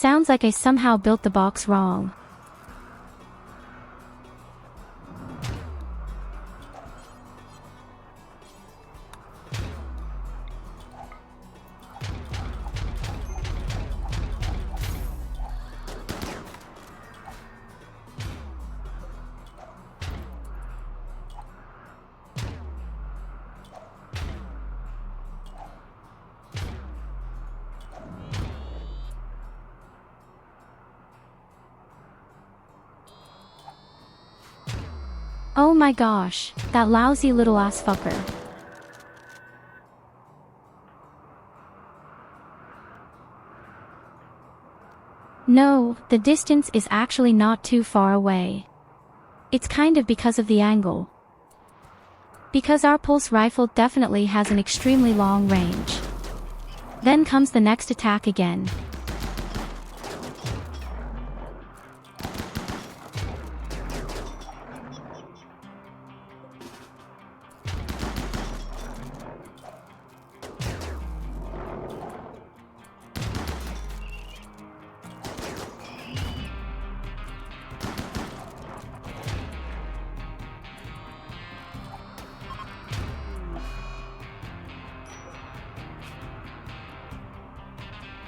Sounds like I somehow built the box wrong. Oh my gosh, that lousy little ass fucker. No, the distance is actually not too far away. It's kind of because of the angle. Because our pulse rifle definitely has an extremely long range. Then comes the next attack again.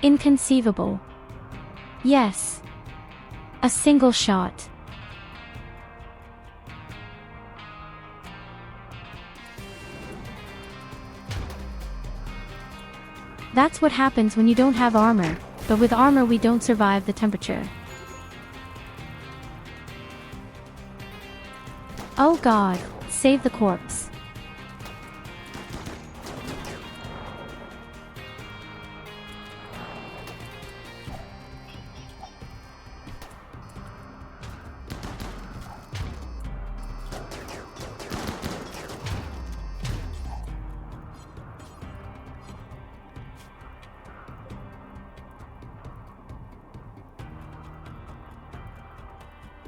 Inconceivable. Yes. A single shot. That's what happens when you don't have armor, but with armor we don't survive the temperature. Oh god, save the corpse.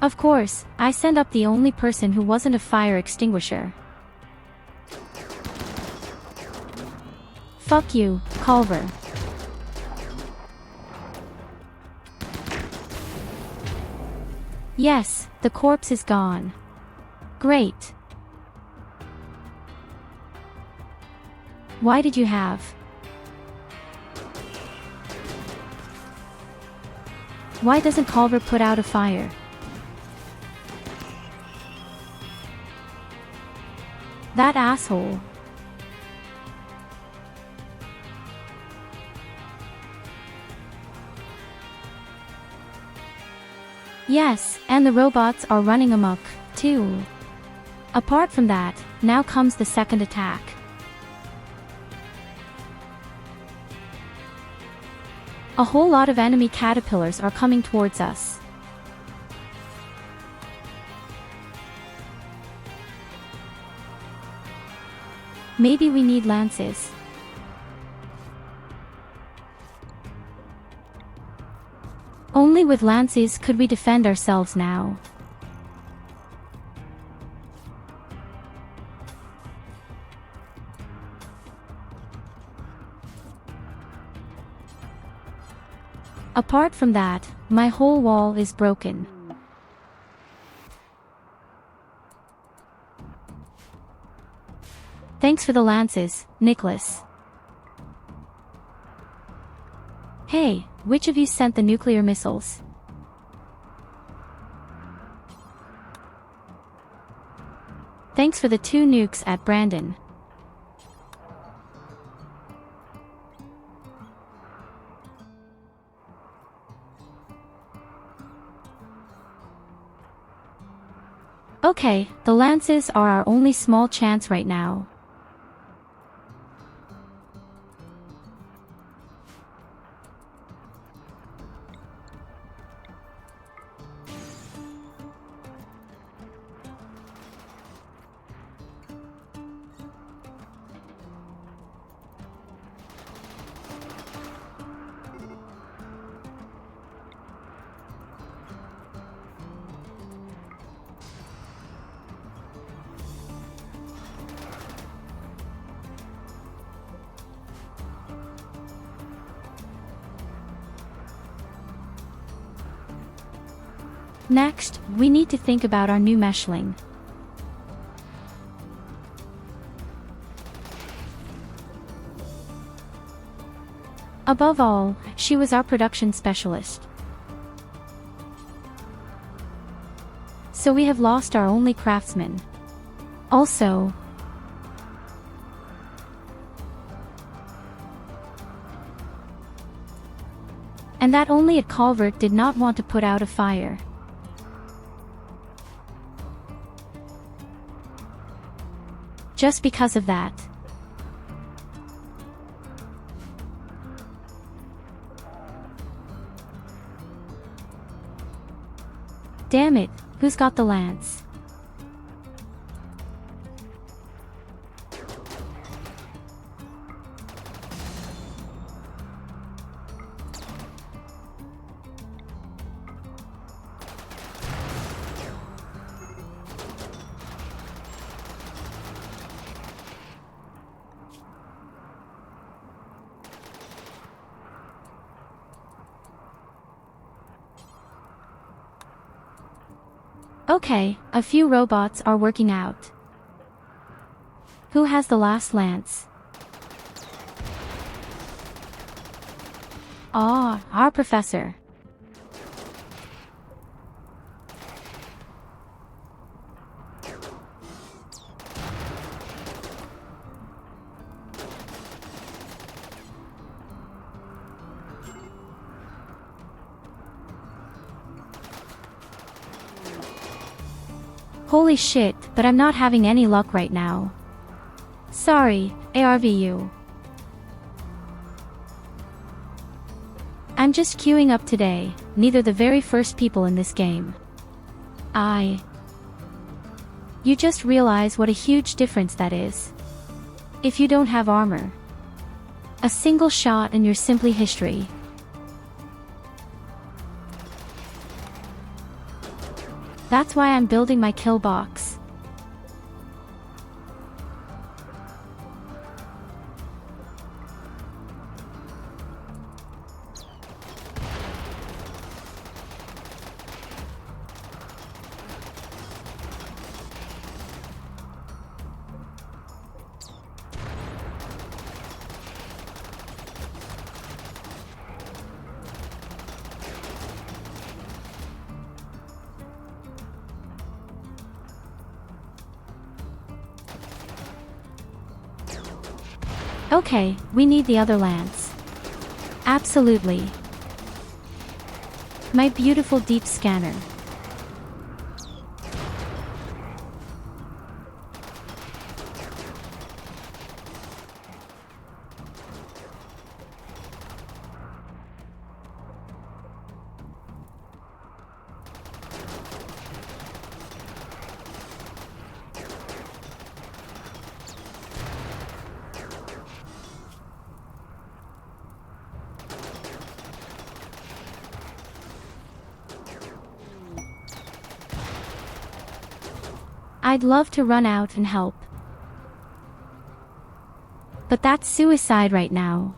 Of course, I sent up the only person who wasn't a fire extinguisher. Fuck you, Culver. Yes, the corpse is gone. Great. Why did you have? Why doesn't Culver put out a fire? That asshole. Yes, and the robots are running amok, too. Apart from that, now comes the second attack. A whole lot of enemy caterpillars are coming towards us. Maybe we need lances. Only with lances could we defend ourselves now. Apart from that, my whole wall is broken. Thanks for the lances, Nicholas. Hey, which of you sent the nuclear missiles? Thanks for the 2 nukes at Brandon. Okay, the lances are our only small chance right now. Next, we need to think about our new meshling. Above all, she was our production specialist. So we have lost our only craftsman. Also, and that only at Culvert did not want to put out a fire. just because of that. Damn it, who's got the lance? Okay, a few robots are working out. Who has the last lance? Ah, our professor. Holy shit, but I'm not having any luck right now. Sorry, ARVU. I'm just queuing up today, neither the very first people in this game. You just realize what a huge difference that is. If you don't have armor, a single shot and you're simply history. That's why I'm building my kill box. Okay, we need the other lance. Absolutely. My beautiful deep scanner. I'd love to run out and help. But that's suicide right now.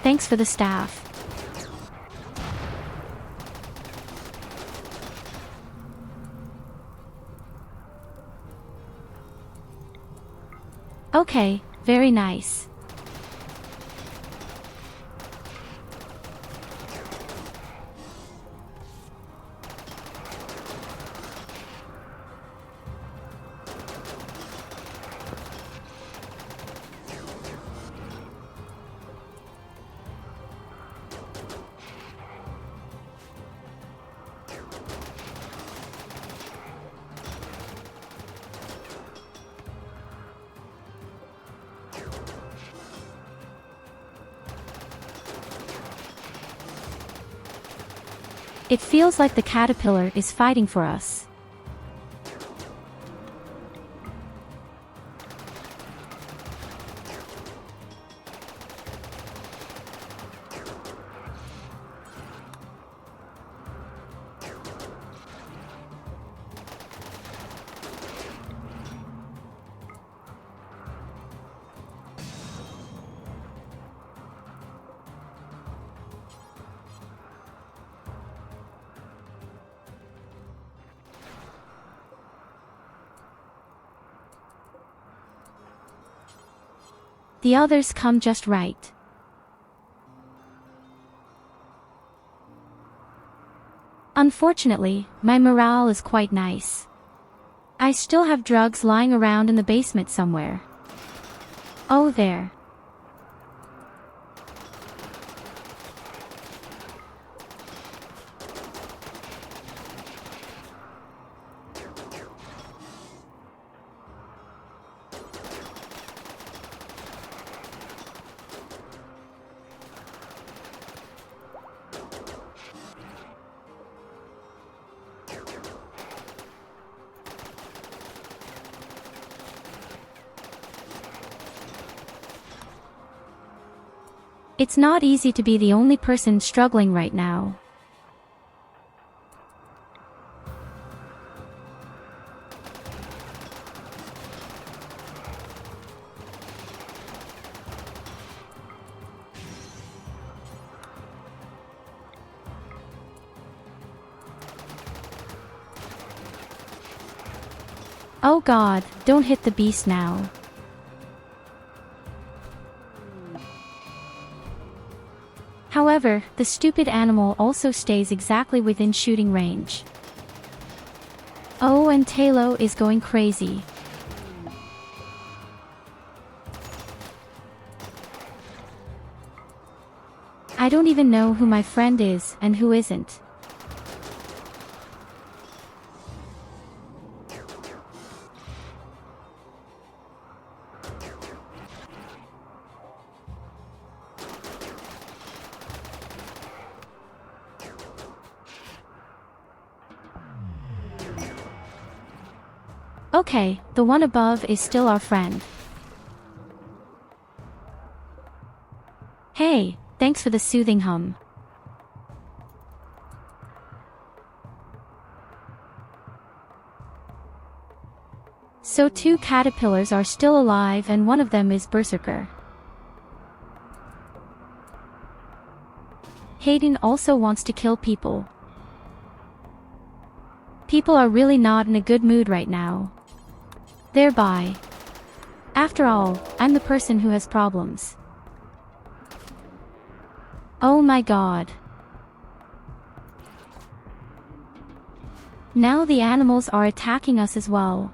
Thanks for the staff. Okay, very nice. It feels like the caterpillar is fighting for us. The others come just right. Unfortunately, my morale is quite nice. I still have drugs lying around in the basement somewhere. Oh there. It's not easy to be the only person struggling right now. Oh God, don't hit the beast now. However, the stupid animal also stays exactly within shooting range. Oh, and Talo is going crazy. I don't even know who my friend is and who isn't. Okay, the one above is still our friend. Hey, thanks for the soothing hum. So 2 caterpillars are still alive and one of them is Berserker. Hayden also wants to kill people. People are really not in a good mood right now. Thereby. After all, I'm the person who has problems. Oh my God. Now the animals are attacking us as well.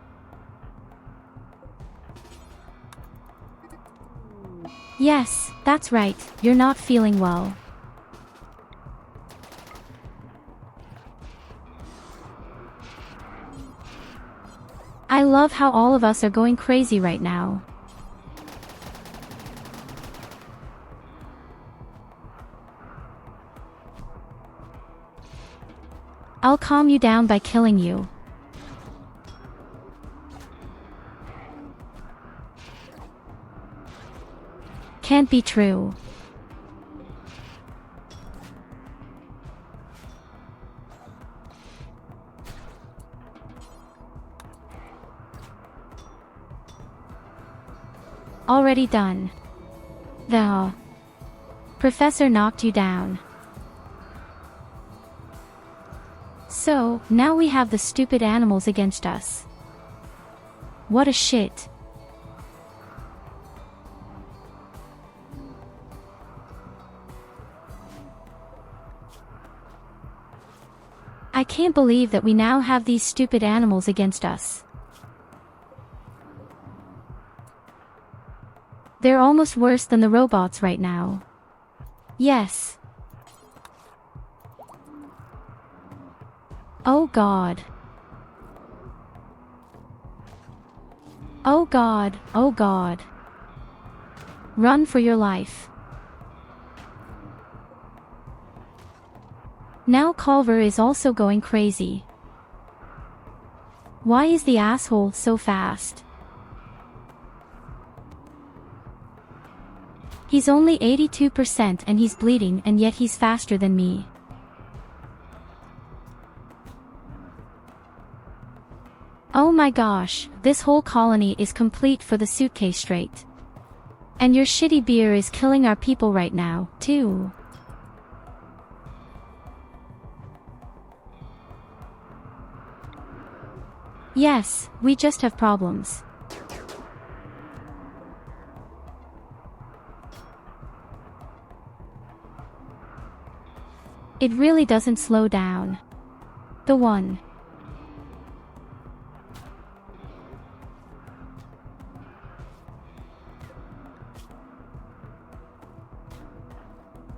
Yes, that's right, you're not feeling well. I love how all of us are going crazy right now. I'll calm you down by killing you. Can't be true. Already done. The professor knocked you down. So, now we have the stupid animals against us. What a shit. I can't believe that we now have these stupid animals against us. They're almost worse than the robots right now. Yes. Oh God. Oh God, oh God. Run for your life. Now Culver is also going crazy. Why is the asshole so fast? He's only 82% and he's bleeding, and yet he's faster than me. Oh my gosh, this whole colony is complete for the suitcase straight. And your shitty beer is killing our people right now, too. Yes, we just have problems. It really doesn't slow down. The one.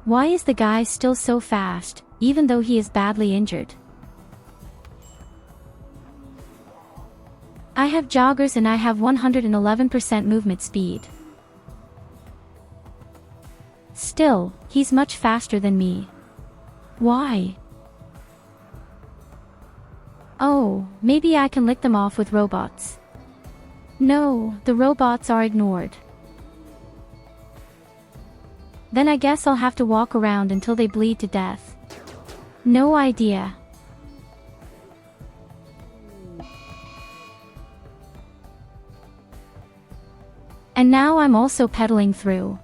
Why is the guy still so fast, even though he is badly injured? I have joggers and I have 111% movement speed. Still, he's much faster than me. Why? Oh, maybe I can lick them off with robots. No, the robots are ignored. Then I guess I'll have to walk around until they bleed to death. No idea. And now I'm also pedaling through.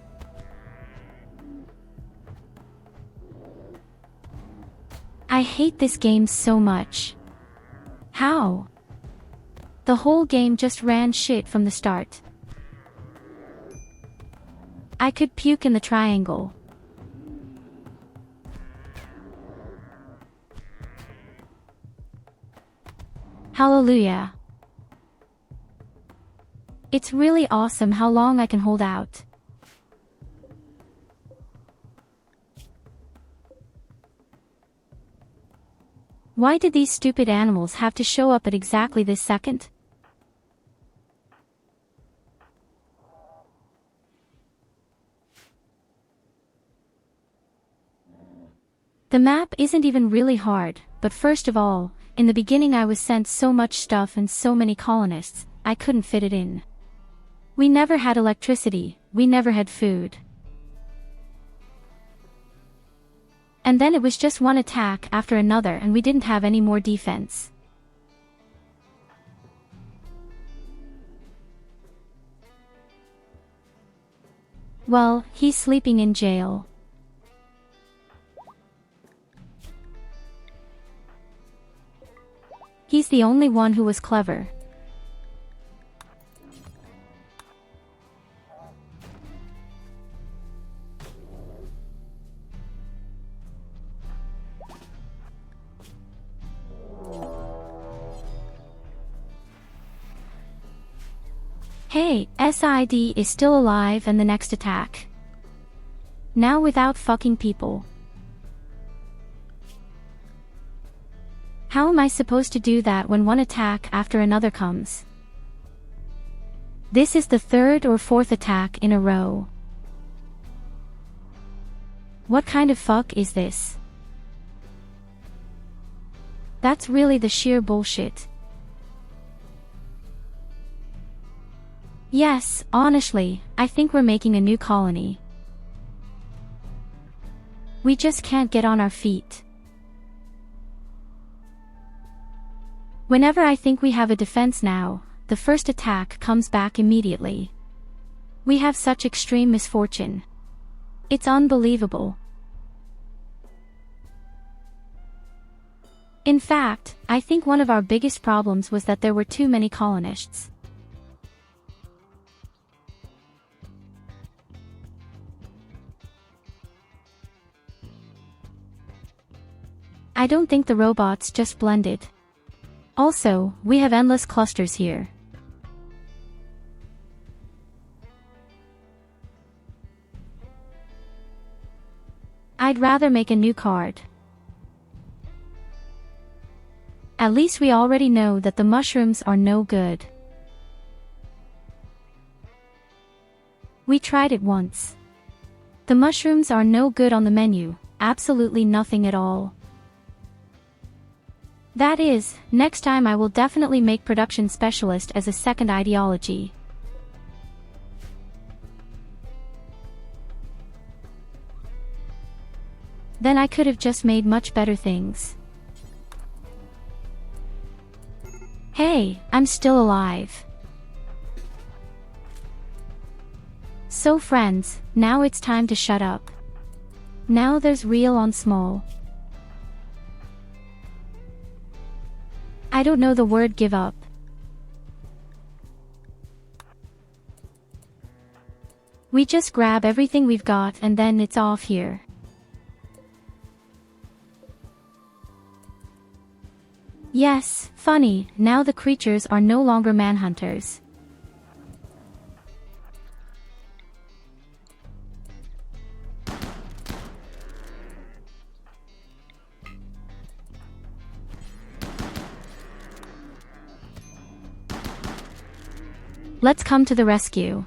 I hate this game so much. How? The whole game just ran shit from the start. I could puke in the triangle. Hallelujah. It's really awesome how long I can hold out. Why did these stupid animals have to show up at exactly this second? The map isn't even really hard, but first of all, in the beginning I was sent so much stuff and so many colonists, I couldn't fit it in. We never had electricity, we never had food. And then it was just one attack after another and we didn't have any more defense. Well, he's sleeping in jail. He's the only one who was clever. Hey, SID is still alive and the next attack. Now without fucking people. How am I supposed to do that when one attack after another comes? This is the third or fourth attack in a row. What kind of fuck is this? That's really the sheer bullshit. Yes, honestly, I think we're making a new colony. We just can't get on our feet. Whenever I think we have a defense now, the first attack comes back immediately. We have such extreme misfortune. It's unbelievable. In fact, I think one of our biggest problems was that there were too many colonists. I don't think the robots just blended. Also, we have endless clusters here. I'd rather make a new card. At least we already know that the mushrooms are no good. We tried it once. The mushrooms are no good on the menu, absolutely nothing at all. That is, next time I will definitely make production specialist as a second ideology. Then I could have just made much better things. Hey, I'm still alive. So friends, now it's time to shut up. Now there's real on small. I don't know the word give up. We just grab everything we've got and then it's off here. Yes, funny, now the creatures are no longer manhunters. Let's come to the rescue.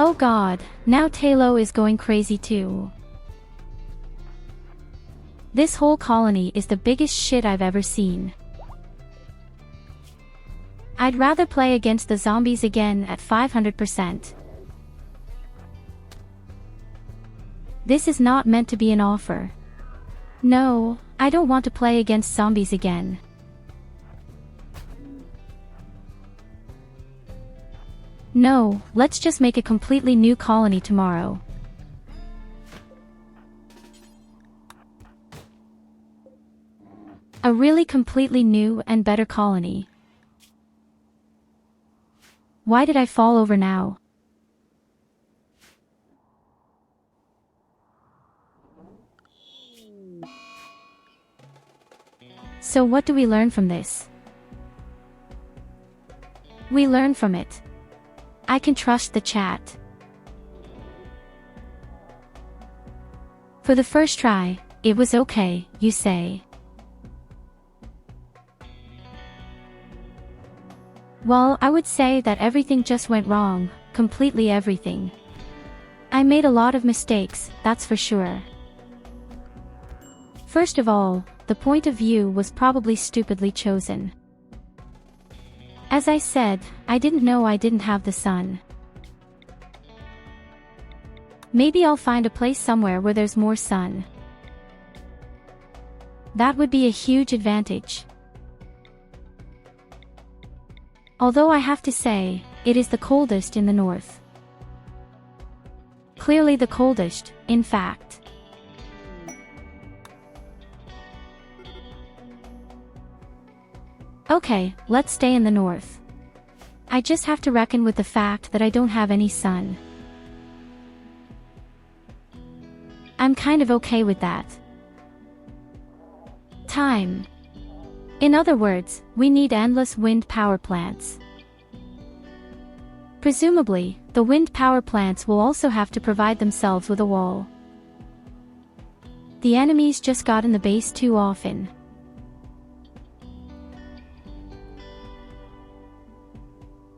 Oh god, now Tyurru is going crazy too. This whole colony is the biggest shit I've ever seen. I'd rather play against the zombies again at 500%. This is not meant to be an offer. No, I don't want to play against zombies again. No, let's just make a completely new colony tomorrow. A really completely new and better colony. Why did I fall over now? So what do we learn from this? We learn from it. I can trust the chat. For the first try, it was okay, you say. Well, I would say that everything just went wrong, completely everything. I made a lot of mistakes, that's for sure. First of all, the point of view was probably stupidly chosen. As I said, I didn't know I didn't have the sun. Maybe I'll find a place somewhere where there's more sun. That would be a huge advantage. Although I have to say, it is the coldest in the north. Clearly the coldest, in fact. Okay, let's stay in the north. I just have to reckon with the fact that I don't have any sun. I'm kind of okay with that. Time. In other words, we need endless wind power plants. Presumably, the wind power plants will also have to provide themselves with a wall. The enemies just got in the base too often.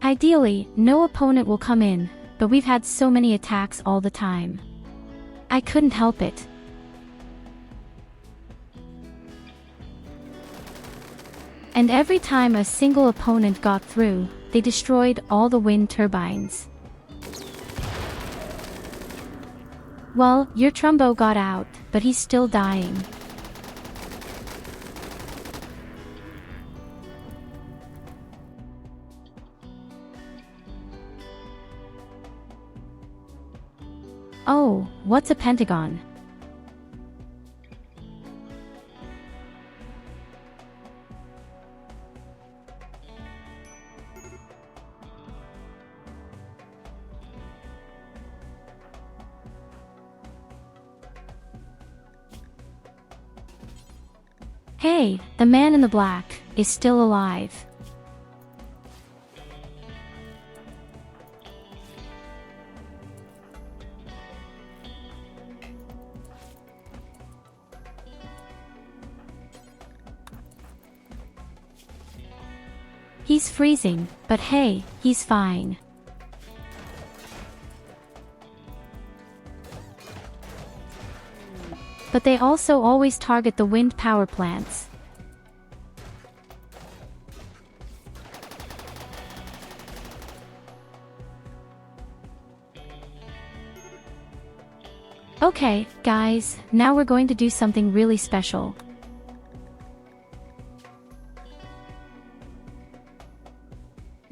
Ideally, no opponent will come in, but we've had so many attacks all the time. I couldn't help it. And every time a single opponent got through, they destroyed all the wind turbines. Well, your Thrumbo got out, but he's still dying. Oh, what's a pentagon? Hey, the man in the black is still alive. He's freezing, but hey, he's fine. But they also always target the wind power plants. Okay, guys, now we're going to do something really special.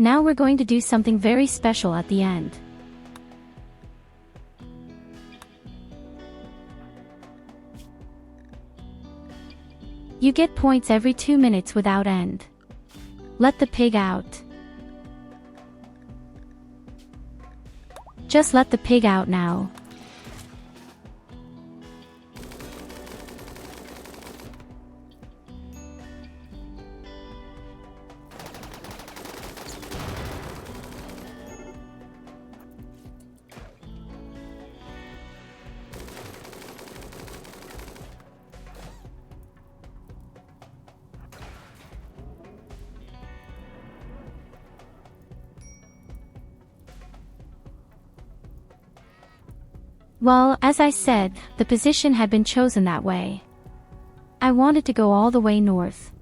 Now we're going to do something very special at the end. You get points every 2 minutes without end. Let the pig out. Just let the pig out now. Well, as I said, the position had been chosen that way. I wanted to go all the way north.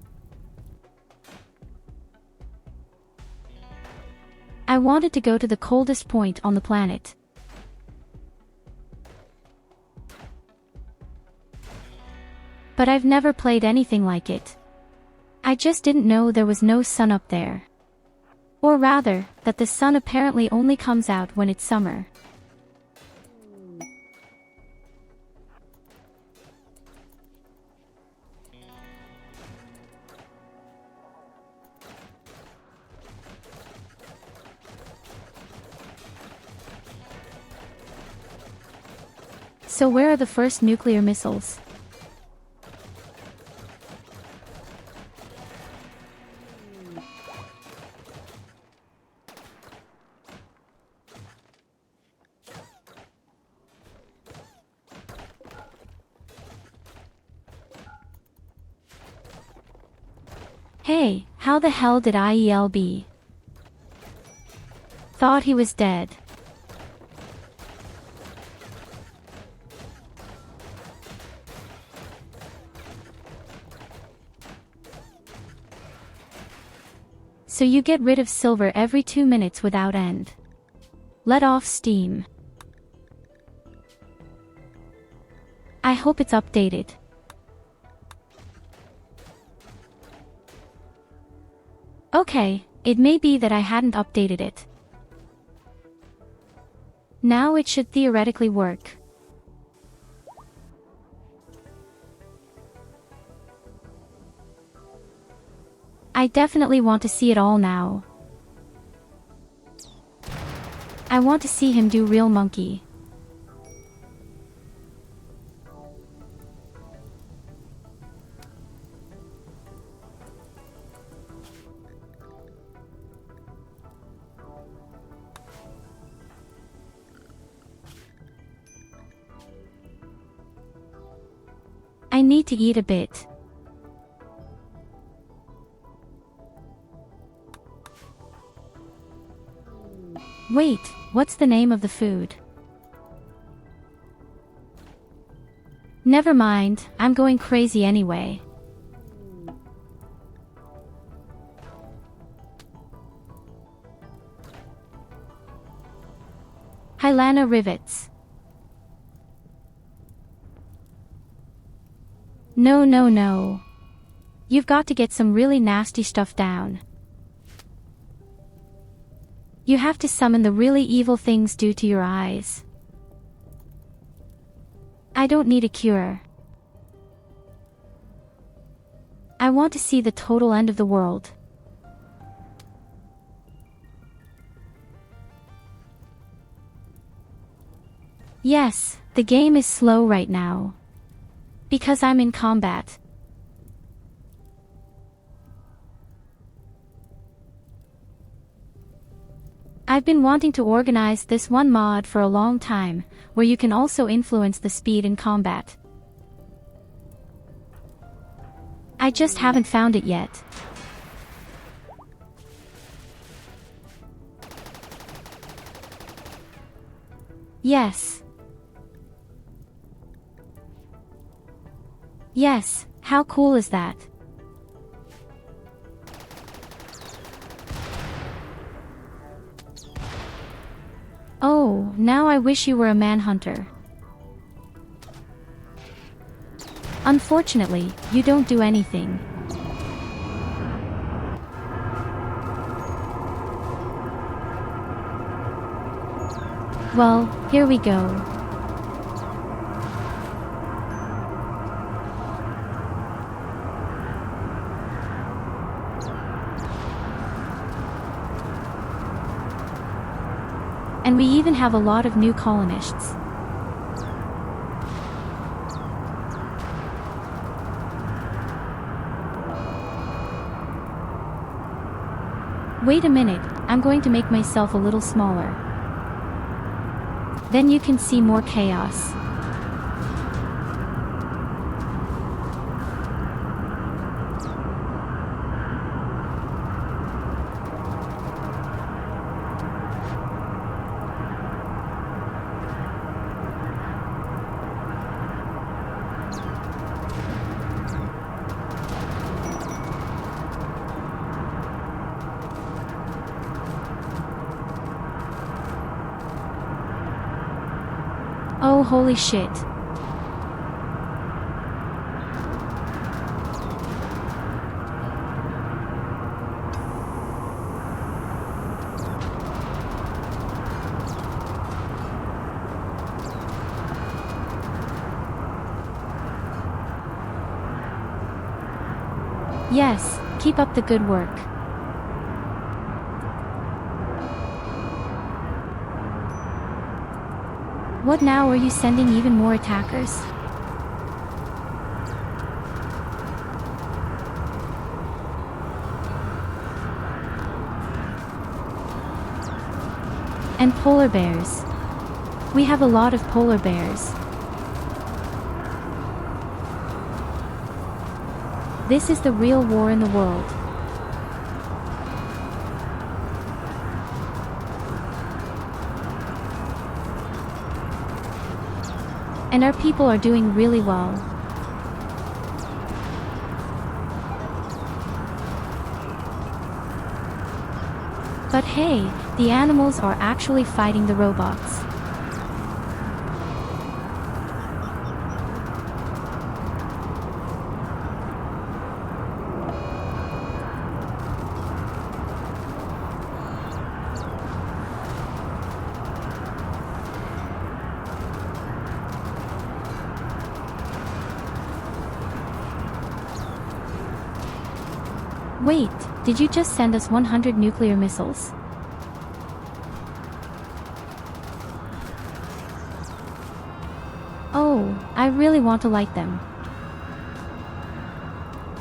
I wanted to go to the coldest point on the planet. But I've never played anything like it. I just didn't know there was no sun up there. Or rather, that the sun apparently only comes out when it's summer. So where are the first nuclear missiles? Hey, how the hell did IELB? Thought he was dead. So you get rid of silver every 2 minutes without end. Let off steam. I hope it's updated. Okay, it may be that I hadn't updated it. Now it should theoretically work. I definitely want to see it all now. I want to see him do real monkey. I need to eat a bit. Wait, what's the name of the food? Never mind, I'm going crazy anyway. Hylana rivets. No, no, no. You've got to get some really nasty stuff down. You have to summon the really evil things due to your eyes. I don't need a cure. I want to see the total end of the world. Yes, the game is slow right now. Because I'm in combat. I've been wanting to organize this one mod for a long time, where you can also influence the speed in combat. I just haven't found it yet. Yes. Yes, how cool is that? Oh, now I wish you were a manhunter. Unfortunately, you don't do anything. Well, here we go. And we even even have a lot of new colonists. Wait a minute, I'm going to make myself a little smaller. Then you can see more chaos. Oh, holy shit. Yes, keep up the good work. What now, are you sending even more attackers? And polar bears. We have a lot of polar bears. This is the real war in the world. And our people are doing really well. But hey, the animals are actually fighting the robots. Wait, did you just send us 100 nuclear missiles? Oh, I really want to light them.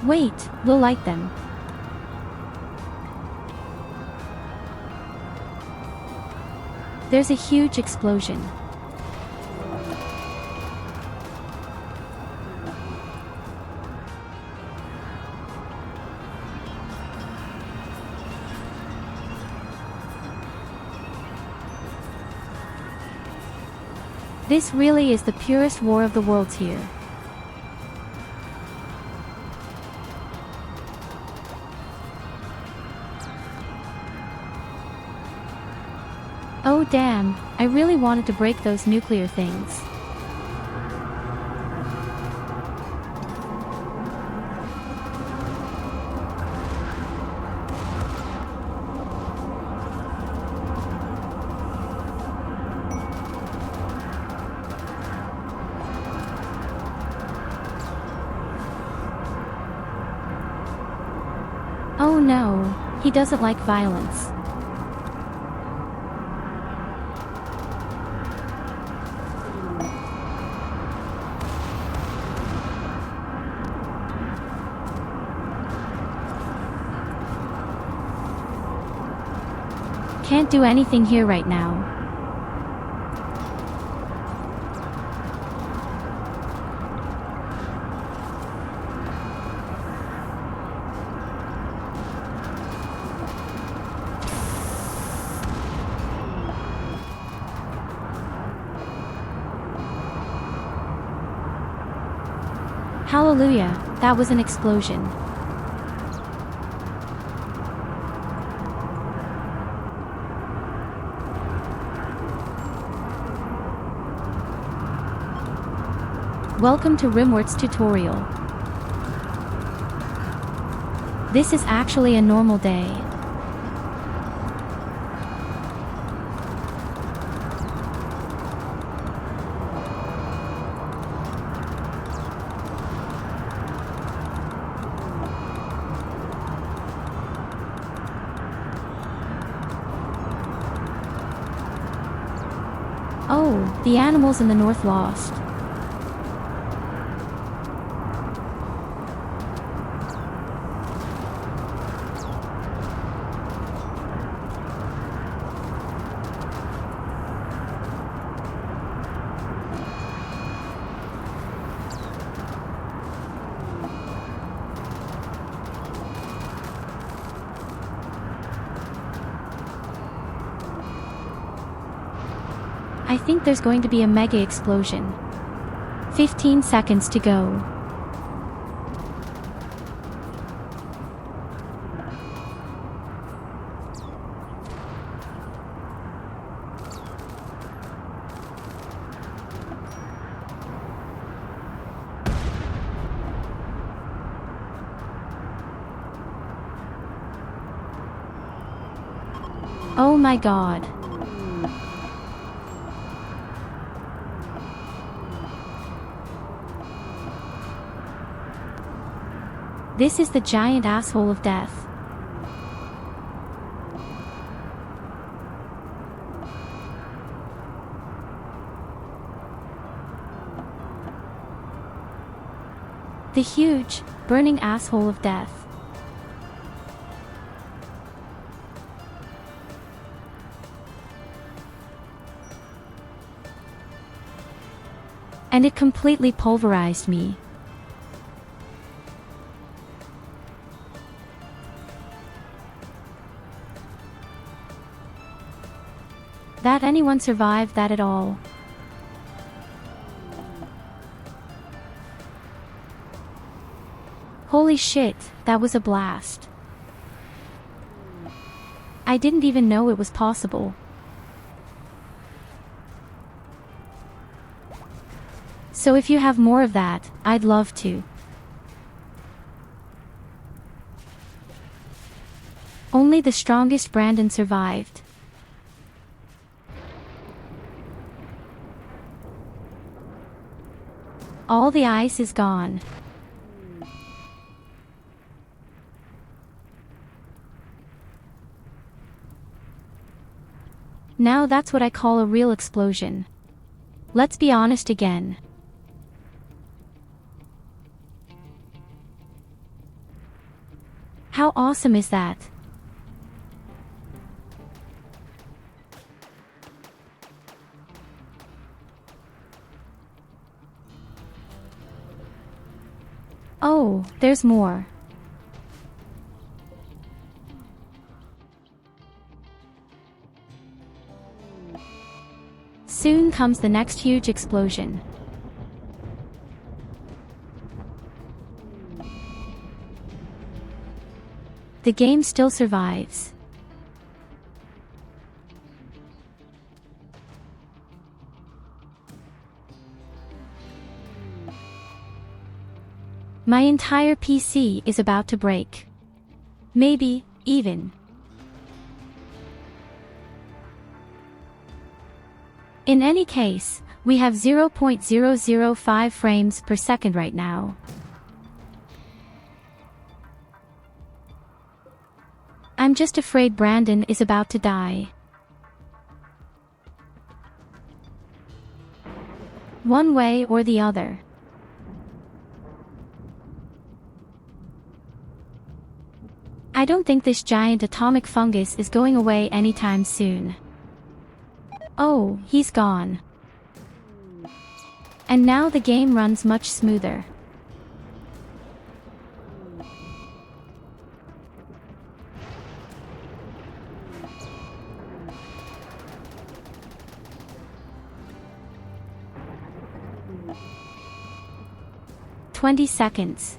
Wait, we'll light them. There's a huge explosion. This really is the purest war of the worlds here. Oh damn, I really wanted to break those nuclear things. Oh no, he doesn't like violence. Can't do anything here right now. Hallelujah, that was an explosion. Welcome to Rimworld's tutorial. This is actually a normal day. Oh, the animals in the north lost. I think there's going to be a mega explosion. 15 seconds to go. Oh my god. This is the giant asshole of death. The huge, burning asshole of death. And it completely pulverized me. That anyone survived that at all. Holy shit, that was a blast. I didn't even know it was possible. So if you have more of that, I'd love to. Only the strongest Brandon survived. All the ice is gone. Now that's what I call a real explosion. Let's be honest again. How awesome is that? Oh, there's more. Soon comes the next huge explosion. The game still survives. My entire PC is about to break. Maybe, even. In any case, we have 0.005 frames per second right now. I'm just afraid Brandon is about to die. One way or the other. I don't think this giant atomic fungus is going away anytime soon. Oh, he's gone. And now the game runs much smoother. "20 seconds.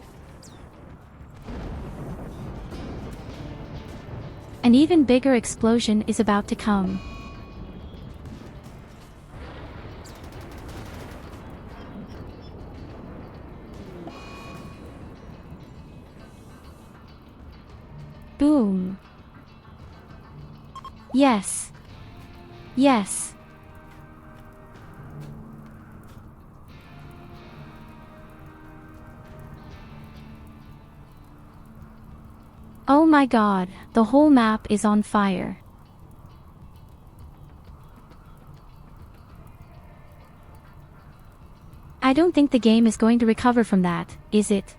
An even bigger explosion is about to come. Boom. Yes. Yes. Oh my god, the whole map is on fire. I don't think the game is going to recover from that, is it?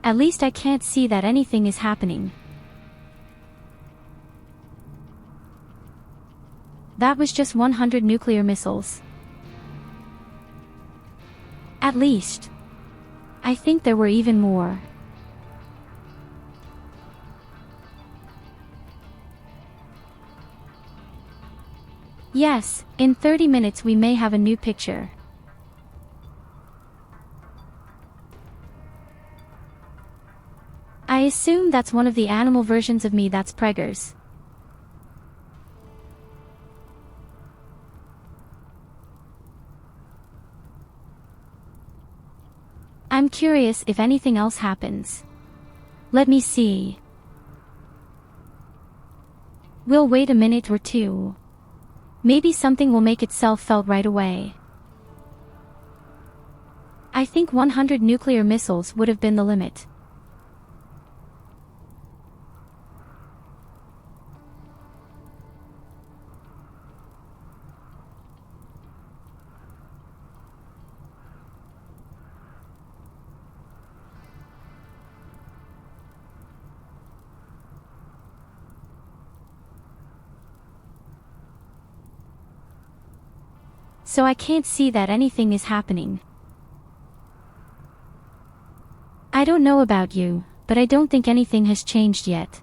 At least I can't see that anything is happening. That was just 100 nuclear missiles. At least. I think there were even more. Yes, in 30 minutes we may have a new picture. I assume that's one of the animal versions of me that's preggers. I'm curious if anything else happens. Let me see. We'll wait a minute or two. Maybe something will make itself felt right away. I think 100 nuclear missiles would have been the limit. So I can't see that anything is happening. I don't know about you, but I don't think anything has changed yet.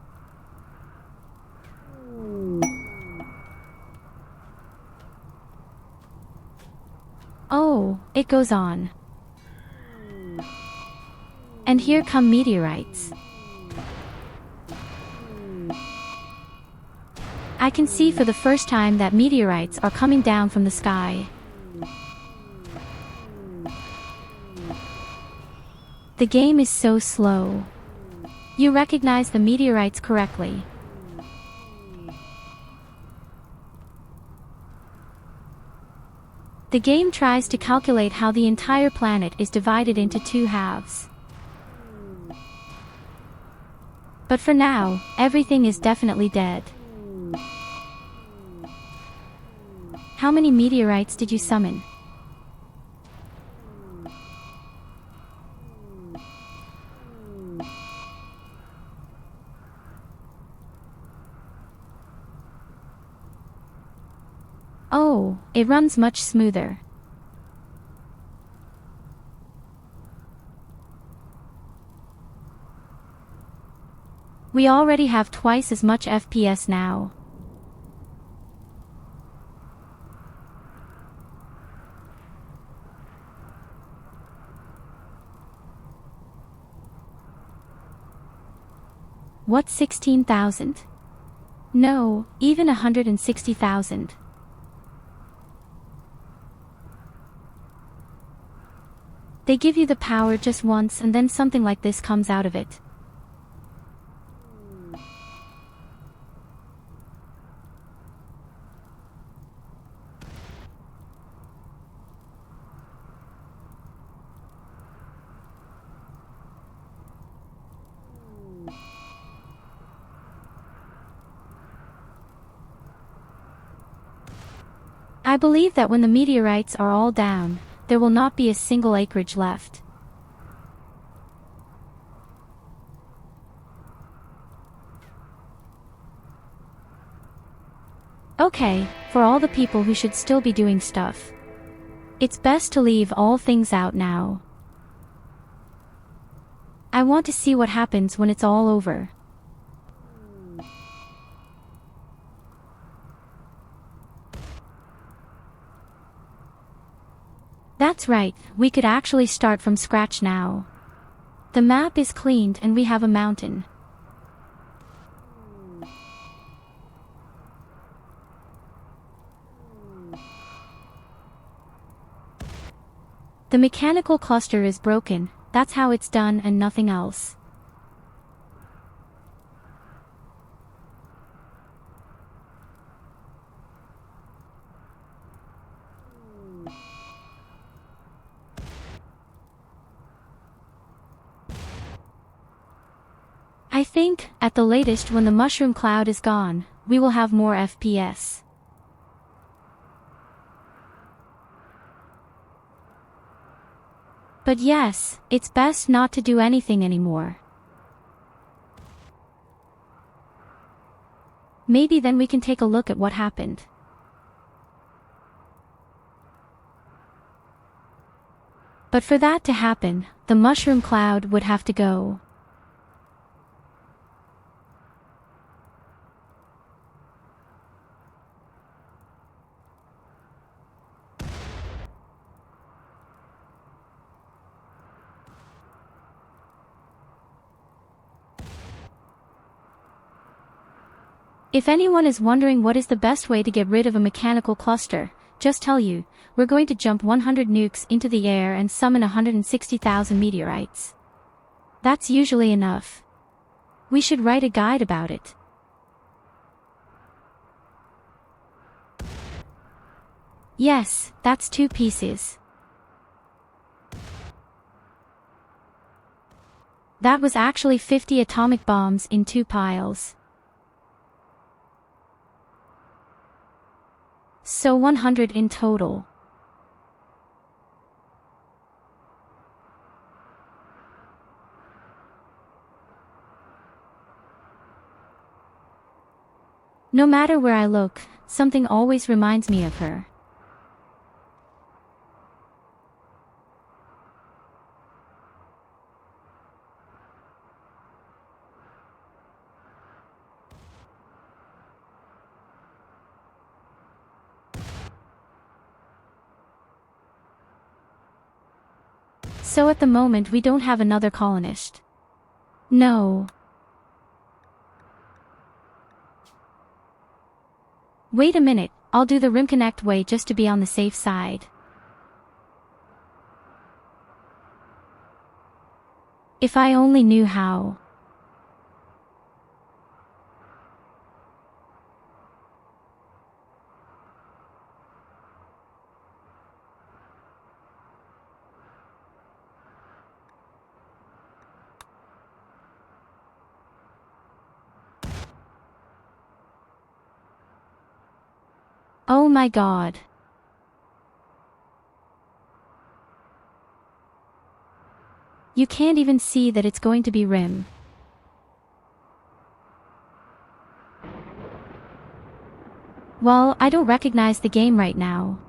Oh, it goes on. And here come meteorites. I can see for the first time that meteorites are coming down from the sky. The game is so slow. You recognize the meteorites correctly. The game tries to calculate how the entire planet is divided into two halves. But for now, everything is definitely dead. How many meteorites did you summon? Oh, it runs much smoother. We already have twice as much FPS now. What, 16,000? No, even 160,000. They give you the power just once and then something like this comes out of it. I believe that when the meteorites are all down, there will not be a single acreage left. Okay, for all the people who should still be doing stuff. It's best to leave all things out now. I want to see what happens when it's all over. That's right, we could actually start from scratch now. The map is cleaned and we have a mountain. The mechanical cluster is broken, that's how it's done and nothing else. I think, at the latest when the mushroom cloud is gone, we will have more FPS. But yes, it's best not to do anything anymore. Maybe then we can take a look at what happened. But for that to happen, the mushroom cloud would have to go. If anyone is wondering what is the best way to get rid of a mechanical cluster, just tell you, we're going to jump 100 nukes into the air and summon 160,000 meteorites. That's usually enough. We should write a guide about it. Yes, that's 2 pieces. That was actually 50 atomic bombs in 2 piles. So 100 in total. No matter where I look, something always reminds me of her. So at the moment we don't have another colonist. No. Wait a minute, I'll do the Rimconnect way just to be on the safe side. If I only knew how. Oh my god. You can't even see that it's going to be Rim. Well, I don't recognize the game right now.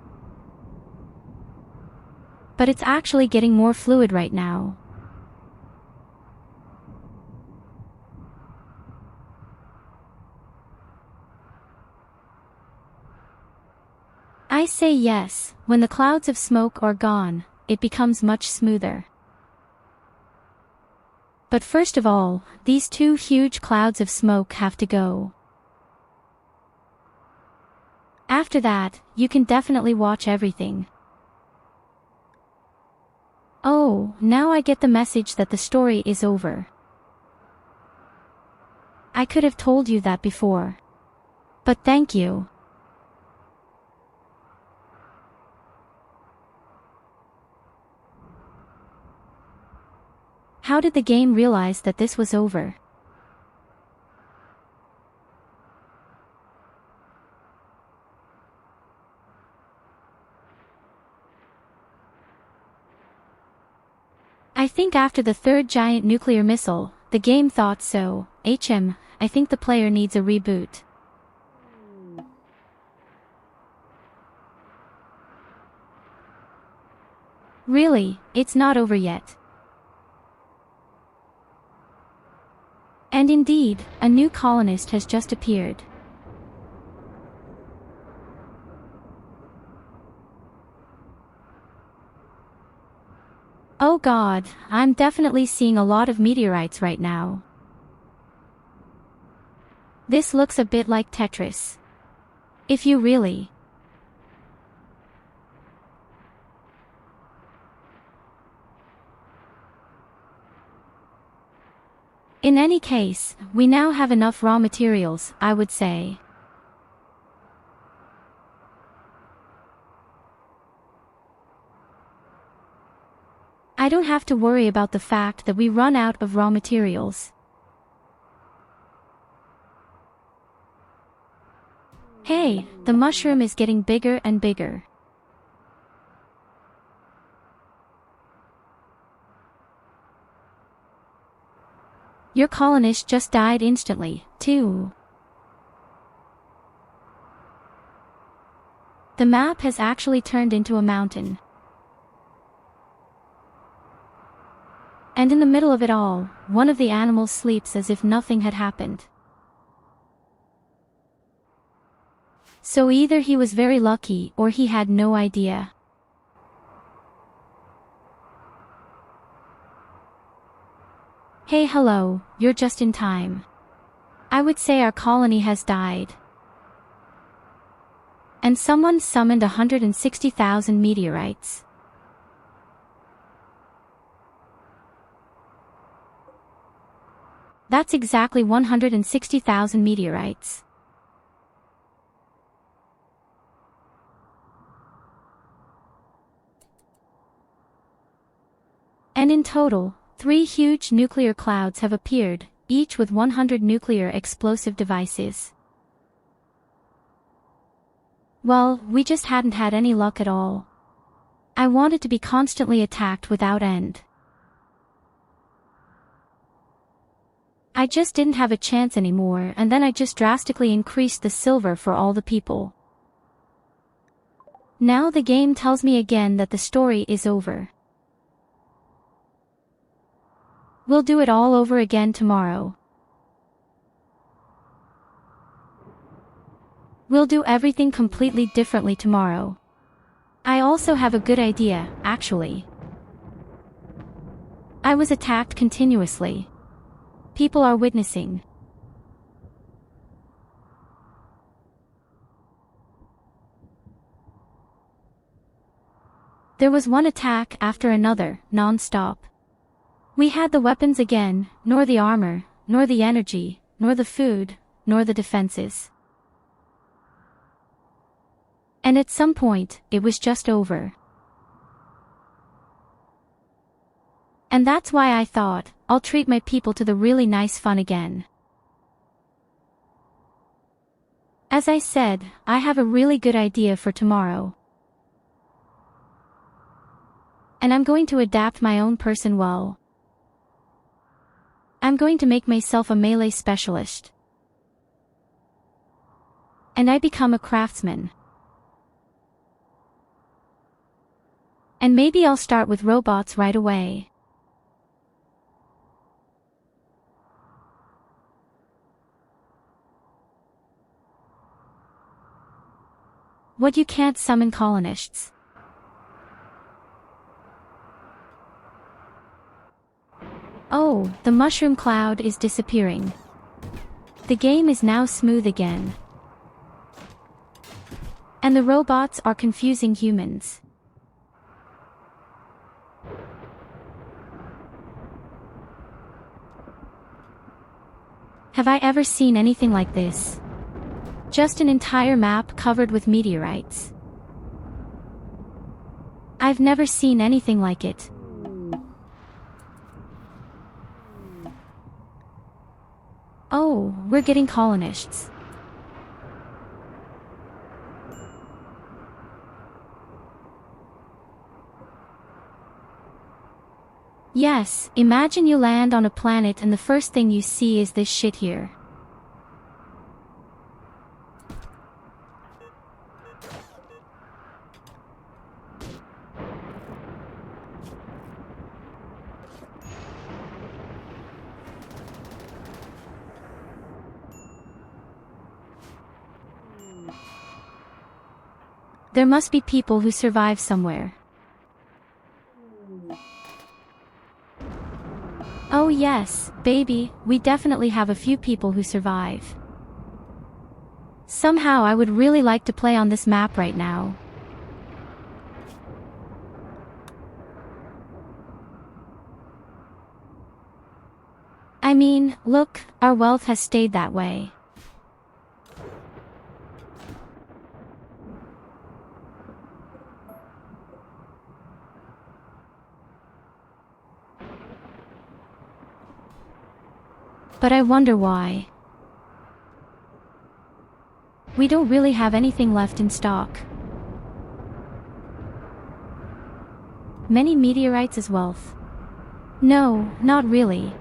But it's actually getting more fluid right now. I say yes, when the clouds of smoke are gone, it becomes much smoother. But first of all, these 2 huge clouds of smoke have to go. After that, you can definitely watch everything. Oh, now I get the message that the story is over. I could have told you that before. But thank you. How did the game realize that this was over? I think after the 3rd giant nuclear missile, the game thought so. I think the player needs a reboot. Really, it's not over yet. And indeed, a new colonist has just appeared. Oh god, I'm definitely seeing a lot of meteorites right now. This looks a bit like Tetris. If you really. In any case, we now have enough raw materials, I would say. I don't have to worry about the fact that we run out of raw materials. Hey, the mushroom is getting bigger and bigger. Your colonist just died instantly, too. The map has actually turned into a mountain. And in the middle of it all, one of the animals sleeps as if nothing had happened. So either he was very lucky or he had no idea. Hey, hello, you're just in time. I would say our colony has died. And someone summoned 160,000 meteorites. That's exactly 160,000 meteorites. And in total, 3 huge nuclear clouds have appeared, each with 100 nuclear explosive devices. Well, we just hadn't had any luck at all. I wanted to be constantly attacked without end. I just didn't have a chance anymore, and then I just drastically increased the silver for all the people. Now the game tells me again that the story is over. We'll do it all over again tomorrow. We'll do everything completely differently tomorrow. I also have a good idea, actually. I was attacked continuously. People are witnessing. There was one attack after another, non-stop. We had the weapons again, nor the armor, nor the energy, nor the food, nor the defenses. And at some point, it was just over. And that's why I thought, I'll treat my people to the really nice fun again. As I said, I have a really good idea for tomorrow. And I'm going to adapt my own person well. I'm going to make myself a melee specialist. And I become a craftsman. And maybe I'll start with robots right away. What, you can't summon colonists? Oh, the mushroom cloud is disappearing. The game is now smooth again. And the robots are confusing humans. Have I ever seen anything like this? Just an entire map covered with meteorites. I've never seen anything like it. Oh, we're getting colonists. Yes, imagine you land on a planet and the first thing you see is this shit here. There must be people who survive somewhere. Oh yes, baby, we definitely have a few people who survive. Somehow I would really like to play on this map right now. I mean, look, our wealth has stayed that way. But I wonder why. We don't really have anything left in stock. Many meteorites as wealth? No, not really.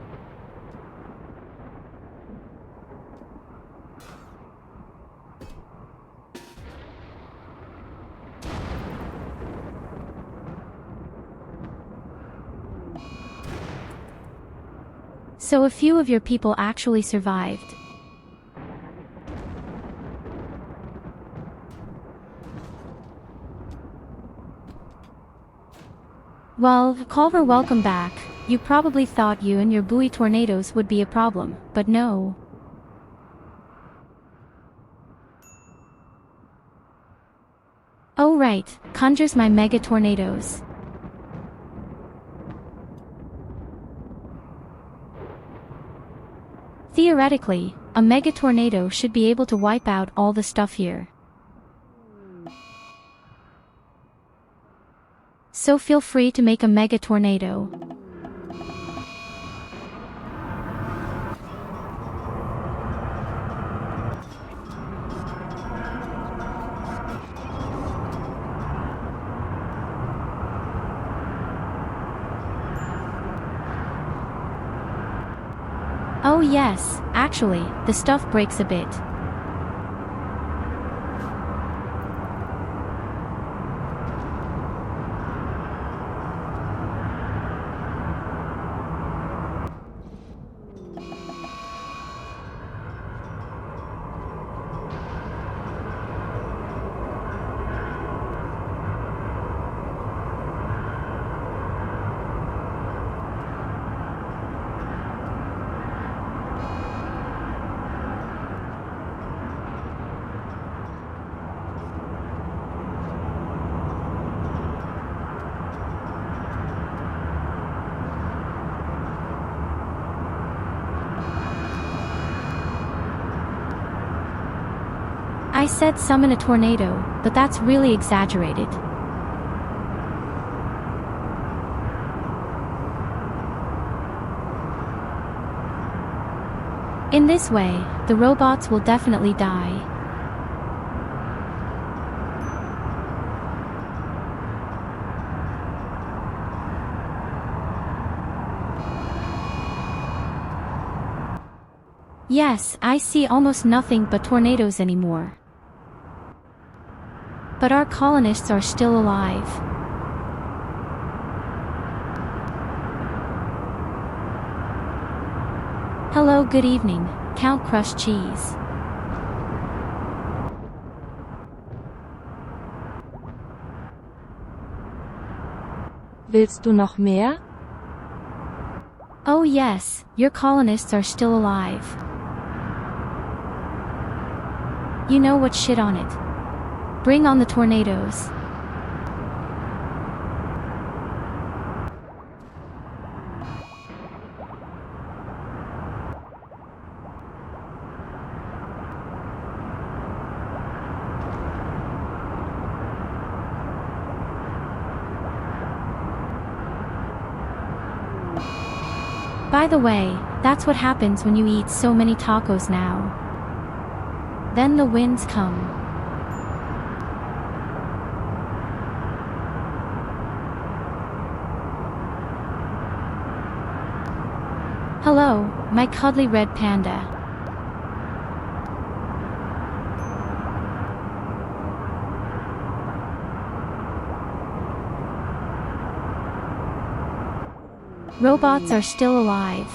So a few of your people actually survived. Well, Culver, welcome back. You probably thought you and your buoy tornadoes would be a problem, but no. Oh right, conjures my mega tornadoes. Theoretically, a mega tornado should be able to wipe out all the stuff here. So feel free to make a mega tornado. Oh yes, actually, the stuff breaks a bit. I said summon a tornado, but that's really exaggerated. In this way, the robots will definitely die. Yes, I see almost nothing but tornadoes anymore. But our colonists are still alive. Hello, good evening, Count Crushed Cheese. Willst du noch mehr? Oh yes, your colonists are still alive. You know what, shit on it. Bring on the tornadoes. By the way, that's what happens when you eat so many tacos now. Then the winds come. Hello, my cuddly red panda. Robots are still alive.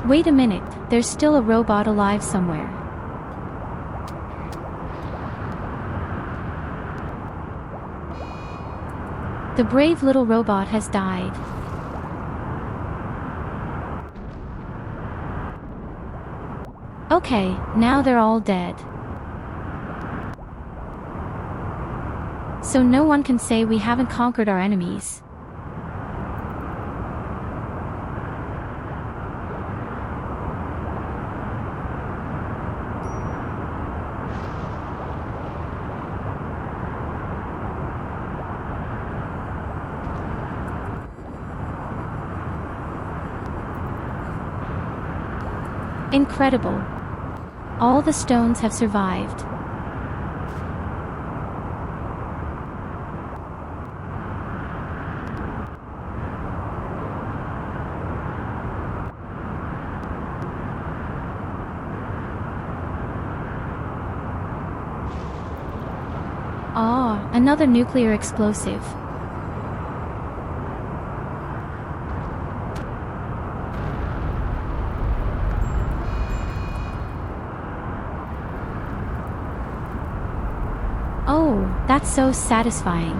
Wait a minute, there's still a robot alive somewhere. The brave little robot has died. Okay, now they're all dead. So no one can say we haven't conquered our enemies. Incredible. All the stones have survived. Ah, another nuclear explosive. Oh, that's so satisfying.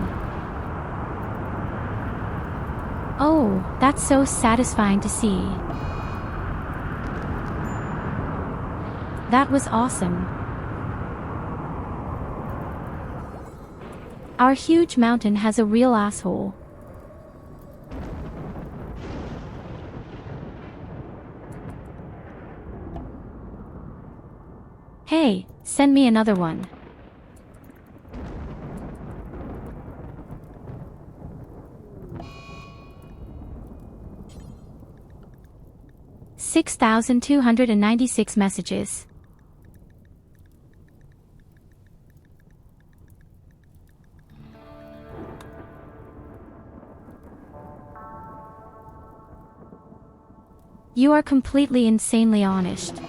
Oh, that's so satisfying to see. That was awesome. Our huge mountain has a real asshole. Hey, send me another one. $6,296 messages. You are completely insanely honest.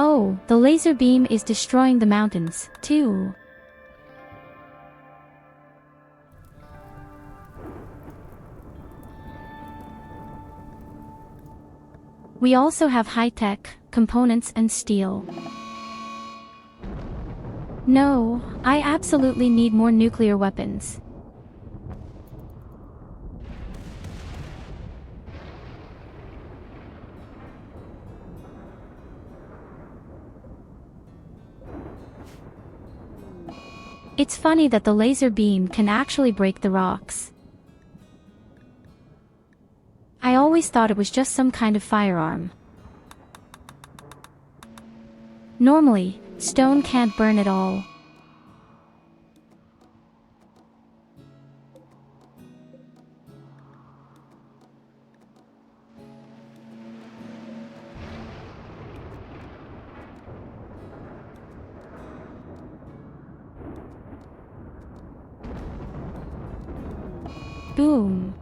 Oh, the laser beam is destroying the mountains, too. We also have high-tech components and steel. No, I absolutely need more nuclear weapons. It's funny that the laser beam can actually break the rocks. I always thought it was just some kind of firearm. Normally, stone can't burn at all. Boom.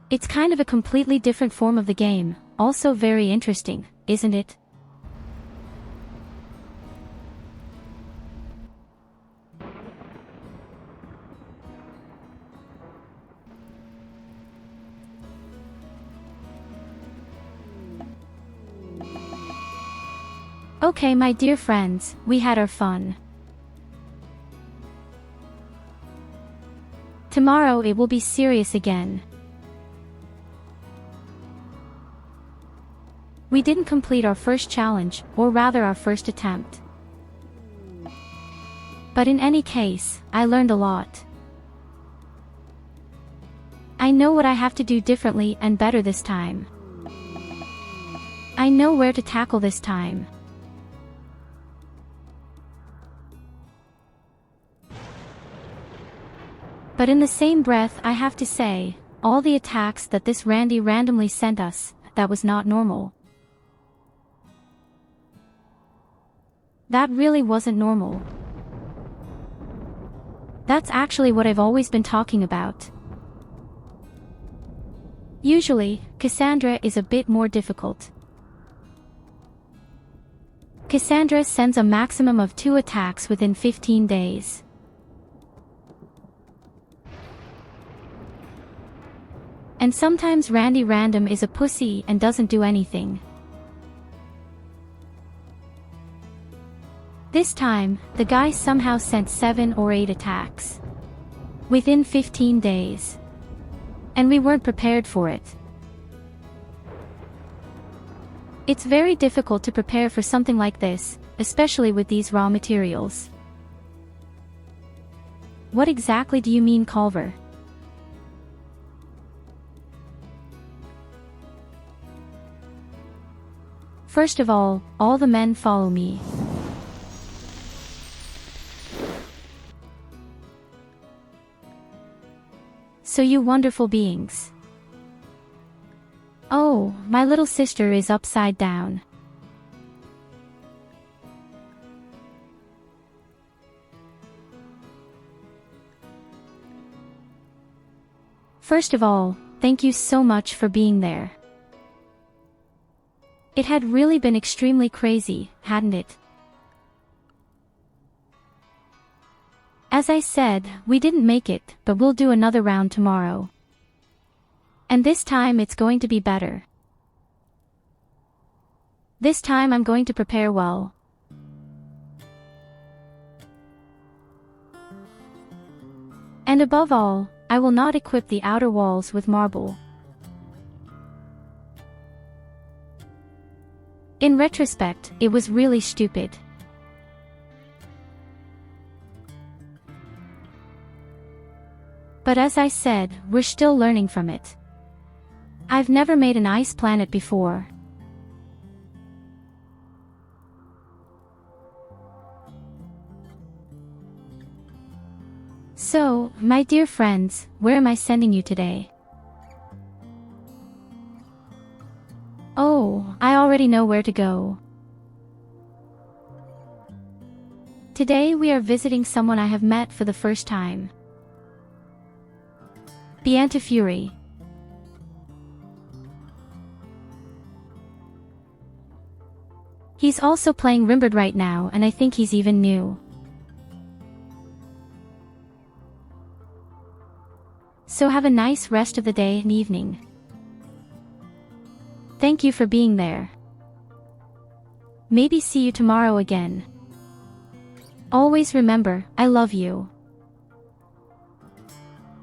It's kind of a completely different form of the game, also very interesting, isn't it? Okay, my dear friends, we had our fun. Tomorrow it will be serious again. We didn't complete our first challenge, or rather our first attempt. But in any case, I learned a lot. I know what I have to do differently and better this time. I know where to tackle this time. But in the same breath I have to say, all the attacks that this Randy randomly sent us, that was not normal. That really wasn't normal. That's actually what I've always been talking about. Usually, Cassandra is a bit more difficult. Cassandra sends a maximum of 2 attacks within 15 days. And sometimes Randy Random is a pussy and doesn't do anything. This time, the guy somehow sent 7 or 8 attacks. Within 15 days. And we weren't prepared for it. It's very difficult to prepare for something like this, especially with these raw materials. What exactly do you mean, Culver? First of all the men follow me. So you wonderful beings. Oh, my little sister is upside down. First of all, thank you so much for being there. It had really been extremely crazy, hadn't it? As I said, we didn't make it, but we'll do another round tomorrow. And this time it's going to be better. This time I'm going to prepare well. And above all, I will not equip the outer walls with marble. In retrospect, it was really stupid. But as I said, we're still learning from it. I've never made an ice planet before. So, my dear friends, where am I sending you today? Oh, I already know where to go. Today we are visiting someone I have met for the first time. Tofuri. He's also playing Rimworld right now, and I think he's even new. So have a nice rest of the day and evening. Thank you for being there. Maybe see you tomorrow again. Always remember, I love you.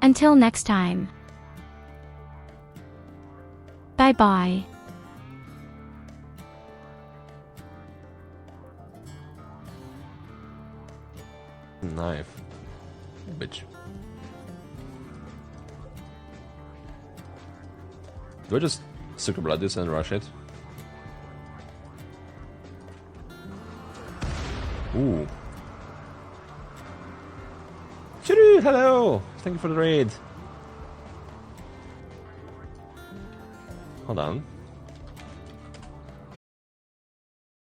Until next time. Bye-bye. Knife. Bitch. Do I just sucker blood this and rush it? Ooh. Tyurru, hello! Thank you for the raid. Hold on.